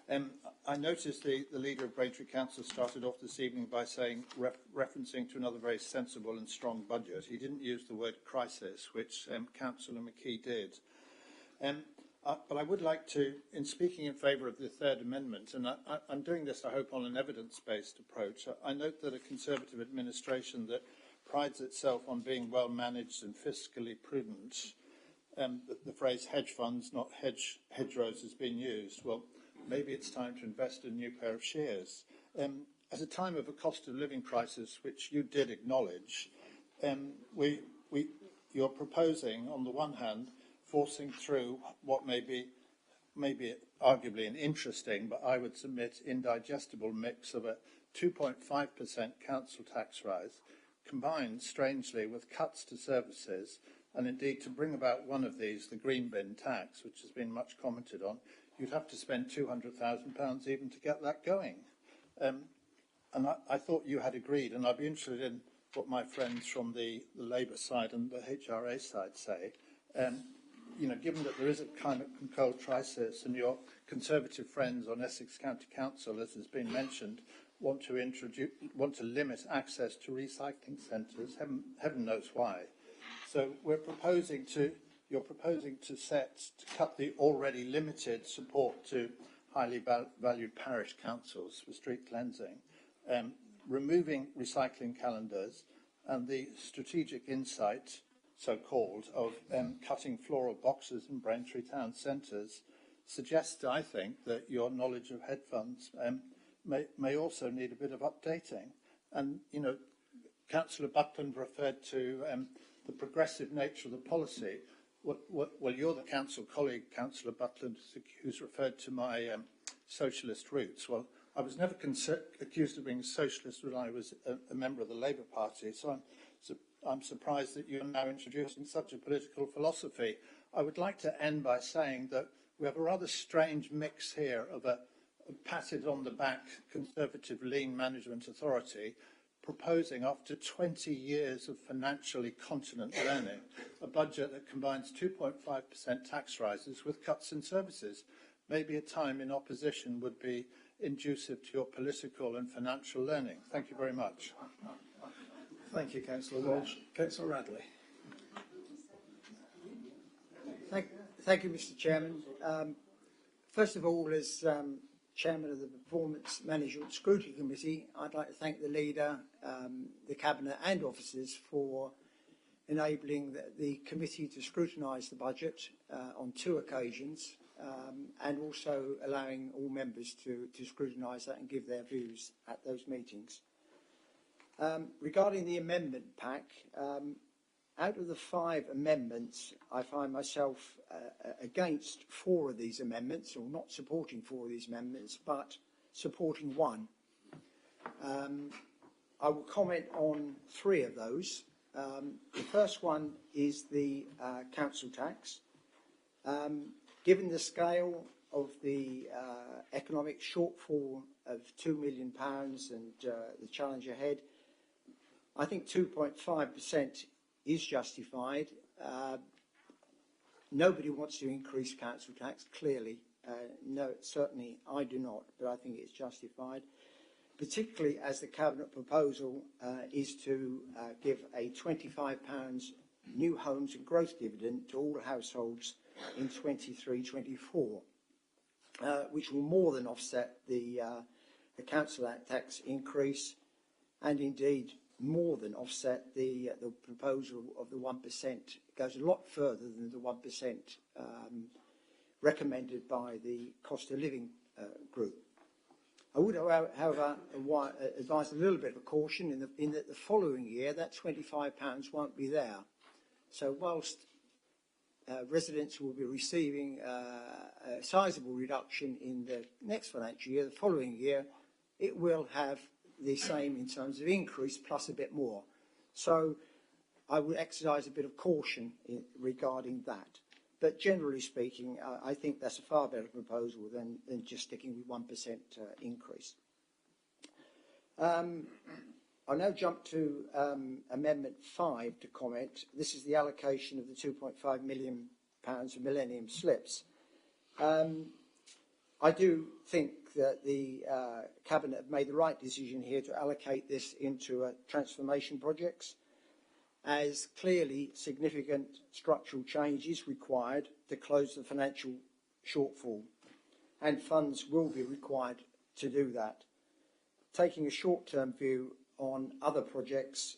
I noticed the Leader of Braintree Council started off this evening by saying, referencing to another very sensible and strong budget. He didn't use the word crisis, which Councillor McKee did. But I would like to, in speaking in favour of the third amendment, and I'm doing this, I hope, on an evidence-based approach, I note that a Conservative administration that prides itself on being well-managed and fiscally prudent, the phrase hedge funds, not hedgerows, has been used. Well, maybe it's time to invest in a new pair of shears. At a time of a cost of living crisis, which you did acknowledge, you're proposing, on the one hand, forcing through what may be arguably an interesting, but I would submit indigestible mix of a 2.5% council tax rise, combined strangely with cuts to services, and indeed to bring about one of these, the green bin tax, which has been much commented on, you'd have to spend £200,000 even to get that going. And I thought you had agreed, and I'd be interested in what my friends from the Labour side and the HRA side say. Given that there is a climate control crisis and your Conservative friends on Essex County Council, as has been mentioned, want to limit access to recycling centres, heaven knows why. So you're proposing to cut the already limited support to highly valued parish councils for street cleansing, removing recycling calendars, and the strategic insight, so-called, of cutting floral boxes in Braintree town centres suggests, I think, that your knowledge of hedge funds may also need a bit of updating. And, Councillor Buckland referred to the progressive nature of the policy. Well, you're the council colleague, Councillor Buckland, who's referred to my socialist roots. Well, I was never accused of being a socialist when I was a member of the Labour Party, so I'm surprised that you're now introducing such a political philosophy. I would like to end by saying that we have a rather strange mix here of a patted on the back Conservative lean management authority proposing, after 20 years of financially continent learning, a budget that combines 2.5% tax rises with cuts in services. Maybe a time in opposition would be inducive to your political and financial learning. Thank you very much. Thank you, Councillor Walsh. Councillor Radley. Thank you, Mr. Chairman. First of all, as Chairman of the Performance Management Scrutiny Committee, I'd like to thank the Leader, the Cabinet and officers for enabling the committee to scrutinise the budget on 2 occasions, and also allowing all members to scrutinise that and give their views at those meetings. Regarding the amendment pack, out of the 5 amendments, I find myself against 4 of these amendments, or not supporting 4 of these amendments, but supporting 1. I will comment on 3 of those. The first one is the council tax. Given the scale of the economic shortfall of £2 million and the challenge ahead, I think 2.5% is justified. Nobody wants to increase council tax, clearly. No, certainly I do not, but I think it's justified, particularly as the Cabinet proposal is to give a £25 new homes and growth dividend to all households in 23-24. which will more than offset the council tax increase, and indeed more than offset the proposal of the 1%. It goes a lot further than the 1% recommended by the cost of living group. I would, however, advise a little bit of caution in that the following year that £25 won't be there. So whilst residents will be receiving a sizable reduction in the next financial year, the following year it will have the same in terms of increase plus a bit more. So I would exercise a bit of caution regarding that. But generally speaking, I think that's a far better proposal than just sticking with 1% increase. I'll now jump to Amendment 5 to comment. This is the allocation of the £2.5 million for Millennium Slips. I do think that the Cabinet have made the right decision here to allocate this into transformation projects, as clearly significant structural change is required to close the financial shortfall, and funds will be required to do that. Taking a short-term view on other projects,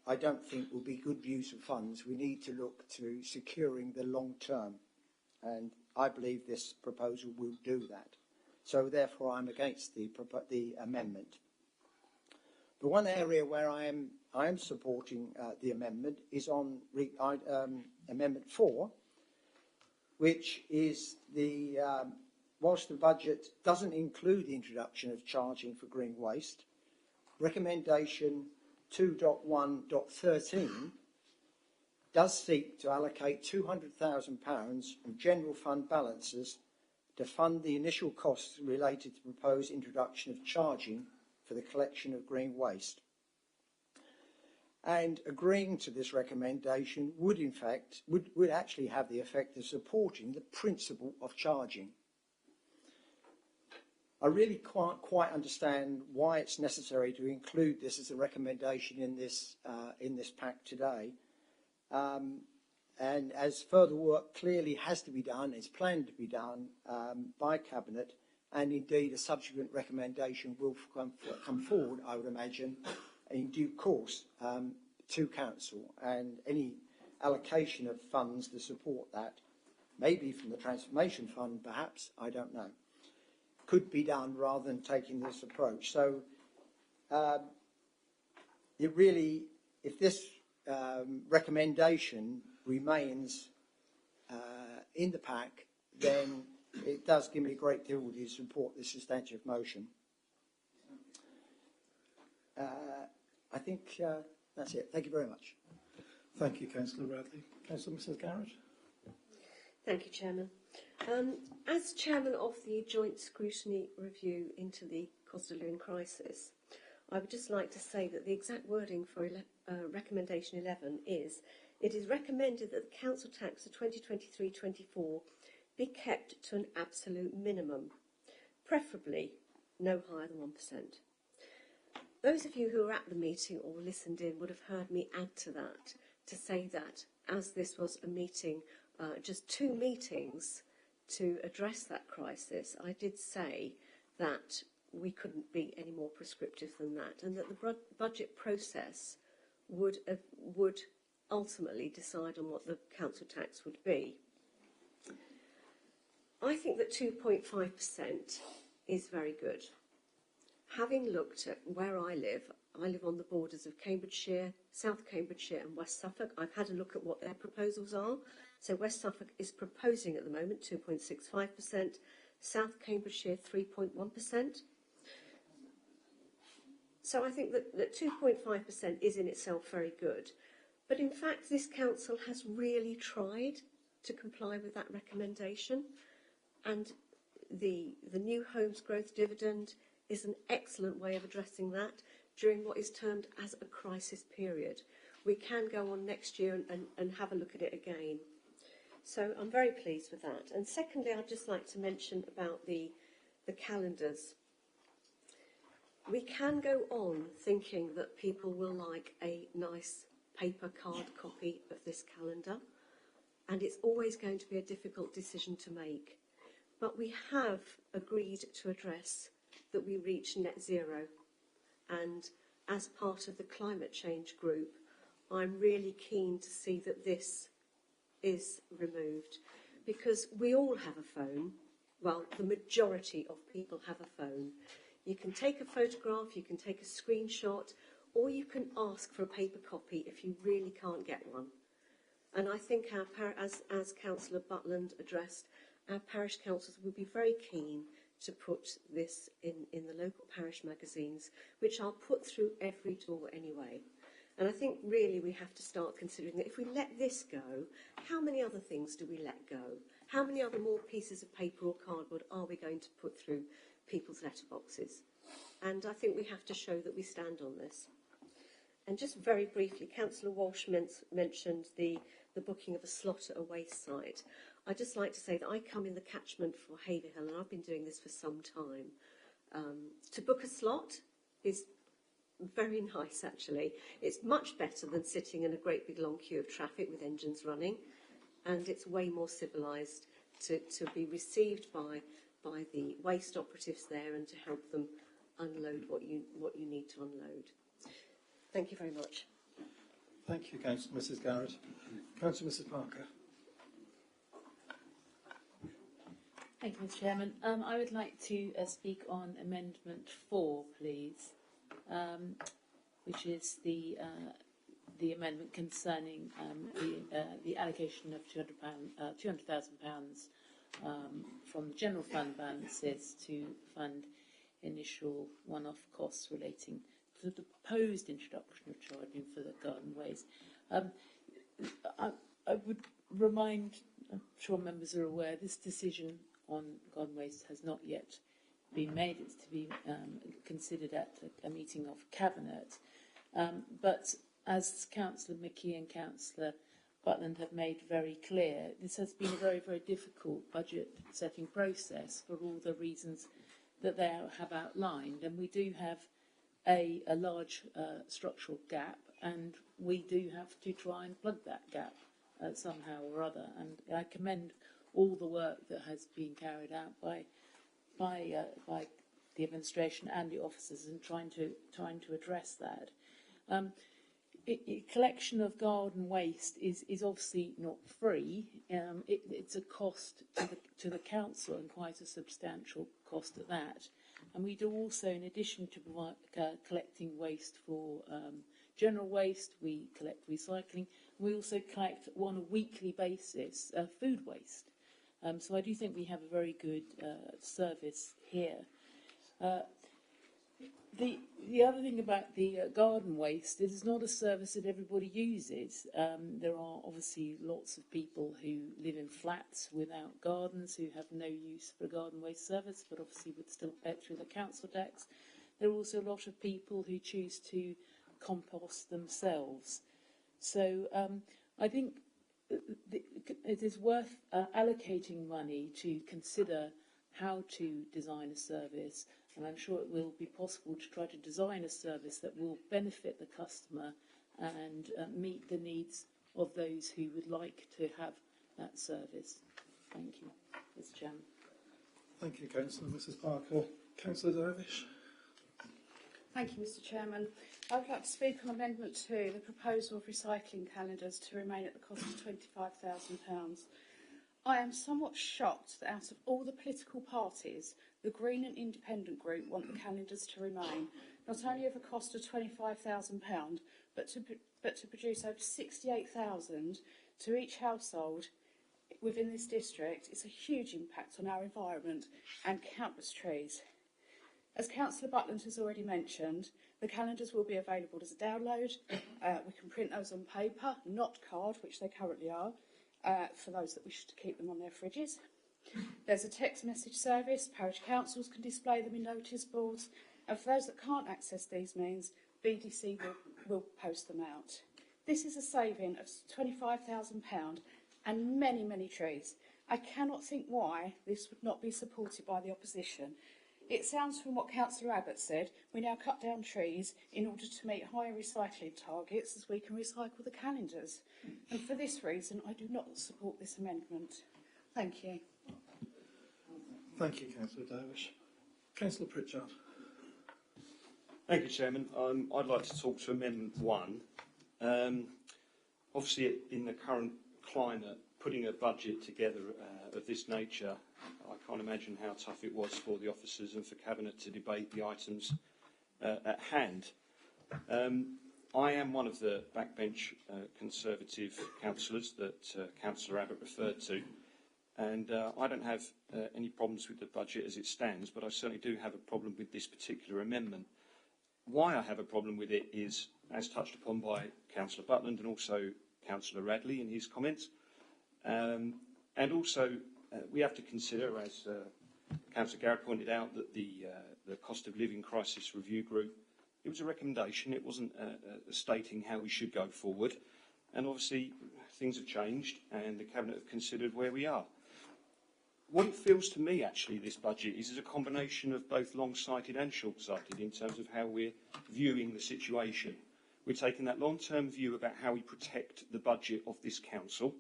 I don't think will be good use of funds. We need to look to securing the long term, and I believe this proposal will do that. So therefore I'm against the amendment. The one area where I am supporting the amendment is on Amendment 4, which is the, whilst the budget doesn't include the introduction of charging for green waste, recommendation 2.1.13 does seek to allocate £200,000 from general fund balances to fund the initial costs related to the proposed introduction of charging for the collection of green waste. And agreeing to this recommendation would actually have the effect of supporting the principle of charging. I really can't quite understand why it's necessary to include this as a recommendation in this pack today. And as further work clearly has to be done, is planned to be done by Cabinet, and indeed a subsequent recommendation will come forward, I would imagine, in due course to Council, and any allocation of funds to support that, maybe from the Transformation Fund perhaps, I don't know, could be done rather than taking this approach. So it really, if this recommendation remains in the pack, then it does give me a great deal to support this substantive motion. I think that's it. Thank you very much. Thank you, Councillor Radley. Councillor Mrs. Garrett. Thank you, Chairman. As Chairman of the Joint Scrutiny Review into the cost of living crisis, I would just like to say that the exact wording for Recommendation 11 is, it is recommended that the council tax for 2023-24 be kept to an absolute minimum, preferably no higher than 1%. Those of you who were at the meeting or listened in would have heard me add to that, to say that as this was a meeting, just 2 meetings to address that crisis, I did say that we couldn't be any more prescriptive than that, and that the budget process would ultimately decide on what the council tax would be. I think that 2.5% is very good. Having looked at where I live on the borders of Cambridgeshire, South Cambridgeshire and West Suffolk. I've had a look at what their proposals are. So West Suffolk is proposing at the moment 2.65%, South Cambridgeshire 3.1%. So I think that 2.5% is in itself very good. But in fact, this council has really tried to comply with that recommendation. And the new homes growth dividend is an excellent way of addressing that during what is termed as a crisis period. We can go on next year and have a look at it again. So I'm very pleased with that. And secondly, I'd just like to mention about the calendars. We can go on thinking that people will like a nice paper card copy of this calendar, and it's always going to be a difficult decision to make. but we have agreed to address that we reach net zero. And as part of the climate change group, I'm really keen to see that this is removed, because we all have a phone. Well, the majority of people have a phone. You can take a photograph, you can take a screenshot, or you can ask for a paper copy if you really can't get one. And I think as Councillor Butland addressed, our parish councils will be very keen to put this in the local parish magazines, which are put through every door anyway. And I think really we have to start considering that if we let this go, how many other things do we let go? How many other more pieces of paper or cardboard are we going to put through people's letterboxes? And I think we have to show that we stand on this. And just very briefly, Councillor Walsh mentioned the booking of a slot at a waste site. I'd just like to say that I come in the catchment for Haverhill, and I've been doing this for some time. To book a slot is very nice, actually. It's much better than sitting in a great big long queue of traffic with engines running, and it's way more civilised to be received by the waste operatives there and to help them unload what you need to unload. Thank you very much. Thank you, Councillor Mrs. Garrett. Councillor Mrs. Parker. Thank you, Mr. Chairman. I would like to speak on Amendment 4, please, which is the amendment concerning the allocation of £200,000 from the general fund balances to fund initial one-off costs relating to the proposed introduction of charging for the garden waste. I would remind, I'm sure members are aware, this decision on garden waste has not yet been made. It's to be considered at a meeting of Cabinet. But as Councillor Mickey and Councillor Butland have made very clear, this has been a very, very difficult budget setting process for all the reasons that they have outlined. And we do have a large structural gap, and we do have to try and plug that gap somehow or other. And I commend all the work that has been carried out by the administration and the officers in trying to address that. Collection of garden waste is obviously not free. It's a cost to the council, and quite a substantial cost at that. And we do also, in addition to collecting waste for general waste, we collect recycling. We also collect on a weekly basis food waste. So I do think we have a very good service here. The other thing about the garden waste, it is not a service that everybody uses. There are obviously lots of people who live in flats without gardens, who have no use for a garden waste service, but obviously would still pay it through the council tax. There are also a lot of people who choose to compost themselves. So I think it is worth allocating money to consider how to design a service, and I'm sure it will be possible to try to design a service that will benefit the customer and meet the needs of those who would like to have that service. Thank you, Mr. Chairman. Thank you, Councillor Mrs. Parker. Councillor Dervish. Thank you, Mr. Chairman. I would like to speak on Amendment 2, the proposal of recycling calendars to remain at the cost of £25,000. I am somewhat shocked that out of all the political parties, the Green and Independent Group want the calendars to remain, not only at a cost of £25,000, but to produce over 68,000 to each household within this district. It's a huge impact on our environment and countless trees. As Councillor Butland has already mentioned, the calendars will be available as a download. We can print those on paper, not card, which they currently are, for those that wish to keep them on their fridges. There's a text message service. Parish councils can display them in notice boards. And for those that can't access these means, BDC will post them out. This is a saving of £25,000 and many, many trees. I cannot think why this would not be supported by the opposition. It sounds from what Councillor Abbott said, we now cut down trees in order to meet higher recycling targets as we can recycle the calendars. And for this reason, I do not support this amendment. Thank you. Thank you, Councillor Davish. Councillor Pritchard. Thank you, Chairman. I'd like to talk to Amendment 1. Obviously, in the current climate, putting a budget together of this nature, I can't imagine how tough it was for the officers and for Cabinet to debate the items at hand. I am one of the backbench Conservative councillors that Councillor Abbott referred to, and I don't have any problems with the budget as it stands, but I certainly do have a problem with this particular amendment. Why I have a problem with it is, as touched upon by Councillor Butland and also Councillor Radley in his comments, and also we have to consider, as Councillor Garrett pointed out, that the cost of living crisis review group, it was a recommendation, it wasn't stating how we should go forward, and obviously things have changed and the Cabinet have considered where we are. What it feels to me, actually, this budget is a combination of both long-sighted and short-sighted in terms of how we're viewing the situation. We're taking that long-term view about how we protect the budget of this council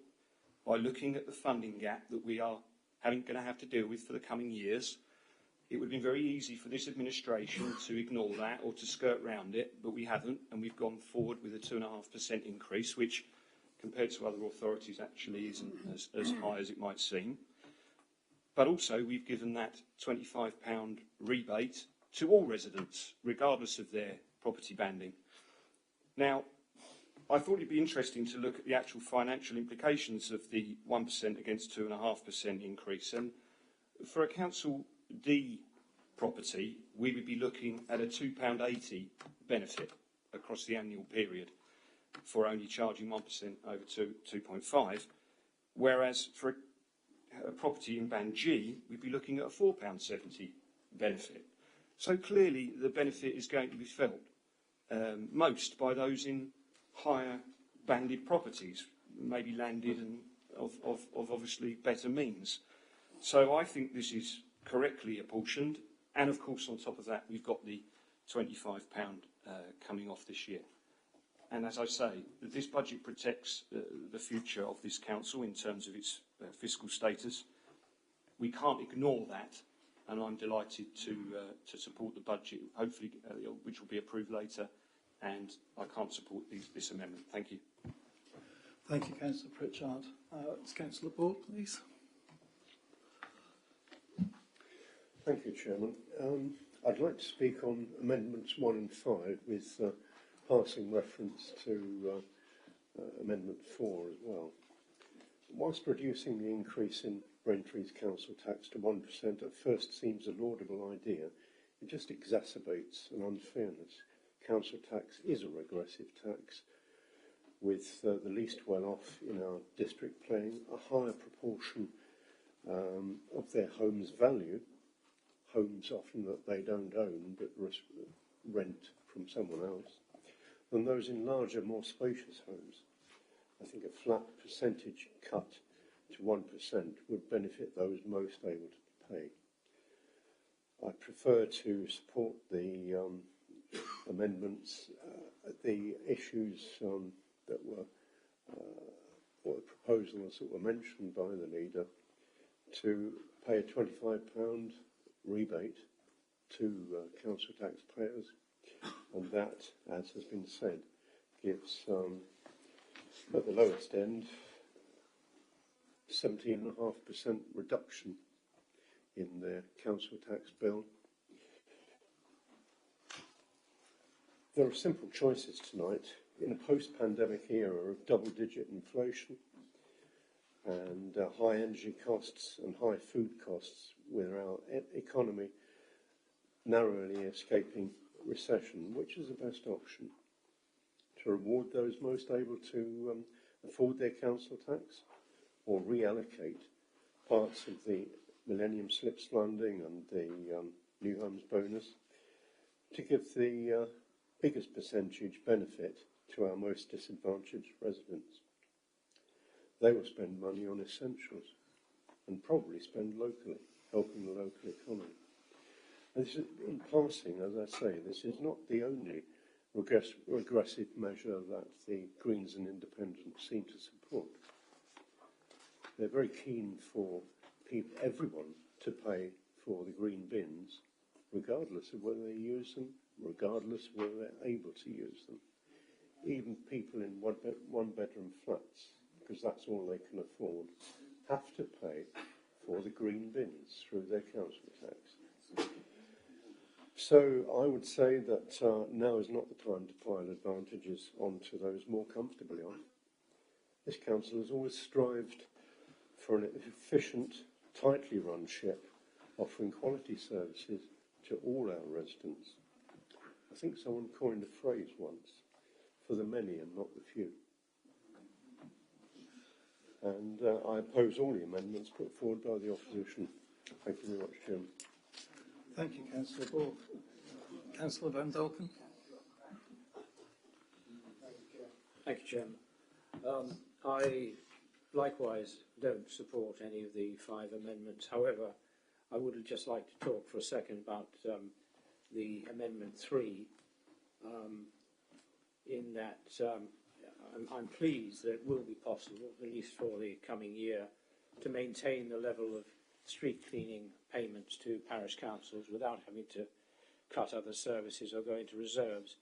by looking at the funding gap that we are going to have to deal with for the coming years. It would have been very easy for this administration to ignore that or to skirt round it, but we haven't, and we've gone forward with a 2.5% increase, which, compared to other authorities, actually isn't as high as it might seem. But also, we've given that £25 rebate to all residents, regardless of their property banding. Now, I thought it'd be interesting to look at the actual financial implications of the 1% against 2.5% increase. And for a Council D property, we would be looking at a £2.80 benefit across the annual period for only charging 1% over 2.5, whereas for a property in Band G, we'd be looking at a £4.70 benefit. So clearly the benefit is going to be felt most by those in higher banded properties, maybe landed and of obviously better means. So I think this is correctly apportioned, and of course on top of that we've got the £25 coming off this year. And as I say, this budget protects the future of this council in terms of its fiscal status. We can't ignore that, and I'm delighted to support the budget, hopefully, which will be approved later, and I can't support this amendment. Thank you. Thank you, Councillor Pritchard. Councillor Ball, please. Thank you, Chairman. I'd like to speak on Amendments 1 and 5 with passing reference to Amendment 4 as well. Whilst reducing the increase in Braintree's council tax to 1% at first seems a laudable idea, it just exacerbates an unfairness. Council tax is a regressive tax, with the least well-off in our district paying a higher proportion of their home's value, homes often that they don't own but rent from someone else, than those in larger, more spacious homes. I think a flat percentage cut to 1% would benefit those most able to pay. I prefer to support the amendments, the issues that were, or the proposals that were mentioned by the leader, to pay a £25 rebate to council taxpayers, and that, as has been said, gives, at the lowest end, 17.5% reduction in their council tax bill. There are simple choices tonight. In a post-pandemic era of double-digit inflation and high energy costs and high food costs, with our economy narrowly escaping recession, which is the best option? To reward those most able to afford their council tax, or reallocate parts of the Millennium Slips funding and the New Homes bonus to give the biggest percentage benefit to our most disadvantaged residents? They will spend money on essentials and probably spend locally, helping the local economy. And this is, in passing, as I say, this is not the only regressive measure that the Greens and Independents seem to support. They're very keen for everyone to pay for the green bins, regardless of whether they use them, regardless of whether they're able to use them. Even people in one-bedroom flats, because that's all they can afford, have to pay for the green bins through their council tax. So I would say that now is not the time to pile advantages onto those more comfortably on. This council has always strived for an efficient, tightly run ship, offering quality services to all our residents. I think someone coined a phrase once, for the many and not the few. And I oppose all the amendments put forward by the opposition. Thank you very much, Chairman. Thank you, Councillor Ball. Councillor Van Dolken. Thank you, Chairman. I likewise don't support any of the 5 amendments. However, I would just like to talk for a second about the Amendment 3, in that I'm pleased that it will be possible, at least for the coming year, to maintain the level of street cleaning payments to parish councils without having to cut other services or go into reserves.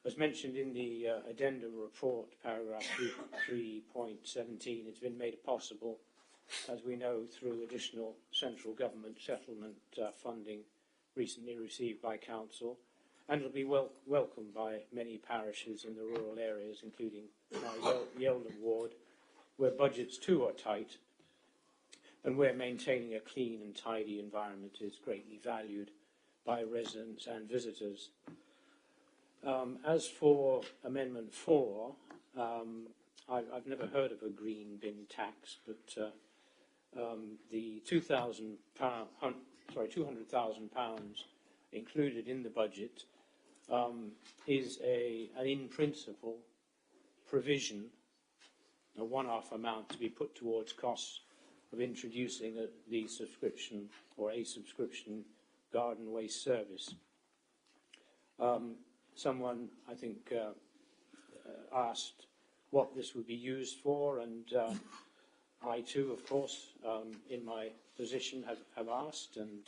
As mentioned in the addendum report, paragraph 3.17, it's been made possible, as we know, through additional central government settlement funding recently received by council, and it'll be welcomed by many parishes in the rural areas, including my Yeldham ward, where budgets too are tight, and where maintaining a clean and tidy environment is greatly valued by residents and visitors. As for Amendment 4, I've never heard of a green bin tax, but the £200,000 included in the budget is an in principle provision, a one-off amount to be put towards costs of introducing the subscription or a subscription garden waste service. Someone, I think, asked what this would be used for, and I too, of course, in my position have asked, and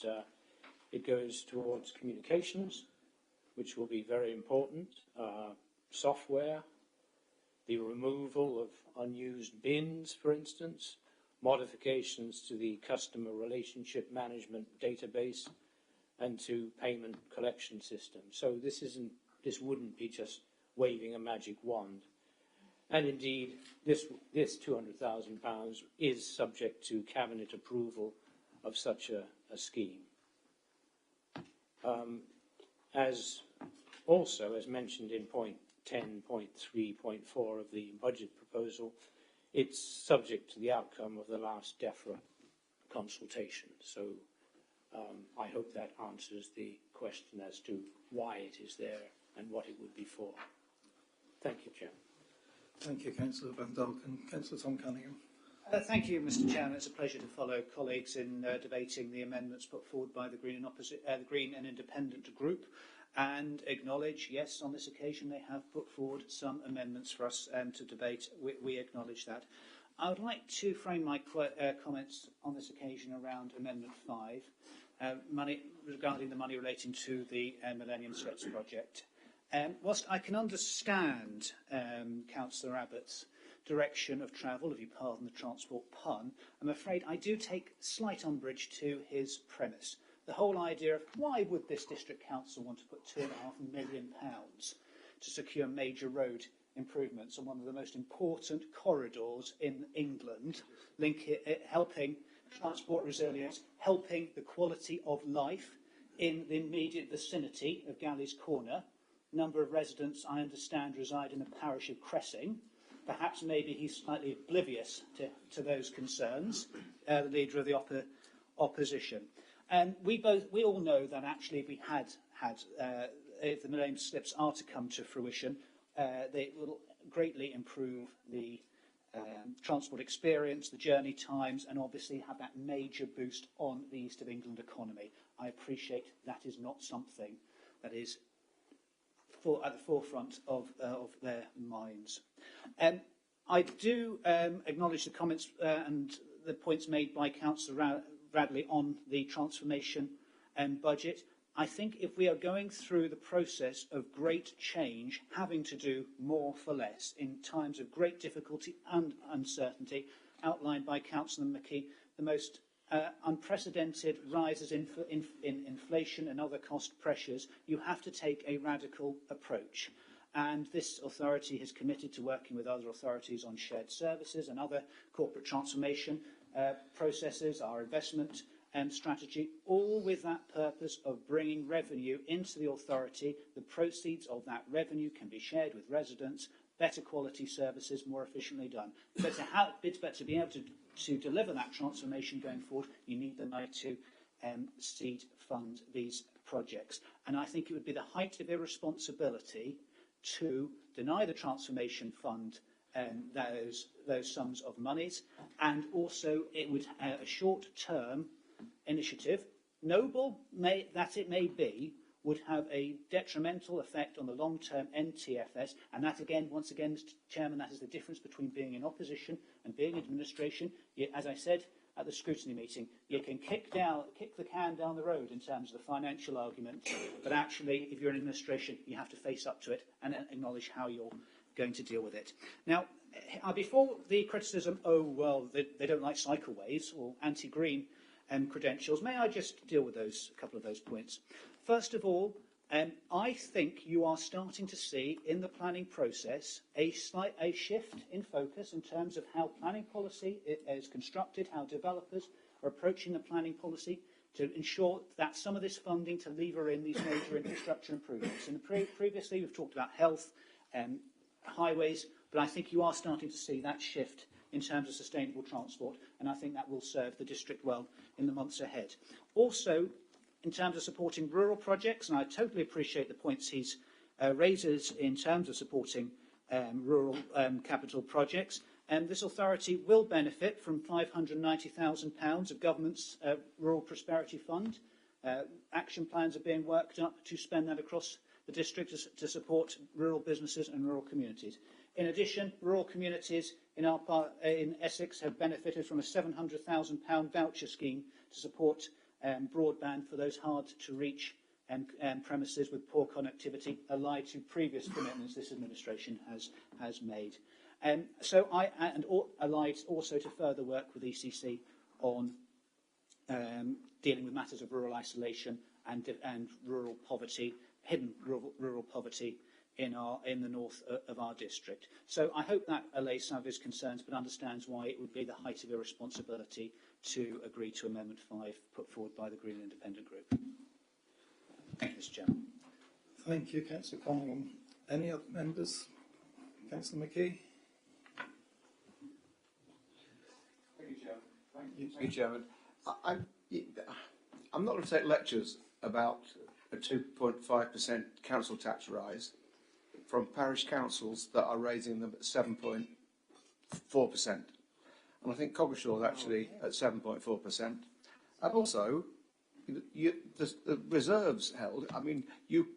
it goes towards communications, which will be very important, software, the removal of unused bins, for instance, modifications to the customer relationship management database, and to payment collection system. So this wouldn't be just waving a magic wand. And indeed, this £200,000 is subject to cabinet approval of such a scheme. As mentioned in point 10.3.4 of the budget proposal, it's subject to the outcome of the last DEFRA consultation. So I hope that answers the question as to why it is there and what it would be for. Thank you, Chairman. Thank you, Councillor Van Dolken. Councillor Tom Cunningham. Thank you, Mr. Chairman. It's a pleasure to follow colleagues in debating the amendments put forward by the Green and Independent group, and acknowledge, yes, on this occasion they have put forward some amendments for us to debate. We acknowledge that. I would like to frame my comments on this occasion around Amendment 5, regarding the money relating to the Millennium Steps project. Whilst I can understand Councillor Abbott's direction of travel, if you pardon the transport pun, I'm afraid I do take slight umbrage to his premise. The whole idea of why would this district council want to put £2.5 million to secure major road improvements on one of the most important corridors in England, helping transport resilience, helping the quality of life in the immediate vicinity of Galley's Corner. A number of residents, I understand, reside in the parish of Cressing. Perhaps maybe he's slightly oblivious to those concerns, the leader of the opposition. We all know that actually if we had if the Millennium Slips are to come to fruition, they will greatly improve the transport experience, the journey times, and obviously have that major boost on the East of England economy. I appreciate that is not something that is at the forefront of their minds. I do acknowledge the comments and the points made by Councillor Bradley on the transformation budget. I think if we are going through the process of great change, having to do more for less in times of great difficulty and uncertainty, outlined by Councillor McKee, the most unprecedented rises in inflation and other cost pressures, you have to take a radical approach. And this authority has committed to working with other authorities on shared services and other corporate transformation processes, our investment strategy, all with that purpose of bringing revenue into the authority. The proceeds of that revenue can be shared with residents, better quality services, more efficiently done. But to be able to deliver that transformation going forward, you need the money to seed fund these projects. And I think it would be the height of irresponsibility to deny the transformation fund those sums of monies, and also it would a short-term initiative, noble that it may be, would have a detrimental effect on the long-term NTFS, and that again, once again, Mr. Chairman, that is the difference between being in opposition and being in administration. As I said at the scrutiny meeting, you can kick the can down the road in terms of the financial argument, but actually, if you're in administration, you have to face up to it and acknowledge how you're going to deal with it. Now, before the criticism, oh, well, they don't like cycleways or anti-green credentials, may I just deal with a couple of those points? First of all, I think you are starting to see in the planning process a shift in focus in terms of how planning policy is constructed, how developers are approaching the planning policy to ensure that some of this funding to lever in these major infrastructure improvements. And previously we've talked about health, highways, but I think you are starting to see that shift in terms of sustainable transport, and I think that will serve the district well in the months ahead. Also, in terms of supporting rural projects, and I totally appreciate the points he raises in terms of supporting rural capital projects, this authority will benefit from £590,000 of government's Rural Prosperity Fund. Action plans are being worked up to spend that across the district to support rural businesses and rural communities. In addition, rural communities in Essex have benefited from a £700,000 voucher scheme to support broadband for those hard-to-reach premises with poor connectivity, allied to previous commitments this administration has made. Allied also to further work with ECC on dealing with matters of rural isolation and rural poverty, hidden rural poverty in the north of our district. So I hope that allays some of his concerns, but understands why it would be the height of irresponsibility to agree to Amendment 5 put forward by the Green Independent Group. Thank you, Mr. Chairman. Thank you, Councillor Conningham. Any other members? Councillor McKee? Thank you, Chairman. Thank you, Chairman. I'm not going to take lectures about a 2.5% council tax rise from parish councils that are raising them at 7.4%. And I think Coggeshall is actually at 7.4%. And also, the reserves held, I mean, you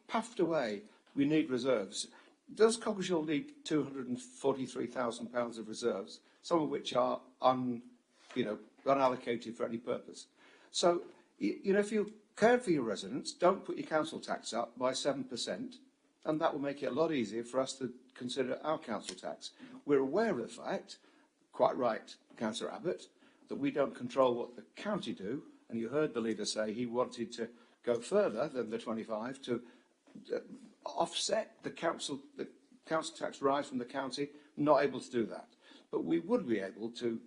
puffed away, we need reserves. Does Coggeshall need £243,000 of reserves, some of which are unallocated for any purpose? So, if you care for your residents, don't put your council tax up by 7%, and that will make it a lot easier for us to consider our council tax. We're aware of the fact, quite right, Councillor Abbott, that we don't control what the county do, and you heard the leader say he wanted to go further than the 25 to offset the council tax rise from the county. Not able to do that, but we would be able to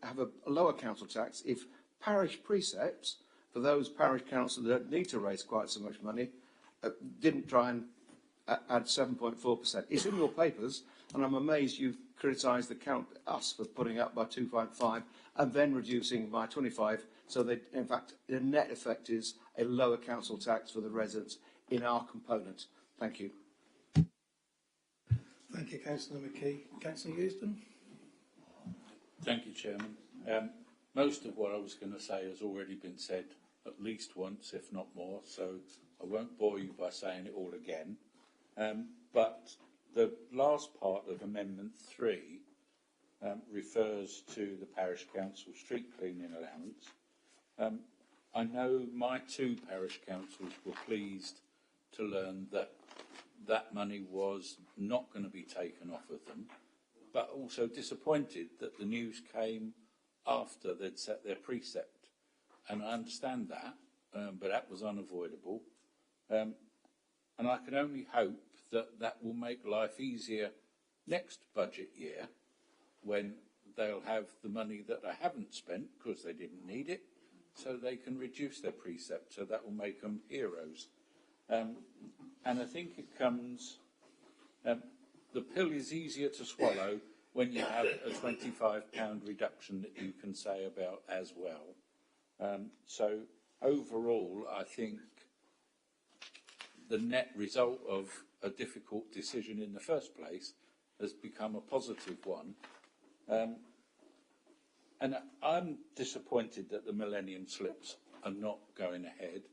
have a lower council tax if parish precepts for those parish councils that need to raise quite so much money didn't try and add 7.4%. It's in your papers, and I'm amazed you've criticised us for putting up by 2.5 and then reducing by 25. So that, in fact, the net effect is a lower council tax for the residents in our component. Thank you. Thank you, Councillor McKee. Councillor Euston? Thank you, Chairman. Most of what I was going to say has already been said at least once, if not more, so I won't bore you by saying it all again. But the last part of Amendment 3 refers to the parish council street cleaning allowance. I know my two parish councils were pleased to learn that that money was not going to be taken off of them, but also disappointed that the news came after they'd set their precept. And I understand that, but that was unavoidable. And I can only hope that that will make life easier next budget year, when they'll have the money that they haven't spent because they didn't need it, so they can reduce their precept, so that will make them heroes. And I think it comes, the pill is easier to swallow when you have a £25 reduction that you can say about as well. So overall, I think the net result of a difficult decision in the first place has become a positive one. And I'm disappointed that the Millennium Slips are not going ahead,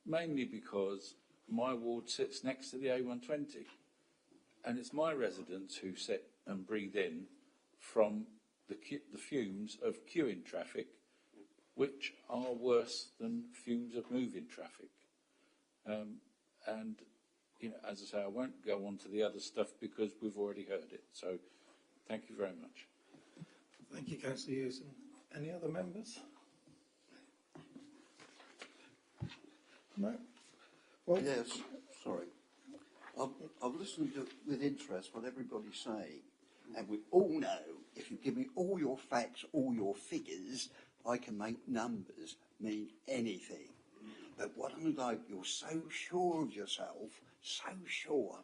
mainly because my ward sits next to the A120, and it's my residents who sit and breathe in from the fumes of queuing traffic, which are worse than fumes of moving traffic. And, you know, as I say, I won't go on to the other stuff because we've already heard it. So thank you very much. Thank you, Councillor Hughes. Any other members? No? Well, yes, sorry. I've listened with interest what everybody's saying, and we all know if you give me all your facts, all your figures, I can make numbers mean anything. But what I'm like, you're so sure of yourself, so sure.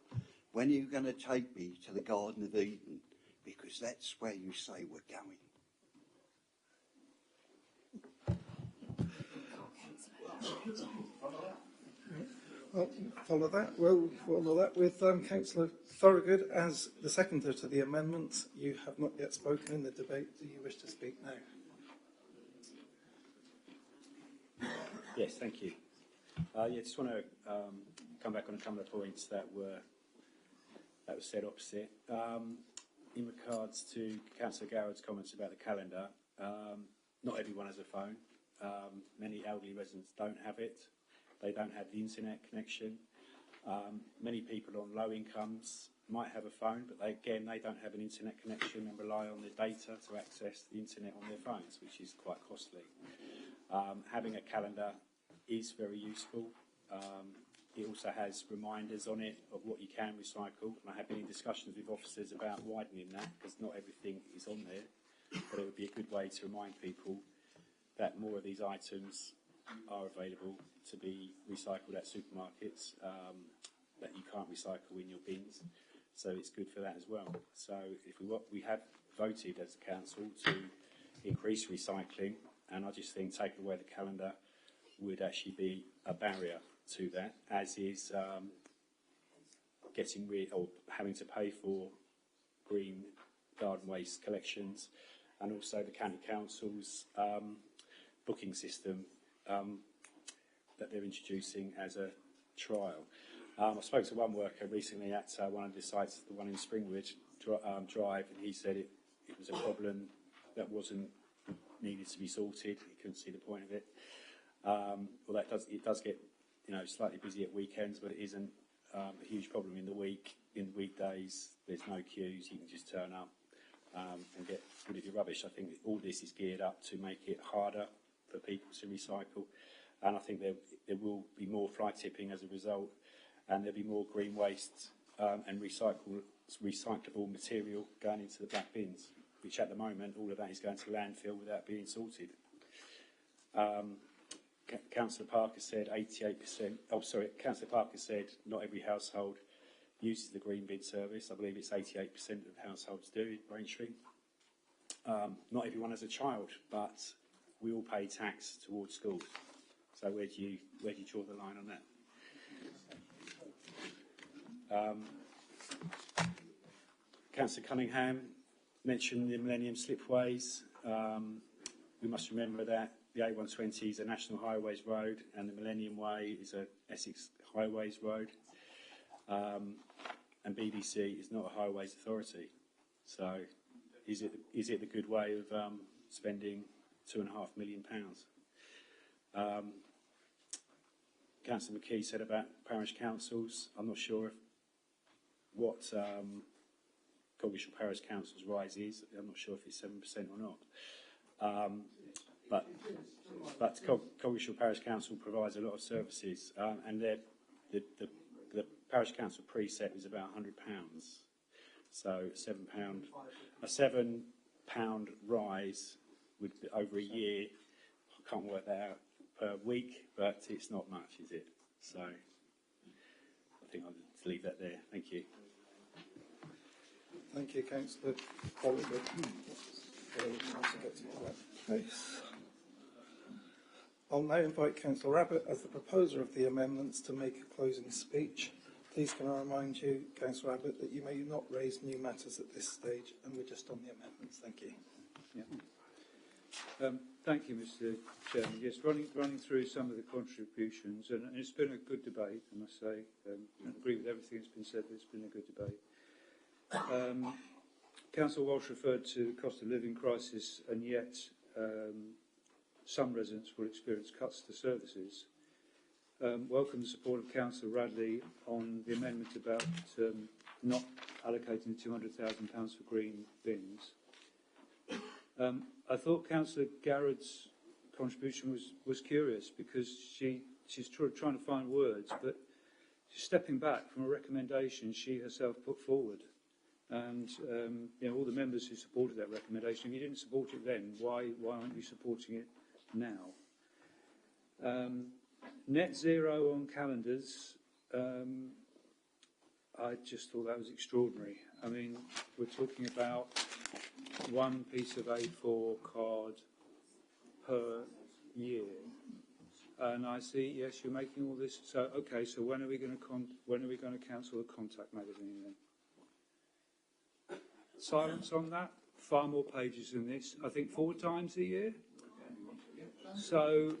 When are you going to take me to the Garden of Eden? Because that's where you say we're going. Well, follow that. We'll follow that with Councillor Thorogood as the seconder to the amendment. You have not yet spoken in the debate. Do you wish to speak now? Yes, thank you. Just want to come back on a couple of points that were said opposite. In regards to Councillor Goward's comments about the calendar, not everyone has a phone. Many elderly residents don't have it. They don't have the internet connection. Many people on low incomes might have a phone, but they don't have an internet connection and rely on their data to access the internet on their phones, which is quite costly. Having a calendar is very useful. It also has reminders on it of what you can recycle. And I have been in discussions with officers about widening that, because not everything is on there. But it would be a good way to remind people that more of these items are available to be recycled at supermarkets that you can't recycle in your bins. So it's good for that as well. So if we have voted as a council to increase recycling, and I just think taking away the calendar would actually be a barrier to that, as is getting rid or having to pay for green garden waste collections, and also the county council's booking system that they're introducing as a trial. I spoke to one worker recently at one of the sites, the one in Springwood Drive, and he said it was a problem that wasn't needed to be sorted. He couldn't see the point of it. Well, it does get slightly busy at weekends, but it isn't a huge problem in the week. In weekdays, there's no queues. You can just turn up and get rid of your rubbish. I think all this is geared up to make it harder for people to recycle, and I think there will be more fly tipping as a result, and there'll be more green waste and recyclable material going into the black bins, which at the moment all of that is going to landfill without being sorted. Councillor Parker said 88%. Oh, sorry, Councillor Parker said not every household uses the green bin service. I believe it's 88% of households do in Braintree. Not everyone has a child, but we all pay tax towards schools. So where do you draw the line on that? Councillor Cunningham mentioned the Millennium Slipways. We must remember that the A120 is a National Highways road, and the Millennium Way is a Essex Highways road. And BBC is not a highways authority. So is it the good way of spending £2.5 million? Councillor McKee said about parish councils. I'm not sure what Coggeshall Parish Council's rise is. I'm not sure if it's 7% or not. But Coggeshall Parish Council provides a lot of services, and the parish council preset is about £100. So a £7 rise would be over a year. I can't work that out per week, but it's not much, is it? So I think I'll just leave that there. Thank you. Thank you, Councillor Oliver. I'll now invite Councillor Abbott as the proposer of the amendments to make a closing speech. Please can I remind you, Councillor Abbott, that you may not raise new matters at this stage, and we're just on the amendments. Thank you. Yeah. Thank you, Mr. Chairman. Yes, running through some of the contributions, and it's been a good debate, I must say. I agree with everything that's been said, but it's been a good debate. Councillor Walsh referred to the cost of living crisis, and yet some residents will experience cuts to services. Welcome the support of Councillor Radley on the amendment about not allocating £200,000 for green bins. I thought Councillor Garrett's contribution was curious because she's trying to find words, but she's stepping back from a recommendation she herself put forward. And all the members who supported that recommendation, if you didn't support it then, why aren't you supporting it now? Net zero on calendars, I just thought that was extraordinary. I mean, we're talking about one piece of A4 card per year, and I see, yes, you're making all this. So, okay, so when are we going to cancel the Contact magazine then? Silence on that. Far more pages than this. I think 4 times a year. So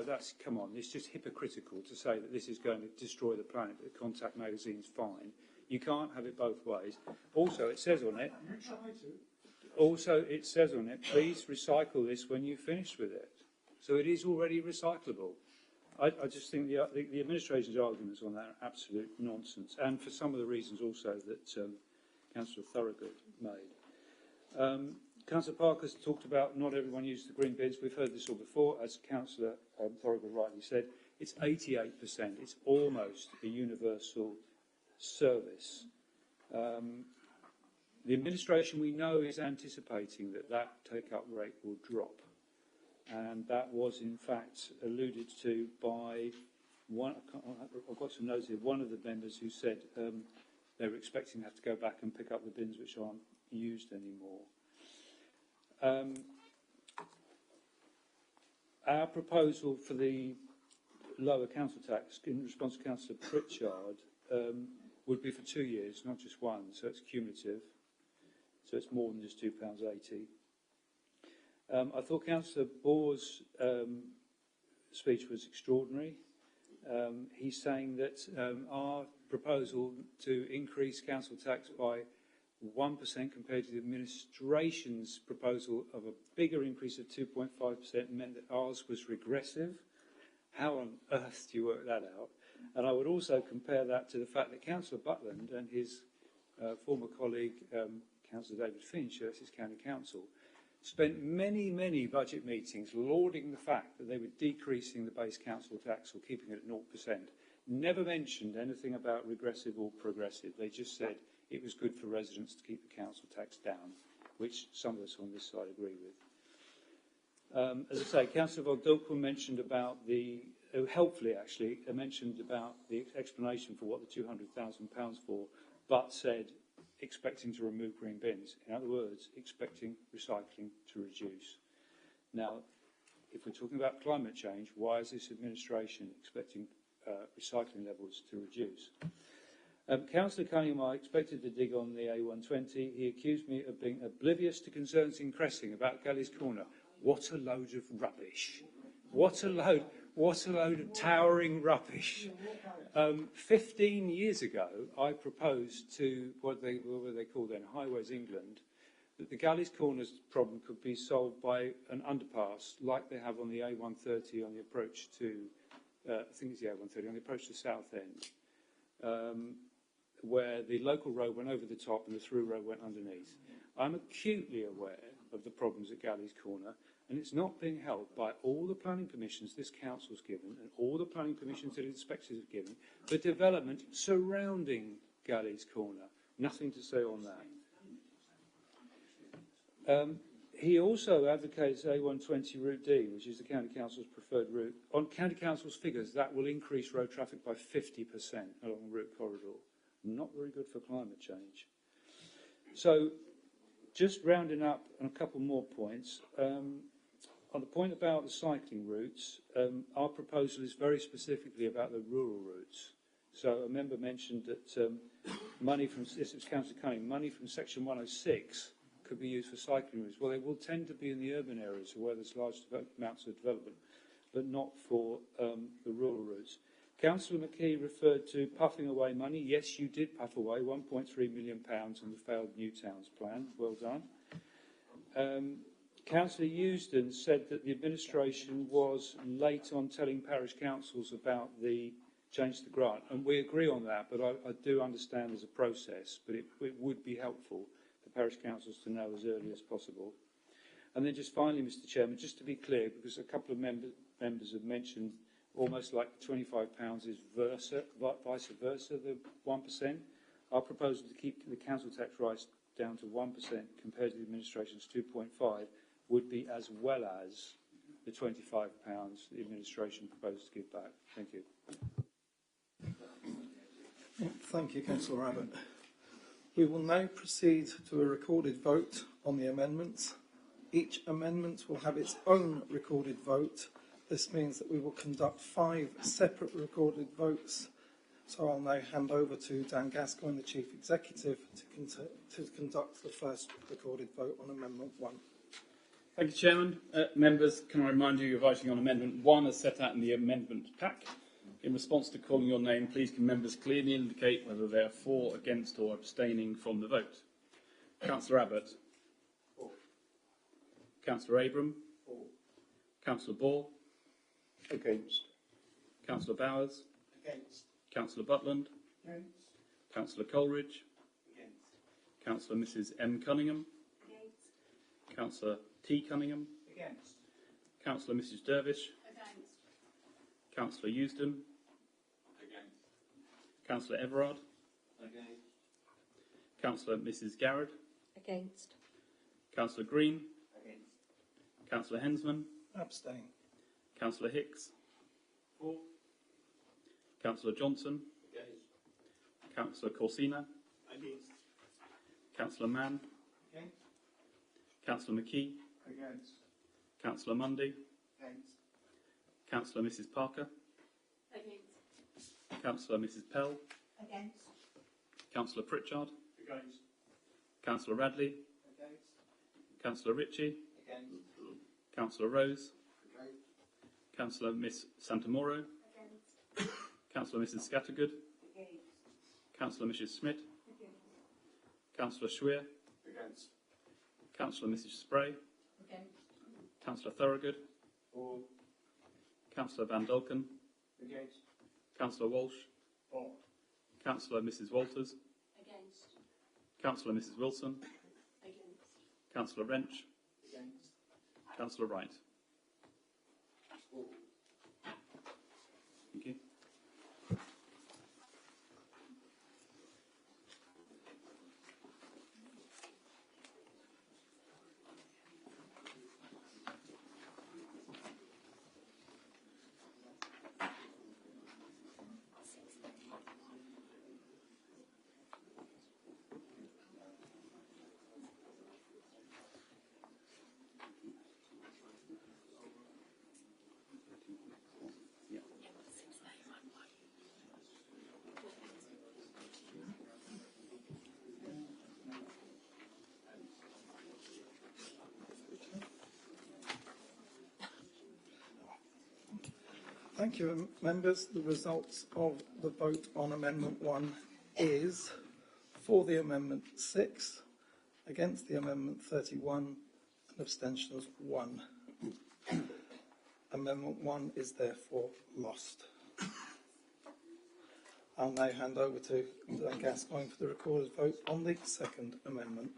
that's, come on, it's just hypocritical to say that this is going to destroy the planet, that Contact magazine's fine. You can't have it both ways. Also, it says on it, please recycle this when you've finished with it. So it is already recyclable. I just think the administration's arguments on that are absolute nonsense, and for some of the reasons also that Councillor Thorogood made. Councillor Parker's talked about not everyone uses the green bins. We've heard this all before. As Councillor Thorogood rightly said, it's 88%. It's almost a universal service. The administration, we know, is anticipating that take-up rate will drop. And that was, in fact, alluded to by one, I've got some notes here, one of the members who said they were expecting to have to go back and pick up the bins which aren't used anymore. Our proposal for the lower council tax, in response to Councillor Pritchard, would be for 2 years, not just one, so it's cumulative. So it's more than just £2.80. I thought Councillor Bohr's speech was extraordinary. He's saying that our proposal to increase council tax by 1% compared to the administration's proposal of a bigger increase of 2.5% meant that ours was regressive. How on earth do you work that out? And I would also compare that to the fact that Councillor Butland and his former colleague, Councillor David Finch, Essex County Council, spent many, many budget meetings lauding the fact that they were decreasing the base council tax or keeping it at 0%. Never mentioned anything about regressive or progressive. They just said it was good for residents to keep the council tax down, which some of us on this side agree with. As I say, Councillor Von Dulken mentioned about helpfully actually, mentioned about the explanation for what the £200,000 for, but said expecting to remove green bins. In other words, expecting recycling to reduce. Now, if we're talking about climate change, why is this administration expecting recycling levels to reduce? Councillor Cunningham, I expected to dig on the A120. He accused me of being oblivious to concerns in Cressing about Galley's Corner. What a load of rubbish. What a load of towering rubbish. 15 years ago, I proposed to what they call then Highways England that the Galleys Corners problem could be solved by an underpass like they have on the A130 on the approach to, I think it's the A130, on the approach to Southend, where the local road went over the top and the through road went underneath. I'm acutely aware of the problems at Galleys Corner, and it's not being helped by all the planning permissions this council's given and all the planning permissions that inspectors have given for development surrounding Galleys Corner. Nothing to say on that. He also advocates A120 Route D, which is the County Council's preferred route. On County Council's figures, that will increase road traffic by 50% along the route corridor. Not very good for climate change. So, just rounding up on a couple more points. On the point about the cycling routes, our proposal is very specifically about the rural routes. So a member mentioned that money from, this was Councillor Cunning, money from Section 106 could be used for cycling routes. Well, they will tend to be in the urban areas where there's large amounts of development, but not for the rural routes. Councillor McKee referred to puffing away money. Yes, you did puff away £1.3 million on the failed New Towns plan. Well done. Councillor Eusden said that the administration was late on telling parish councils about the change to the grant, and we agree on that, but I do understand there's a process, but it would be helpful for parish councils to know as early as possible. And then just finally, Mr Chairman, just to be clear, because a couple of members have mentioned almost like £25 is vice versa, the 1%. Our proposal to keep the council tax rise down to 1% compared to the administration's 2.5 would be as well as the £25 the administration proposed to give back. Thank you. Thank you, Councillor Abbott. We will now proceed to a recorded vote on the amendments. Each amendment will have its own recorded vote. This means that we will conduct 5 separate recorded votes. So I'll now hand over to Dan Gascoigne, the Chief Executive, to conduct the first recorded vote on Amendment 1. Thank you, Chairman. Members, can I remind you you're voting on Amendment 1 as set out in the amendment pack. In response to calling your name, please can members clearly indicate whether they are for, against or abstaining from the vote. Councillor Abbott. For. Councillor Abram. For. Councillor Ball. Against. Councillor Bowers. Against. Councillor Butland. Against. Councillor Coleridge. Against. Councillor Mrs M Cunningham. Against. Councillor T Cunningham. Against. Councillor Mrs Dervish. Against. Councillor Eusden. Against. Councillor Everard. Against. Councillor Mrs Garrett. Against. Councillor Green. Against. Councillor Hensman. Abstain. Councillor Hicks. For. Councillor Johnson. Against. Councillor Corsina. Against. Councillor Mann. Against. Councillor McKee. Against. Councillor Mundy. Against. Councillor Mrs Parker. Against. Councillor Mrs Pell. Against. Councillor Pritchard. Against. Councillor Radley. Against. Councillor Ritchie. Against. Councillor Rose. Against. Councillor Miss Santamoro. Against. Councillor Mrs Scattergood. Against. Councillor Mrs Schmidt. Against. Councillor Schweer. Against. Councillor Mrs Spray. Against. Councillor Thorogood. For. Councillor Van Dolken. Against. Councillor Walsh. For. Councillor Mrs Walters. Against. Councillor Mrs Wilson. Against. Councillor Wrench. Against. Councillor Wright. Thank you. Thank you, members. The results of the vote on Amendment 1 is for the Amendment 6, Against the amendment 31 and abstentions 1. Amendment 1 is therefore lost. I'll now hand over to Dan Gascoigne for the recorded vote on the second amendment.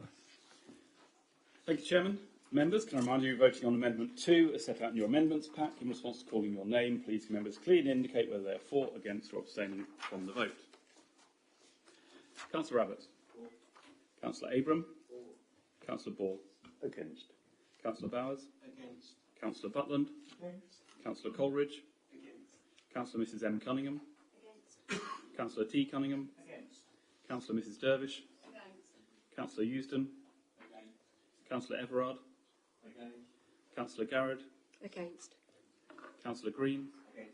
Thank you, Chairman. Members, can I remind you you're voting on Amendment 2 as set out in your amendments pack. In response to calling your name, please can members clearly indicate whether they are for, against or abstaining from the vote. Councillor Abbott. For. Councillor Abram. For. Councillor Ball. Against. Councillor Bowers. Against. Councillor Butland. Against. Councillor Coleridge. Against. Councillor Mrs M Cunningham. Against. Councillor T Cunningham. Against. Councillor Mrs Dervish. Against. Councillor Euston. Against. Councillor Everard. Against. Councillor Garrett. Against. Councillor Green. Against.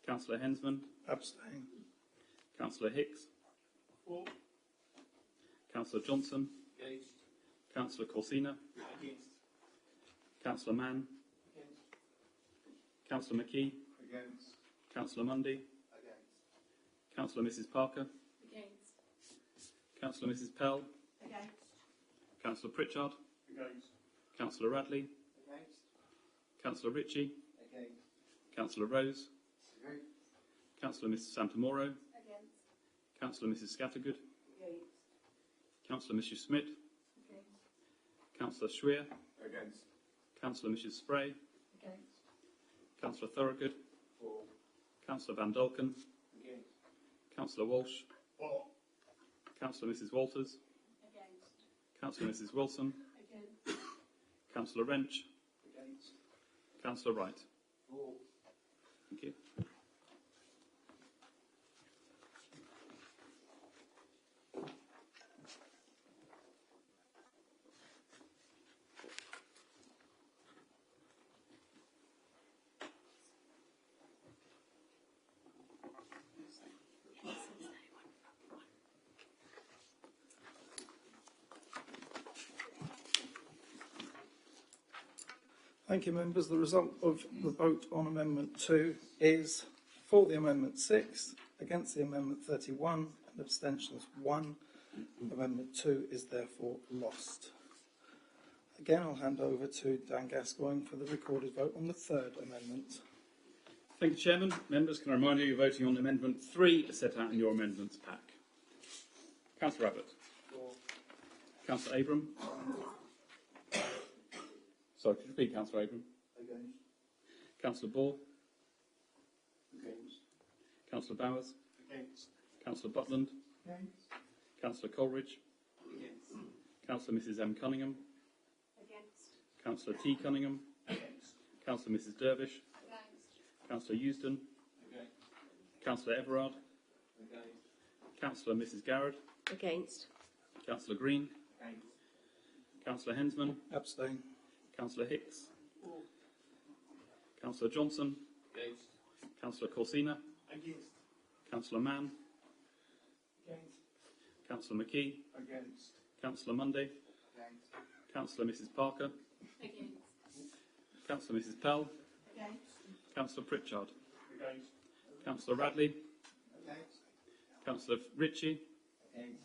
Councillor Hensman. Abstain. Councillor Hicks. For. Councillor Johnson. Against. Councillor Corsina. Against. Councillor Mann. Against. Councillor McKee. Against. Councillor Mundy. Against. Councillor Mrs Parker. Against. Councillor Mrs Pell. Against. Councillor Pritchard. Against. Councillor Radley. Against. Councillor Ritchie. Against. Councillor Rose. Against. Councillor Mrs Santamoro. Against. Councillor Mrs Scattergood. Against. Councillor Mrs Schmidt. Against. Councillor Schweer. Against. Councillor Mrs Spray. Against. Councillor Thorogood. For. Councillor Van Dolken. Against. Councillor Walsh. For. Councillor Mrs Walters. Against. Councillor Mrs Wilson. Against. Councillor Wrench. Against. Councillor Wright. For. Thank you. Thank you, members. The result of the vote on Amendment 2 is for the Amendment 6, against the Amendment 31, and abstentions 1. Amendment 2 is therefore lost. Again, I'll hand over to Dan Gascoigne for the recorded vote on the third amendment. Thank you, Chairman. Members, can I remind you you're voting on Amendment 3 as set out in your amendments pack. Councillor Abbott. For. Councillor Abram. Sorry, could you repeat, Councillor Abram? Against. Councillor Ball. Against. Councillor Bowers. Against. Councillor Butland. Against. Councillor Coleridge. Against. Councillor Mrs M Cunningham. Against. Councillor T Cunningham. Against. Councillor Mrs Dervish. Against. Councillor Euston. Against. Councillor Everard. Against. Councillor Mrs Garrett. Against. Councillor Green. Against. Councillor Hensman. Abstain. Councillor Hicks. For. Councillor Johnson. Against. Councillor Corsina. Against. Councillor Mann. Against. Councillor McKee. Against. Councillor Mundy. Against. Councillor Mrs Parker. Against. Councillor Mrs Pell. Against. Councillor Pritchard. Against. Councillor Radley. Against. Councillor Ritchie. Against.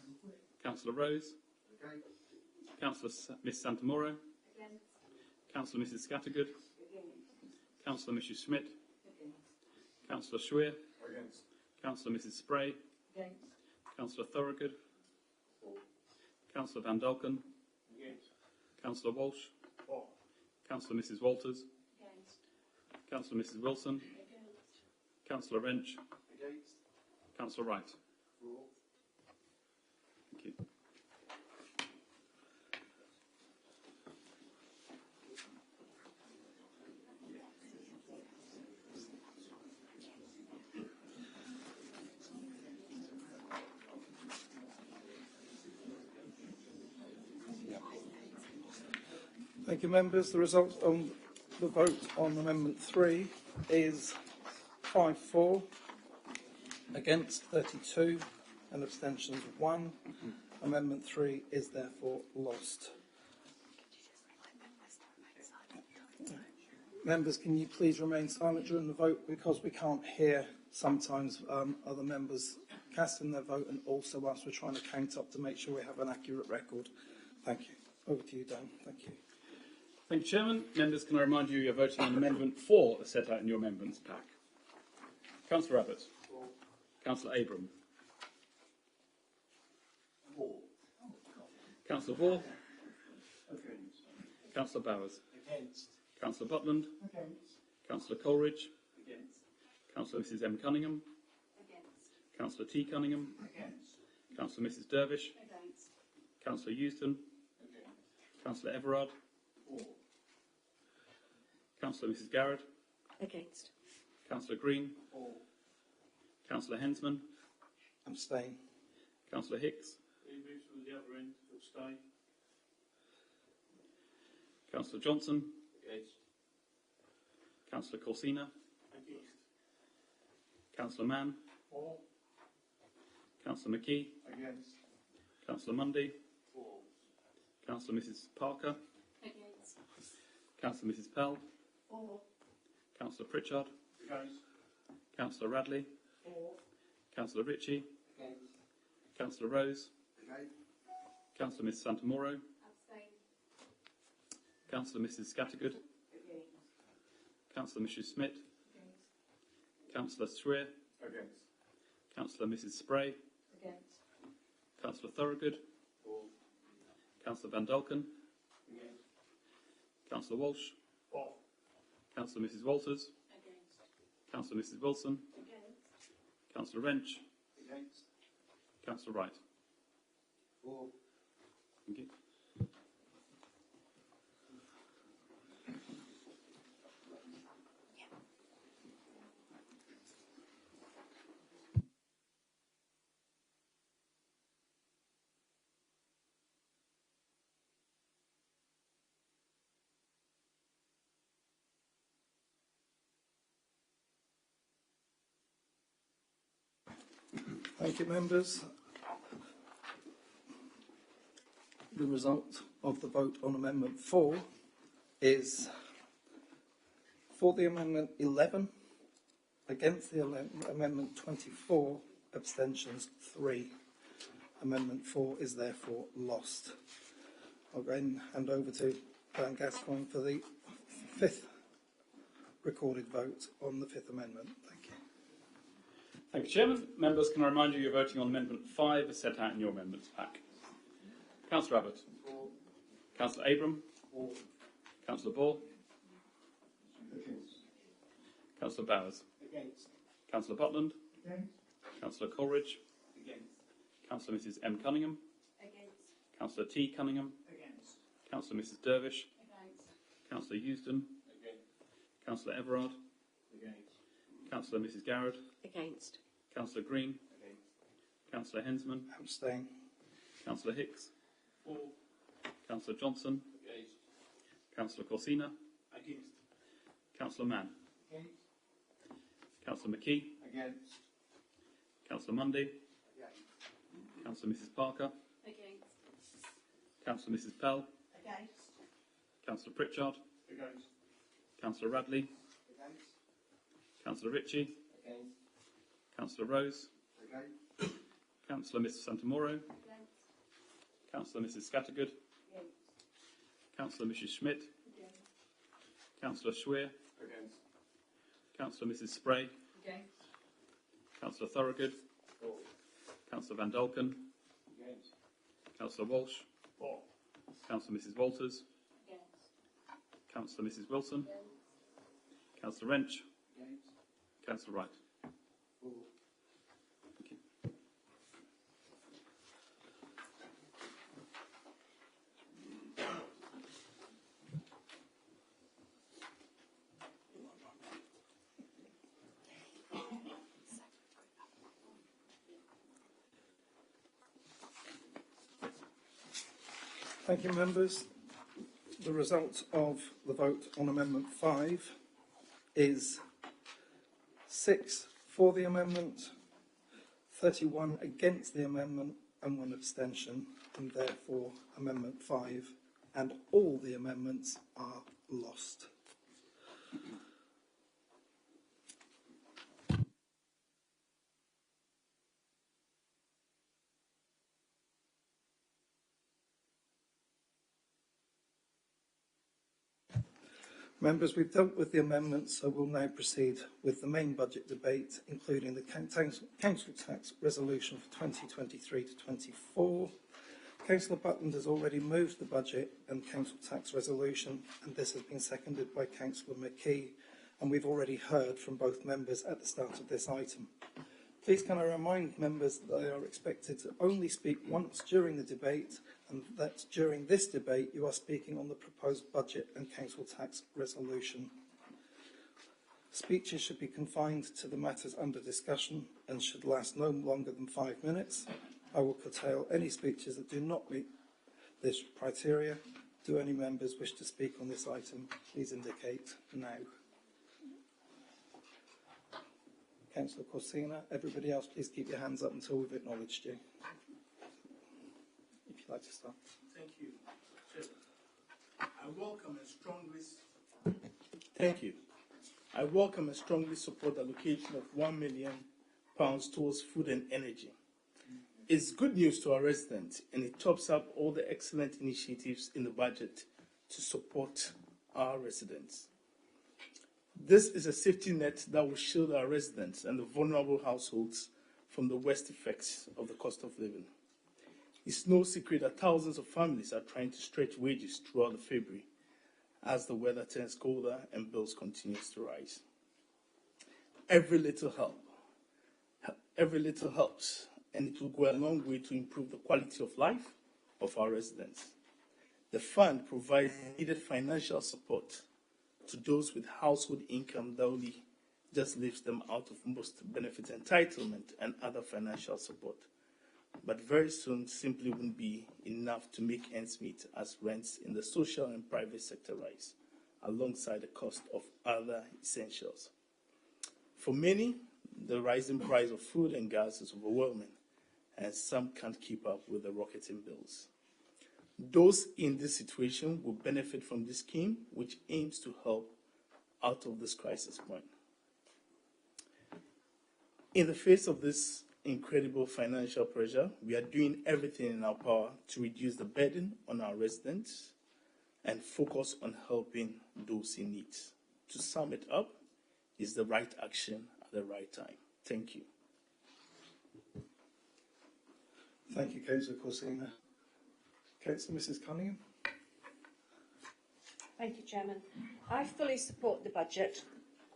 Councillor Rose. Against. Councillor Miss Santamoro. Against. Councillor Mrs Scattergood. Against. Councillor Mrs Schmidt. Against. Councillor Schweer. Against. Councillor Mrs Spray. Against. Councillor Thorogood. Councillor Van Dolken. Against. Councillor Walsh. For. Councillor Mrs Walters. Against. Councillor Mrs Wilson. Against. Councillor Wrench. Against. Councillor Wright. For. Thank you. Thank you, members. The result on the vote on Amendment 3 is 5-4, against 32, and abstentions 1. Amendment 3 is therefore lost. Members, can you please remain silent during the vote, because we can't hear sometimes other members casting their vote, and also whilst we're trying to count up to make sure we have an accurate record. Thank you. Over to you, Dan. Thank you. Thank you, Chairman. Members, can I remind you you're voting on Amendment 4 as set out in your amendments pack. Councillor Abbott. Councillor Abram. Councillor Ball. Councillor Bowers. Against. Councillor Butland. Against. Councillor Coleridge. Against. Councillor Mrs M Cunningham. Against. Councillor T Cunningham. Against. Councillor Mrs Dervish. Against. Councillor Euston. Councillor Everard. Councillor Mrs Garrett. Against. Councillor Green. Councillor Hensman. Abstain. Councillor Hicks. From the other end, abstain. Councillor Johnson. Against. Councillor Corsina. Against. Councillor Mann. Councillor McKee. Against. Councillor Mundy. Councillor Mrs Parker. Against. Councillor Mrs Pell. Councillor Pritchard. Against. Councillor Radley. Councillor Ritchie. Against. Councillor Rose. Against. Councillor Mrs Santamoro. Abstain. Councillor Mrs Scattergood. Councillor Mrs Smith. Councillor Swear. Against. Councillor Mrs Spray. Against. Councillor Thorogood. Councillor Van Dolken. Against. Councillor Walsh. Councillor Mrs Walters. Against. Councillor Mrs Wilson. Against. Councillor Wrench. Against. Councillor Wright. Thank you. Thank you, members. The result of the vote on Amendment 4 is for the Amendment 11, against the Amendment 24, abstentions 3. Amendment 4 is therefore lost. I'll then hand over to Dan Gascoigne for the fifth recorded vote on the Fifth Amendment. Thank you. Thank you, Chairman. Members, can I remind you you're voting on Amendment 5 as set out in your amendments pack. Councillor Abbott. Councillor Abram. Councillor Ball. Against. Councillor Bowers. Against. Councillor Butland. Against. Councillor Coleridge. Against. Councillor Mrs M Cunningham. Against. Councillor T Cunningham. Against. Councillor Mrs Dervish. Against. Councillor Euston. Against. Councillor Everard. Against. Councillor Mrs Garrett. Against. Councillor Green. Against. Councillor Hensman. Abstain. Councillor Hicks. Councillor Johnson. Against. Councillor Corsina. Against. Councillor Mann. Against. Councillor McKee. Against. Councillor Mundy. Against. Councillor Mrs Parker. Against. Councillor Mrs Pell. Against. Councillor Pritchard. Against. Councillor Radley. Against. Councillor Ritchie. Against. Councillor Rose. Against. Councillor Mrs Santamoro. Against. Councillor Mrs Scattergood. Against. Councillor Mrs Schmidt. Against. Councillor Schweer. Against. Councillor Mrs Spray. Against. Councillor Thorogood. Councillor Van Dolken. Against. Councillor Walsh. Councillor Mrs Walters. Against. Councillor Mrs Wilson. Against. Councillor Wrench. Against. Councillor Wright. Thank you. Thank you, members. The result of the vote on Amendment 5 is 6 for the amendment, 31 against the amendment and 1 abstention, and therefore Amendment 5 and all the amendments are lost. Members, we've dealt with the amendments, so we'll now proceed with the main budget debate, including the council tax resolution for 2023 to 24. Councillor Butland has already moved the budget and council tax resolution, and this has been seconded by Councillor McKee, and we've already heard from both members at the start of this item. Please can I remind members that they are expected to only speak once during the debate, and that during this debate you are speaking on the proposed budget and council tax resolution. Speeches should be confined to the matters under discussion and should last no longer than 5 minutes. I will curtail any speeches that do not meet this criteria. Do any members wish to speak on this item? Please indicate now. Councillor Corsina, everybody else, please keep your hands up until we've acknowledged you. If you'd like to start. Thank you. I welcome and strongly. Thank you. I welcome and strongly support the allocation of £1 million towards food and energy. It's good news to our residents, and it tops up all the excellent initiatives in the budget to support our residents. This is a safety net that will shield our residents and the vulnerable households from the worst effects of the cost of living. It's no secret that thousands of families are trying to stretch wages throughout the February as the weather turns colder and bills continue to rise. Every little helps, and it will go a long way to improve the quality of life of our residents. The fund provides needed financial support to those with household income that only just leaves them out of most benefit entitlement and other financial support, but very soon simply won't be enough to make ends meet as rents in the social and private sector rise, alongside the cost of other essentials. For many, the rising price of food and gas is overwhelming, and some can't keep up with the rocketing bills. Those in this situation will benefit from this scheme, which aims to help out of this crisis point. In the face of this incredible financial pressure, we are doing everything in our power to reduce the burden on our residents and focus on helping those in need. To sum it up, is the right action at the right time. Thank you. Thank you, Councillor Corsina. Councillor Mrs Cunningham. Thank you, Chairman. I fully support the budget.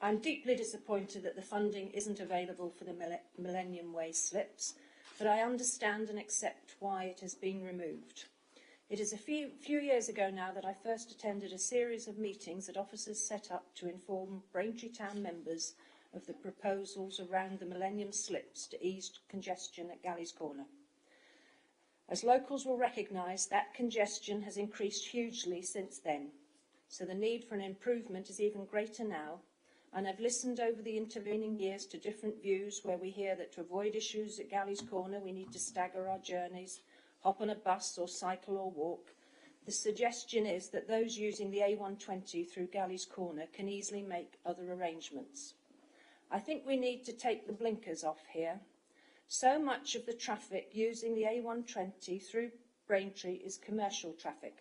I'm deeply disappointed that the funding isn't available for the Millennium Way slips, but I understand and accept why it has been removed. It is a few years ago now that I first attended a series of meetings that officers set up to inform Braintree Town members of the proposals around the Millennium slips to ease congestion at Galleys Corner. As locals will recognise, that congestion has increased hugely since then, so the need for an improvement is even greater now, and I've listened over the intervening years to different views where we hear that to avoid issues at Galleys Corner we need to stagger our journeys, hop on a bus or cycle or walk. The suggestion is that those using the A120 through Galleys Corner can easily make other arrangements. I think we need to take the blinkers off here. So much of the traffic using the A120 through Braintree is commercial traffic.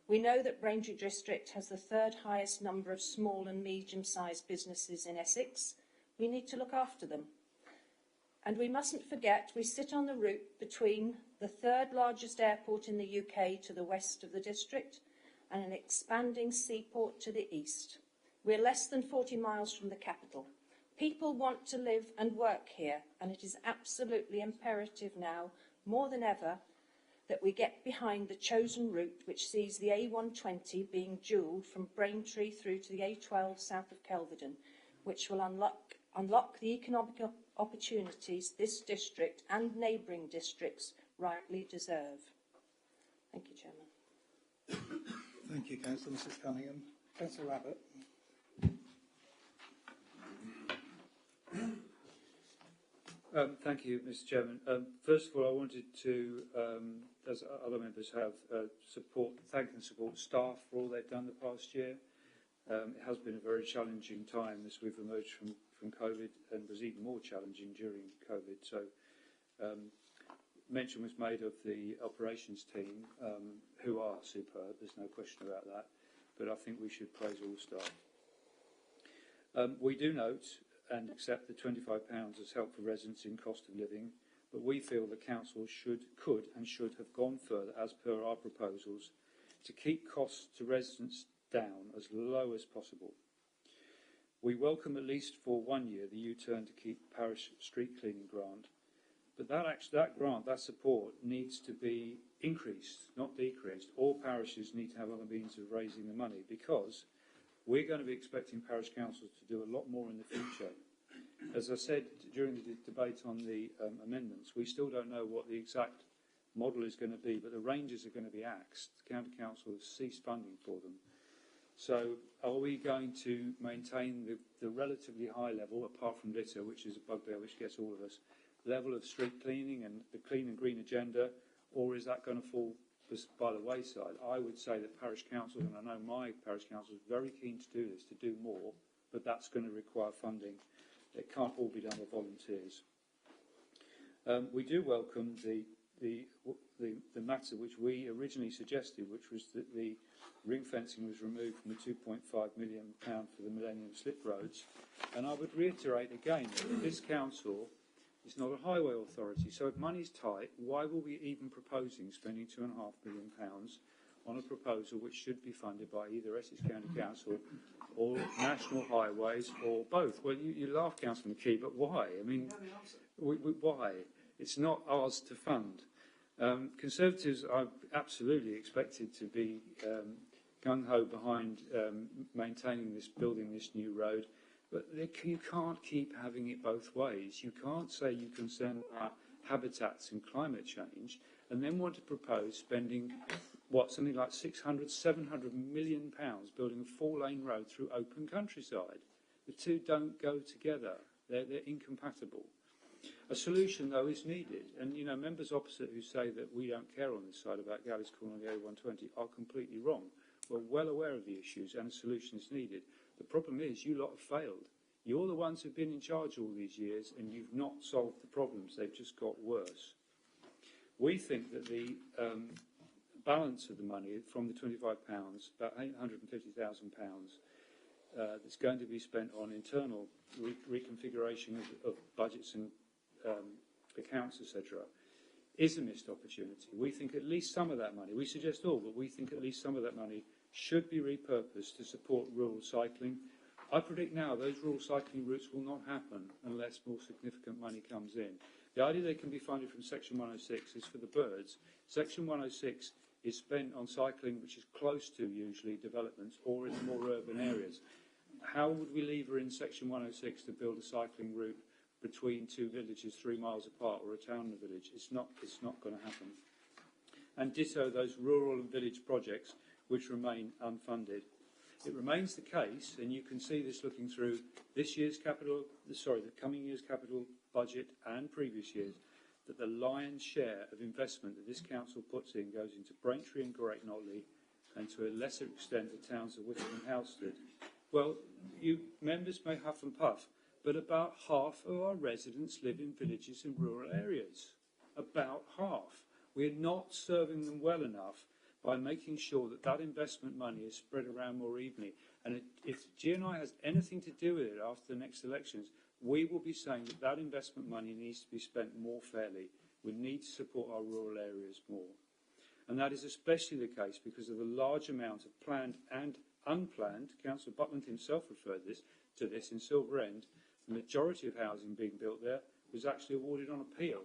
We know that Braintree District has the third highest number of small and medium-sized businesses in Essex. We need to look after them. And we mustn't forget we sit on the route between the third largest airport in the UK to the west of the district and an expanding seaport to the east. We're less than 40 miles from the capital. People want to live and work here, and it is absolutely imperative now, more than ever, that we get behind the chosen route which sees the A120 being dualled from Braintree through to the A12 south of Kelvedon, which will unlock the economic opportunities this district and neighbouring districts rightly deserve. Thank you, Chairman. Thank you, Councillor Mrs Cunningham. Councillor Abbott. Thank you, Mr Chairman. First of all, I wanted to, as other members have, thank and support staff for all they've done the past year. It has been a very challenging time as we've emerged from COVID, and was even more challenging during COVID. So mention was made of the operations team, who are superb, there's no question about that. but I think we should praise all staff. We do note and accept the £25 as help for residents in cost of living, but we feel the council could and should have gone further, as per our proposals, to keep costs to residents down as low as possible. We welcome, at least for 1 year, the U-turn to keep parish street cleaning grant, but that grant, that support, needs to be increased, not decreased. All parishes need to have other means of raising the money, because we're going to be expecting parish councils to do a lot more in the future. As I said during the debate on the amendments, we still don't know what the exact model is going to be, but the ranges are going to be axed. The county council has ceased funding for them. So are we going to maintain the relatively high level, apart from litter, which is a bugbear which gets all of us, level of street cleaning and the clean and green agenda, or is that going to fall by the wayside? I would say that parish councils, and I know my parish council is very keen to do this, to do more, but that's going to require funding. It can't all be done by volunteers. We do welcome the matter which we originally suggested, which was that the ring fencing was removed from the £2.5 million for the Millennium Slip Roads. And I would reiterate again that this council is not a highway authority, so if money's tight, why were we even proposing spending £2.5 million on a proposal which should be funded by either Essex County Council or National Highways or both? Well, you laugh, Councillor McKee, but why? I mean, why? It's not ours to fund. Conservatives are absolutely expected to be gung-ho behind maintaining this, building this new road, but you can't keep having it both ways. You can't say you're concerned about habitats and climate change and then want to propose spending, something like 600, 700 million pounds building a 4-lane road through open countryside. The two don't go together. They're incompatible. A solution, though, is needed. And, members opposite who say that we don't care on this side about Galleys Corner on the A120 are completely wrong. We're well aware of the issues and a solution is needed. The problem is you lot have failed. You're the ones who've been in charge all these years and you've not solved the problems. They've just got worse. We think that the balance of the money from the £25, about £850,000, that's going to be spent on internal reconfiguration of budgets and accounts, etc., is a missed opportunity. We think at least some of that money, we suggest all, but we think at least some of that money should be repurposed to support rural cycling. I predict now those rural cycling routes will not happen unless more significant money comes in. The idea they can be funded from Section 106 is for the birds. Section 106 is spent on cycling which is close to, usually, developments or in more urban areas. How would we lever in Section 106 to build a cycling route between two villages 3 miles apart or a town and a village? It's not going to happen. And ditto those rural and village projects which remain unfunded. It remains the case, and you can see this looking through the coming year's capital budget and previous years, that the lion's share of investment that this council puts in goes into Braintree and Great Notley, and to a lesser extent the towns of Wickham and Halstead. Well, you members may huff and puff, but about half of our residents live in villages in rural areas. About half. We're not serving them well enough by making sure that that investment money is spread around more evenly. And if GNI has anything to do with it after the next elections, we will be saying that that investment money needs to be spent more fairly. We need to support our rural areas more. And that is especially the case because of the large amount of planned and unplanned, Councillor Butland himself referred to this in Silver End, the majority of housing being built there was actually awarded on appeal.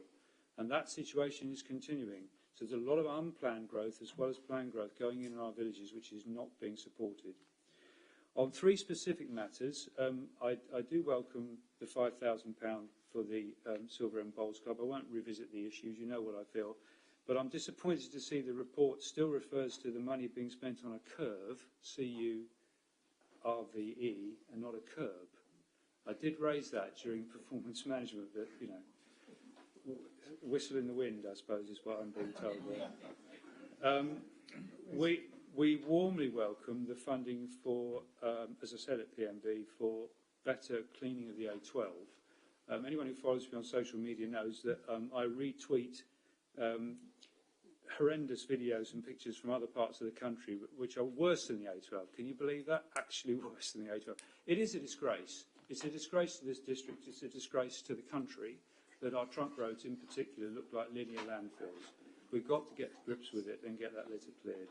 And that situation is continuing. So there's a lot of unplanned growth as well as planned growth going in our villages, which is not being supported. On 3 specific matters, I do welcome the £5,000 for the Silver End Bowls Club. I won't revisit the issues, you know what I feel. But I'm disappointed to see the report still refers to the money being spent on a curve, C-U-R-V-E, and not a curb. I did raise that during performance management, but, whistle in the wind, I suppose, is what I'm being told there. We warmly welcome the funding for, as I said at PMB, for better cleaning of the A12. Anyone who follows me on social media knows that I retweet horrendous videos and pictures from other parts of the country which are worse than the A12. Can you believe that? Actually worse than the A12. It is a disgrace. It's a disgrace to this district. It's a disgrace to the country that our trunk roads in particular look like linear landfills. We've got to get to grips with it and get that litter cleared.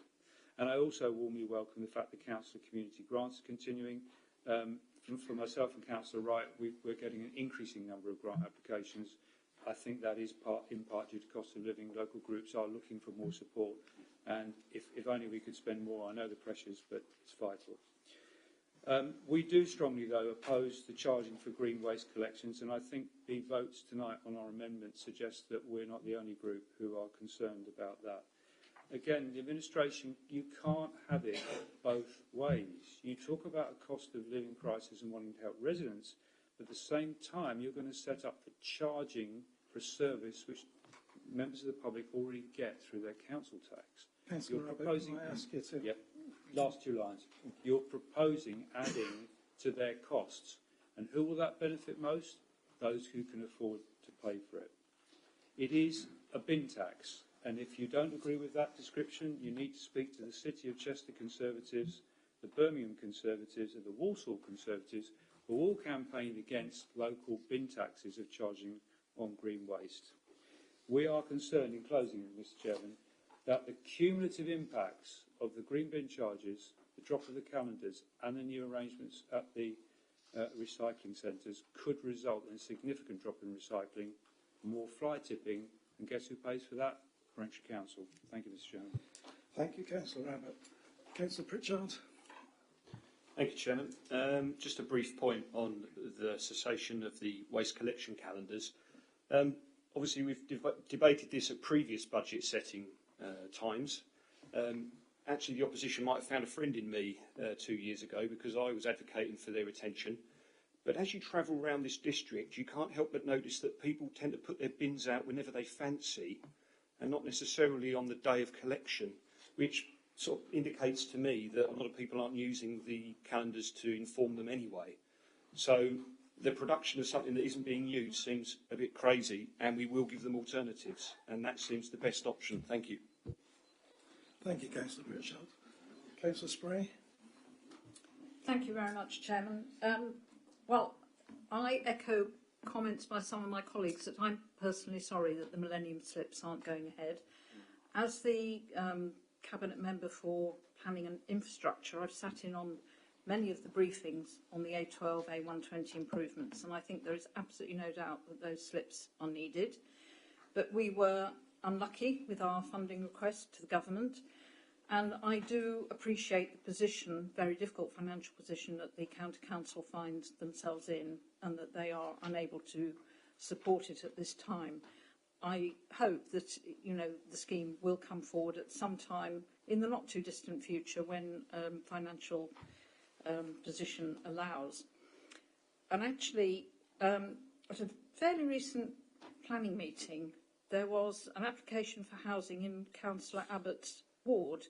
And I also warmly welcome the fact that Council of Community Grants are continuing. For myself and Councillor Wright, we're getting an increasing number of grant applications. I think that is in part due to cost of living. Local groups are looking for more support, and if only we could spend more. I know the pressures, but it's vital. We do strongly, though, oppose the charging for green waste collections, and I think the votes tonight on our amendment suggest that we're not the only group who are concerned about that. Again, the administration, you can't have it both ways. You talk about a cost of living crisis and wanting to help residents, but at the same time, you're going to set up for charging for a service which members of the public already get through their council tax. Councillor Abbott, can I ask you to... Yep. Last two lines. You're proposing adding to their costs. And who will that benefit most? Those who can afford to pay for it. It is a bin tax. And if you don't agree with that description, you need to speak to the City of Chester Conservatives, the Birmingham Conservatives and the Walsall Conservatives, who all campaigned against local bin taxes of charging on green waste. We are concerned, in closing, Mr Chairman, that the cumulative impacts of the green bin charges, the drop of the calendars and the new arrangements at the recycling centres could result in a significant drop in recycling, more fly tipping, and guess who pays for that? Warwickshire Council. Thank you, Mr Chairman. Thank you, Councillor Abbott. Councillor Pritchard. Thank you, Chairman. Just a brief point on the cessation of the waste collection calendars. Obviously, we've debated this at previous budget setting times. Actually, the opposition might have found a friend in me 2 years ago because I was advocating for their retention. But as you travel around this district, you can't help but notice that people tend to put their bins out whenever they fancy and not necessarily on the day of collection, which sort of indicates to me that a lot of people aren't using the calendars to inform them anyway. So the production of something that isn't being used seems a bit crazy, and we will give them alternatives, and that seems the best option. Thank you. Thank you, Councillor Pritchard. Councillor Spray. Thank you very much, Chairman. Well, I echo comments by some of my colleagues that I'm personally sorry that the Millennium Slips aren't going ahead. As the Cabinet Member for Planning and Infrastructure, I've sat in on many of the briefings on the A12, A120 improvements, and I think there is absolutely no doubt that those slips are needed. But we were unlucky with our funding request to the government, and I do appreciate the position, very difficult financial position, that the County Council finds themselves in, and that they are unable to support it at this time. I hope that the scheme will come forward at some time in the not too distant future when financial position allows. And actually, at a fairly recent planning meeting, there was an application for housing in Councillor Abbott's ward,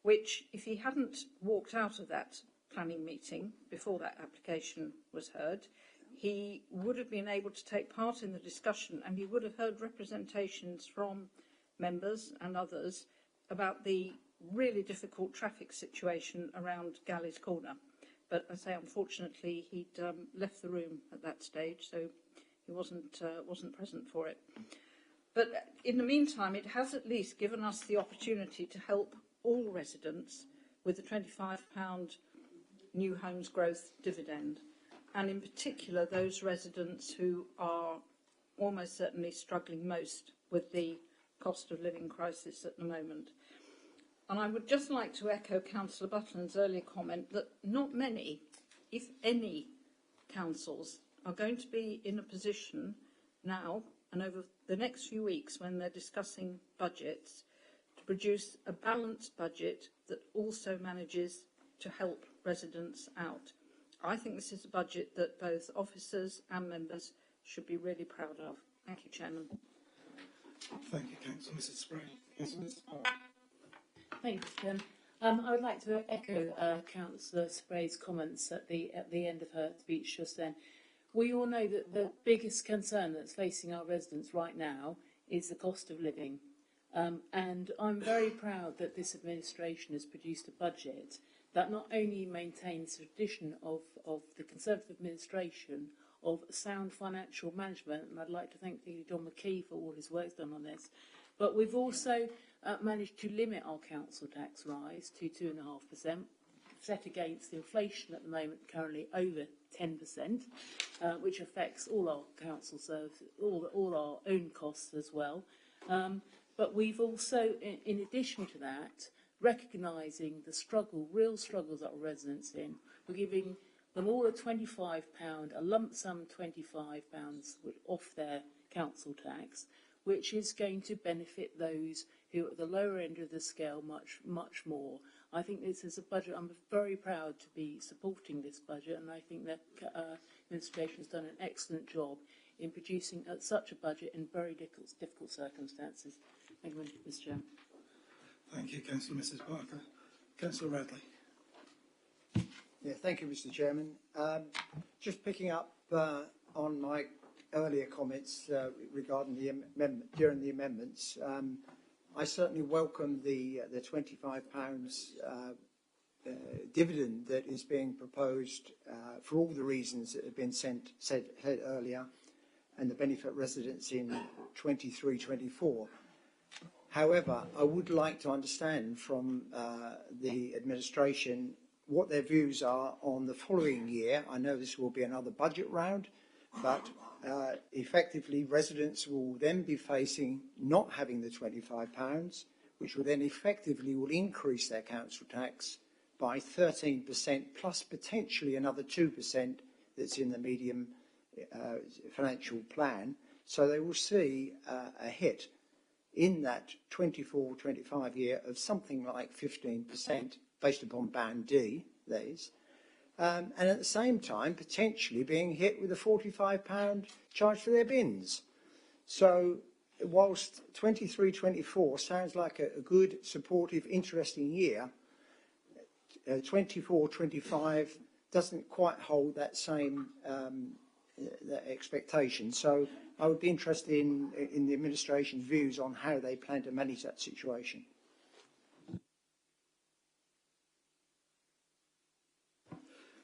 which, if he hadn't walked out of that planning meeting before that application was heard, he would have been able to take part in the discussion, and he would have heard representations from members and others about the really difficult traffic situation around Galleys Corner. But as I say, unfortunately, he'd left the room at that stage, so he wasn't present for it. But in the meantime, it has at least given us the opportunity to help all residents with the £25 new homes growth dividend, and in particular those residents who are almost certainly struggling most with the cost of living crisis at the moment. And I would just like to echo Councillor Butland's earlier comment that not many, if any, councils are going to be in a position now and over the next few weeks when they're discussing budgets to produce a balanced budget that also manages to help residents out. I think this is a budget that both officers and members should be really proud of. Thank you, Chairman. Thank you, Councillor. Mrs. Spray. Thank you, Chairman. I would like to echo Councillor Spray's comments at the end of her speech just then. We all know that the biggest concern that's facing our residents right now is the cost of living. And I'm very proud that this administration has produced a budget that not only maintains the tradition of the Conservative administration of sound financial management, and I'd like to thank John McKee for all his work done on this, but we've also managed to limit our council tax rise to 2.5%, set against inflation at the moment currently over 10%, which affects all our council services, all our own costs as well. But we've also, in addition to that, recognising the real struggles that our residents in, we're giving them all a £25, a lump sum £25 off their council tax, which is going to benefit those who are at the lower end of the scale much more. I think this is a budget. I'm very proud to be supporting this budget, and I think the administration has done an excellent job in producing such a budget in very difficult circumstances. Thank you, Mr. Chairman. Thank you, Councillor Mrs. Barker. Councillor Radley. Yeah, thank you, Mr. Chairman. Just picking up on my earlier comments regarding the during the amendments, I certainly welcome the £25 dividend that is being proposed for all the reasons that have been said earlier, and the benefit residents in 23-24. However, I would like to understand from the administration what their views are on the following year. I know this will be another budget round, but effectively residents will then be facing not having the £25, which will then effectively will increase their council tax by 13% plus potentially another 2% that's in the medium financial plan. So they will see a hit in that 24-25 year of something like 15% based upon Band D, that is. And at the same time, potentially being hit with a £45 charge for their bins. So whilst 23-24 sounds like a good, supportive, interesting year, 24-25 doesn't quite hold that same that expectation. So I would be interested in the administration's views on how they plan to manage that situation.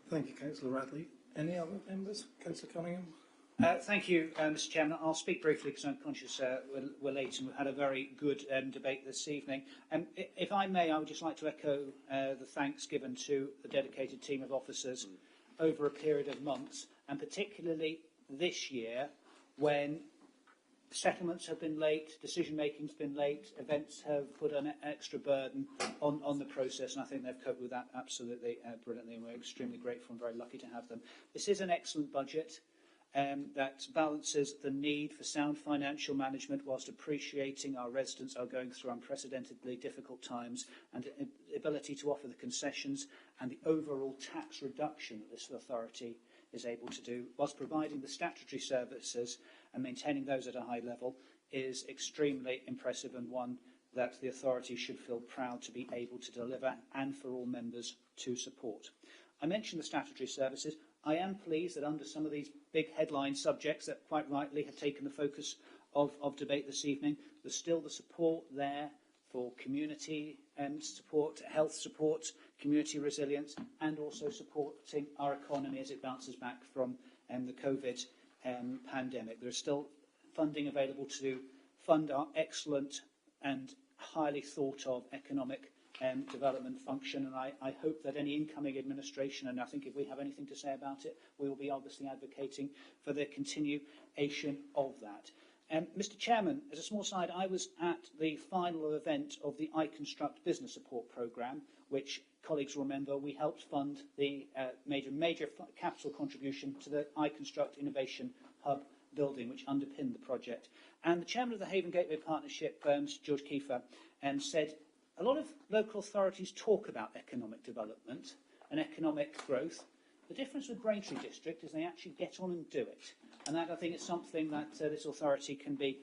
Thank you, Councillor Radley. Any other members? Councillor Cunningham? Thank you, Mr. Chairman. I'll speak briefly because I'm conscious we're late and we've had a very good debate this evening. If I may, I would just like to echo the thanks given to the dedicated team of officers over a period of months, and particularly this year when settlements have been late, decision-making's been late, events have put an extra burden on the process, and I think they've coped with that absolutely brilliantly, and we're extremely grateful and very lucky to have them. This is an excellent budget that balances the need for sound financial management whilst appreciating our residents are going through unprecedentedly difficult times, and the ability to offer the concessions and the overall tax reduction that this authority is able to do, whilst providing the statutory services and maintaining those at a high level, is extremely impressive, and one that the authority should feel proud to be able to deliver and for all members to support. I mentioned the statutory services. I am pleased that under some of these big headline subjects that quite rightly have taken the focus of debate this evening, there's still the support there for community support, health support, community resilience, and also supporting our economy as it bounces back from the COVID pandemic. There is still funding available to fund our excellent and highly thought of economic development function, and I hope that any incoming administration, and I think if we have anything to say about it, we will be obviously advocating for the continuation of that. Mr. Chairman, as a small side, I was at the final event of the iConstruct Business Support Programme, which colleagues will remember we helped fund the major capital contribution to the iConstruct Innovation Hub building, which underpinned the project. And the chairman of the Haven Gateway Partnership, George Kiefer, said a lot of local authorities talk about economic development and economic growth. The difference with Braintree District is they actually get on and do it. And that, I think, is something that this authority can be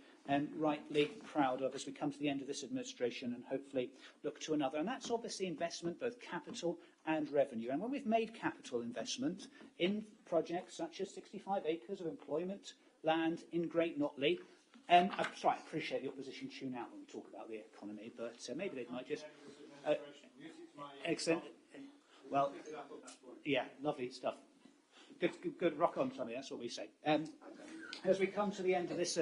rightly proud of as we come to the end of this administration and hopefully look to another. And that's obviously investment, both capital and revenue. And when we've made capital investment in projects such as 65 acres of employment land in Great Notley, I appreciate the opposition tune out when we talk about the economy, but maybe they might just... excellent. Well, yeah, lovely stuff. Good. Rock on, Tommy. That's what we say. As we come to the end of this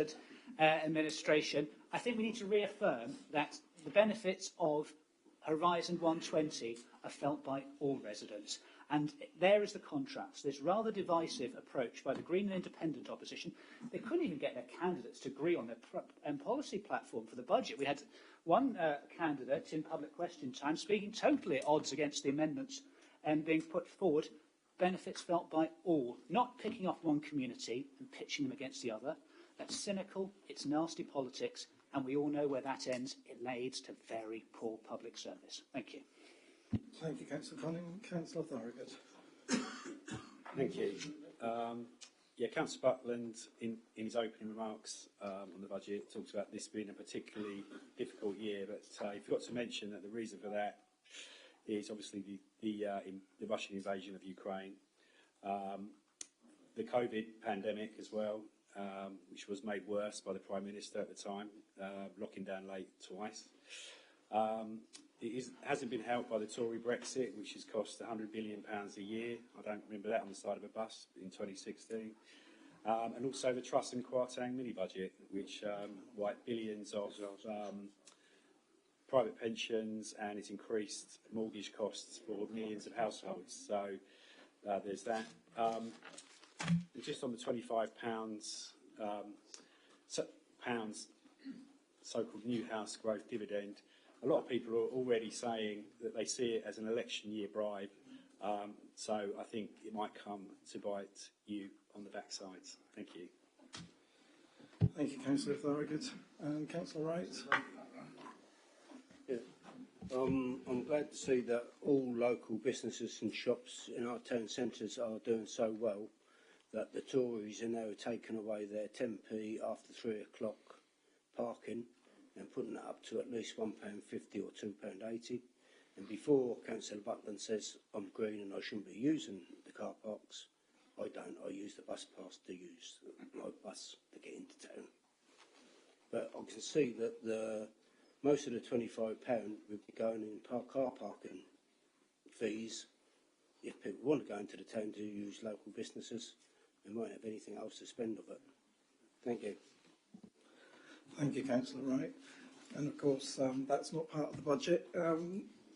administration, I think we need to reaffirm that the benefits of Horizon 120 are felt by all residents. And there is the contrast. This rather divisive approach by the Green and Independent opposition. They couldn't even get their candidates to agree on their policy platform for the budget. We had one candidate in public question time speaking totally at odds against the amendments being put forward. Benefits felt by all, not picking off one community and pitching them against the other. That's cynical, it's nasty politics, and we all know where that ends. It leads to very poor public service. Thank you. Thank you, Councillor Conning. Councillor Thorogood. Thank you. Councillor Buckland, in his opening remarks on the budget, talks about this being a particularly difficult year, but he forgot to mention that the reason for that is obviously the Russian invasion of Ukraine, the COVID pandemic as well, which was made worse by the Prime Minister at the time, locking down late twice. It hasn't been helped by the Tory Brexit, which has cost £100 billion a year. I don't remember that on the side of a bus in 2016. And also the Truss and Kwarteng mini-budget, which wiped billions of private pensions, and it's increased mortgage costs for millions of households. So there's that. And just on the £25 so-called new house growth dividend, a lot of people are already saying that they see it as an election year bribe. So I think it might come to bite you on the backsides. Thank you. Thank you, Councillor Thorogood. Councillor Wright. I'm glad to see that all local businesses and shops in our town centres are doing so well that the Tories are now taking away their 10p after 3 o'clock parking and putting it up to at least £1.50 or £2.80. And before Councillor Buckland says I'm green and I shouldn't be using the car parks, I don't. I use the bus pass to use my bus to get into town. But I can see that most of the £25 would be going in car parking fees. If people want to go into the town to use local businesses, they might have anything else to spend of it. Thank you. Thank you, Councillor Wright. And of course, that's not part of the budget. There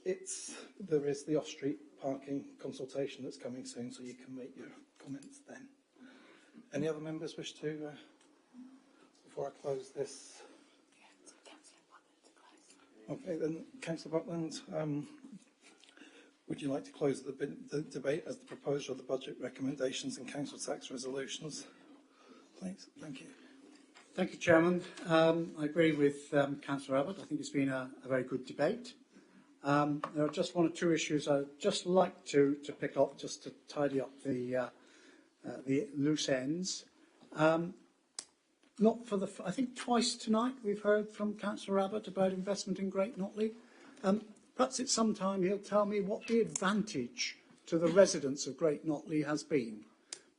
is the off-street parking consultation that's coming soon, so you can make your comments then. Any other members wish to, before I close this? Okay, then, Councillor Buckland, would you like to close the debate as the proposer of the budget recommendations and council tax resolutions? Please, thank you. Thank you, Chairman. I agree with Councillor Abbott. I think it's been a very good debate. There are just one or two issues I'd just like to pick up, just to tidy up the loose ends. Not for I think twice tonight we've heard from Councillor Abbott about investment in Great Notley. Perhaps at some time he'll tell me what the advantage to the residents of Great Notley has been,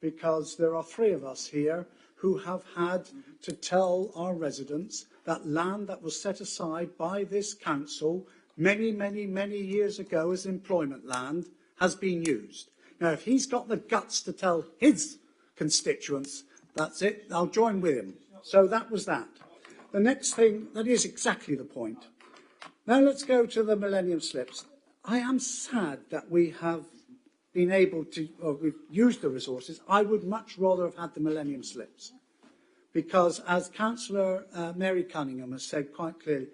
because there are three of us here who have had to tell our residents that land that was set aside by this council many, many, many years ago as employment land has been used. Now, if he's got the guts to tell his constituents, that's it, I'll join with him. So that was that. The next thing, that is exactly the point. Now let's go to the Millennium Slips. I am sad that we have been able to, or we've used the resources. I would much rather have had the Millennium Slips, because as Councillor Mary Cunningham has said quite clearly,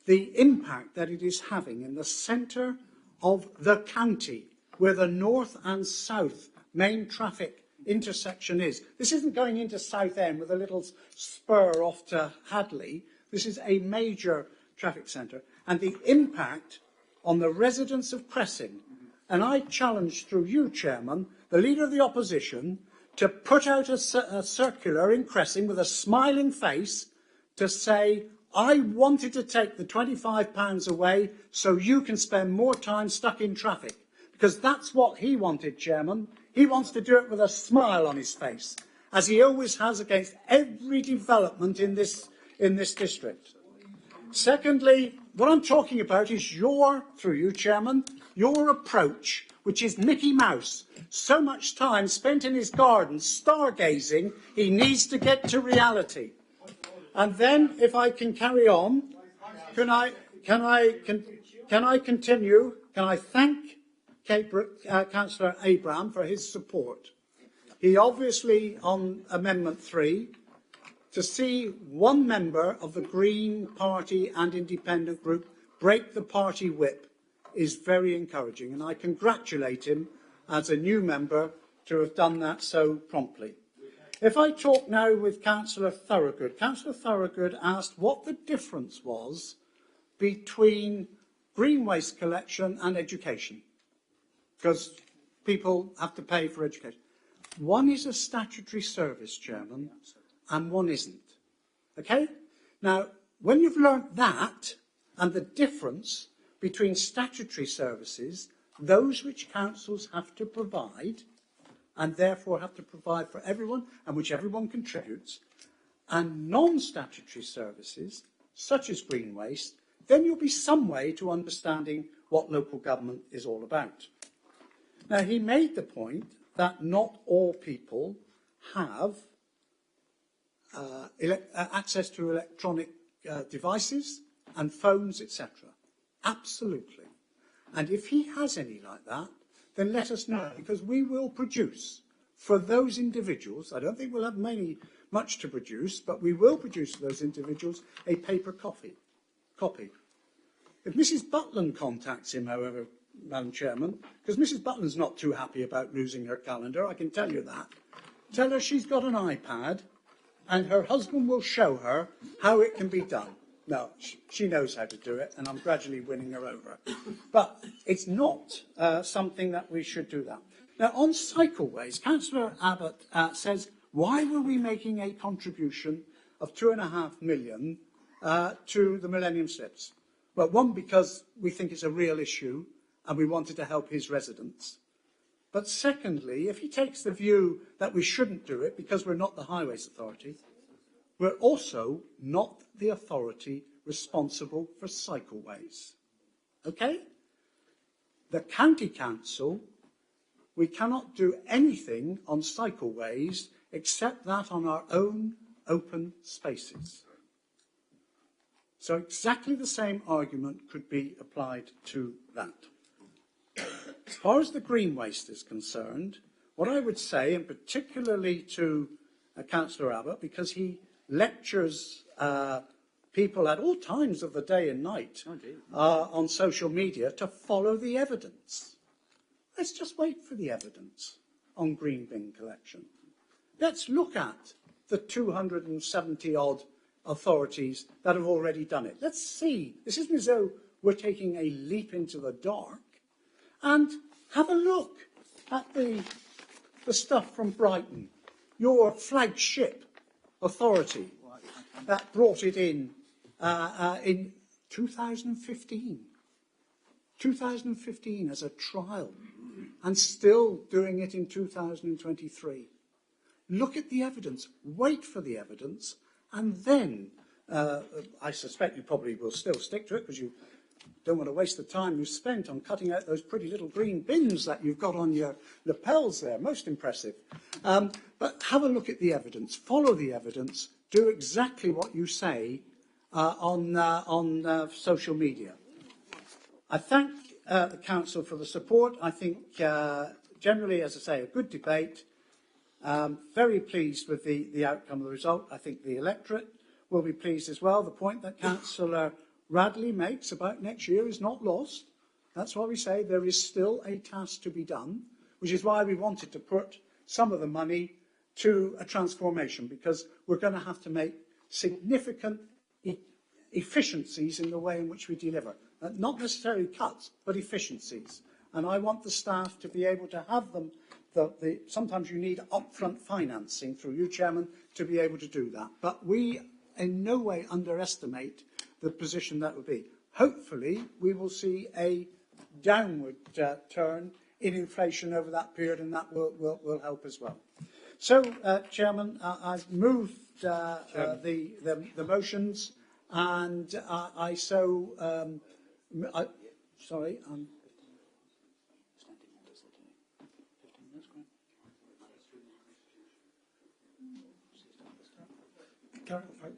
the impact that it is having in the centre of the county, where the north and south main traffic intersection is. This isn't going into Southend with a little spur off to Hadley. This is a major traffic centre. And the impact on the residents of Cressing. And I challenge through you, Chairman, the Leader of the Opposition, to put out a circular in Cressing with a smiling face to say, I wanted to take the £25 away so you can spend more time stuck in traffic. Because that's what he wanted, Chairman. He wants to do it with a smile on his face, as he always has against every development in this in this district. Secondly, what I'm talking about is through you, Chairman, your approach, which is Mickey Mouse. So much time spent in his garden stargazing, he needs to get to reality. And then, if I can carry on, can I continue? Can I thank Councillor Abraham for his support? He obviously, on Amendment 3, to see one member of the Green Party and Independent Group break the party whip is very encouraging, and I congratulate him as a new member to have done that so promptly. If I talk now with Councillor Thorogood, Councillor Thorogood asked what the difference was between green waste collection and education, because people have to pay for education. One is a statutory service, Chairman, and one isn't. Okay? Now, when you've learnt that and the difference between statutory services, those which councils have to provide, and therefore have to provide for everyone, and which everyone contributes, and non-statutory services, such as green waste, then you'll be some way to understanding what local government is all about. Now, he made the point that not all people have access to electronic devices and phones, etc. Absolutely. And if he has any like that, then let us know, because we will produce for those individuals, I don't think we'll have much to produce, but we will produce for those individuals a paper copy. If Mrs. Butland contacts him, however, Madam Chairman, because Mrs. Butland's not too happy about losing her calendar, I can tell you that, tell her she's got an iPad and her husband will show her how it can be done. No, she knows how to do it, and I'm gradually winning her over. But it's not something that we should do that. Now, on cycleways, Councillor Abbott says, why were we making a contribution of £2.5 million to the Millennium Slips? Well, one, because we think it's a real issue and we wanted to help his residents. But secondly, if he takes the view that we shouldn't do it because we're not the Highways Authority, we're also not the authority responsible for cycleways. Okay? The County Council, we cannot do anything on cycleways except that on our own open spaces. So exactly the same argument could be applied to that. As far as the green waste is concerned, what I would say, and particularly to Councillor Abbott, because he lectures people at all times of the day and night on social media to follow the evidence. Let's just wait for the evidence on green bin collection. Let's look at the 270-odd authorities that have already done it. Let's see. This isn't as though we're taking a leap into the dark. And have a look at the stuff from Brighton, your flagship authority that brought it in 2015. 2015 as a trial, and still doing it in 2023. Look at the evidence, wait for the evidence, and then I suspect you probably will still stick to it because you don't want to waste the time you spent on cutting out those pretty little green bins that you've got on your lapels there. Most impressive. But have a look at the evidence, follow the evidence, do exactly what you say on social media. I thank the Council for the support. I think generally, as I say, a good debate. Very pleased with the outcome of the result. I think the electorate will be pleased as well. The point that Councillor Radley makes about next year is not lost. That's why we say there is still a task to be done, which is why we wanted to put some of the money to a transformation, because we're going to have to make significant efficiencies in the way in which we deliver. Not necessarily cuts, but efficiencies. And I want the staff to be able to have them. Sometimes you need upfront financing through you, Chairman, to be able to do that. But we in no way underestimate the position that would be. Hopefully, we will see a downward turn in inflation over that period, and that will help as well. So, Chairman, I've moved the motions, and sorry,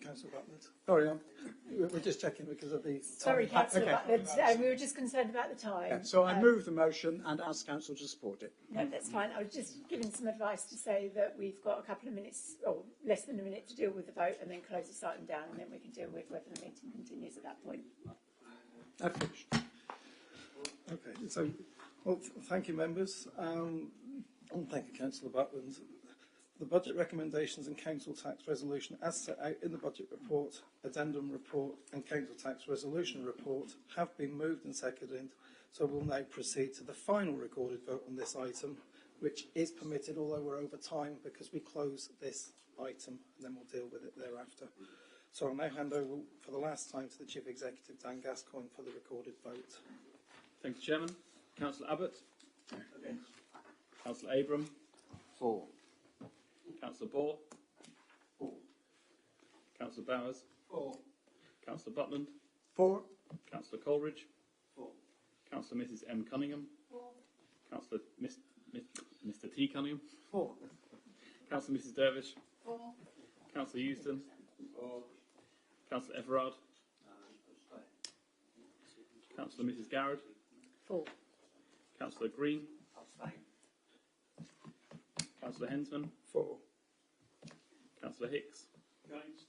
Councillor Butler. Sorry, we're just checking because of the time. Sorry, Councillor Okay. Butler, we were just concerned about the time. Yeah, so I move the motion and ask Council to support it. No, that's fine. I was just giving some advice to say that we've got a couple of minutes, or less than a minute, to deal with the vote and then close this item down, and then we can deal with whether the meeting continues at that point. I've finished. Okay, so, well, thank you, members. And thank you, Councillor Butland. The budget recommendations and council tax resolution as set out in the budget report, addendum report and council tax resolution report have been moved and seconded, so we'll now proceed to the final recorded vote on this item, which is permitted, although we're over time because we close this item and then we'll deal with it thereafter. So I'll now hand over for the last time to the Chief Executive, Dan Gascoigne, for the recorded vote. Thank you, Chairman. Councillor Abbott? Against. Councillor Abram? For. Councillor Bore? For. Councillor Bowers? For. Councillor Butland? For. Councillor Coleridge? For. Councillor Mrs M Cunningham? For. Councillor Mr T Cunningham? For. Councillor Mrs Dervish? For. Councillor Euston? For. Councillor Everard? Councillor Mrs Garrett? For. Councillor Green? Councillor Hensman? For. Councillor Hicks? Against.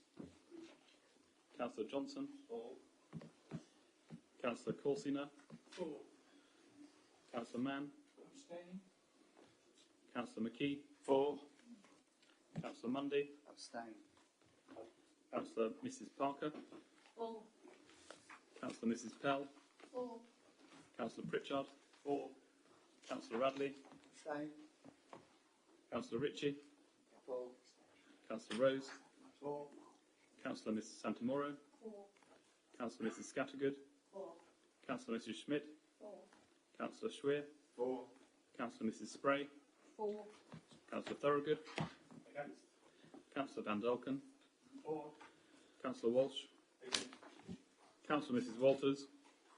Councillor Johnson? For. Councillor Corsina? For. Councillor Mann? Abstain. Councillor McKee? For. Councillor Mundy? Abstain. Councillor Mrs Parker? For. Councillor Mrs Pell? For. Councillor Pritchard? For. Councillor Radley? Abstain. Councillor Ritchie? For. Councillor Rose? For. Councillor Mrs Santamoro? For. Councillor Mrs Scattergood? For. Councillor Mrs Schmidt? For. Councillor Schweer? For. Councillor Mrs Spray? For. Councillor Thorogood? Against. Councillor Van Dalken? For. Councillor Walsh? Against. Councillor Mrs Walters?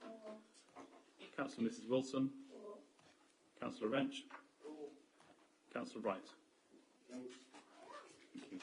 For. Councillor Mrs Wilson? For. Councillor Wrench? For. Councillor Wright? No. Thank you.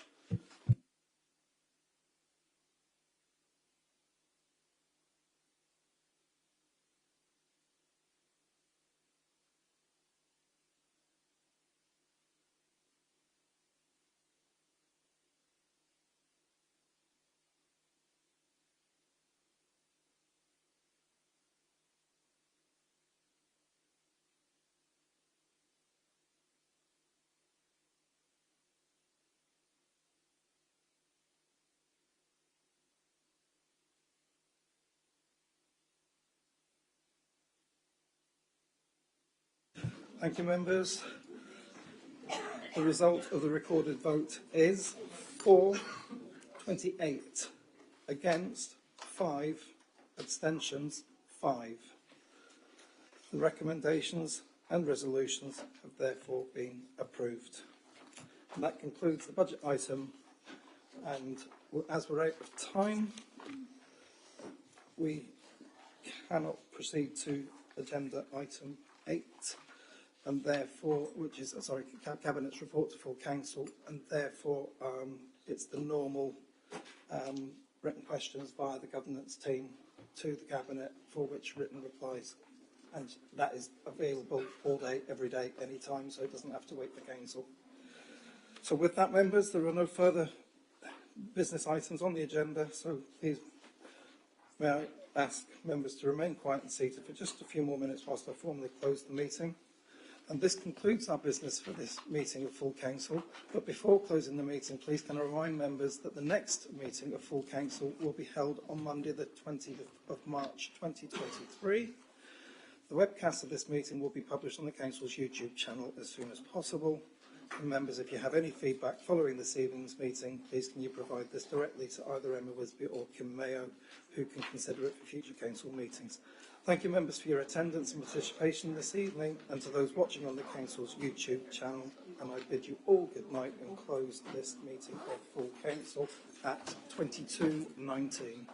Thank you, members. The result of the recorded vote is 4, 28, against 5, abstentions 5. The recommendations and resolutions have therefore been approved. And that concludes the budget item, and as we're out of time, we cannot proceed to agenda item 8. And therefore, which is, Cabinet's report to full council, and therefore it's the normal written questions via the governance team to the Cabinet, for which written replies, and that is available all day, every day, any time, so it doesn't have to wait for council. So with that, members, there are no further business items on the agenda, so please may I ask members to remain quiet and seated for just a few more minutes whilst I formally close the meeting. And this concludes our business for this meeting of full council. But before closing the meeting, please can I remind members that the next meeting of full council will be held on Monday the 20th of March 2023. The webcast of this meeting will be published on the council's YouTube channel as soon as possible. And members, if you have any feedback following this evening's meeting, please can you provide this directly to either Emma Wisby or Kim Mayo, who can consider it for future council meetings. Thank you, members, for your attendance and participation this evening, and to those watching on the Council's YouTube channel. And I bid you all good night and close this meeting of full Council at 22:19.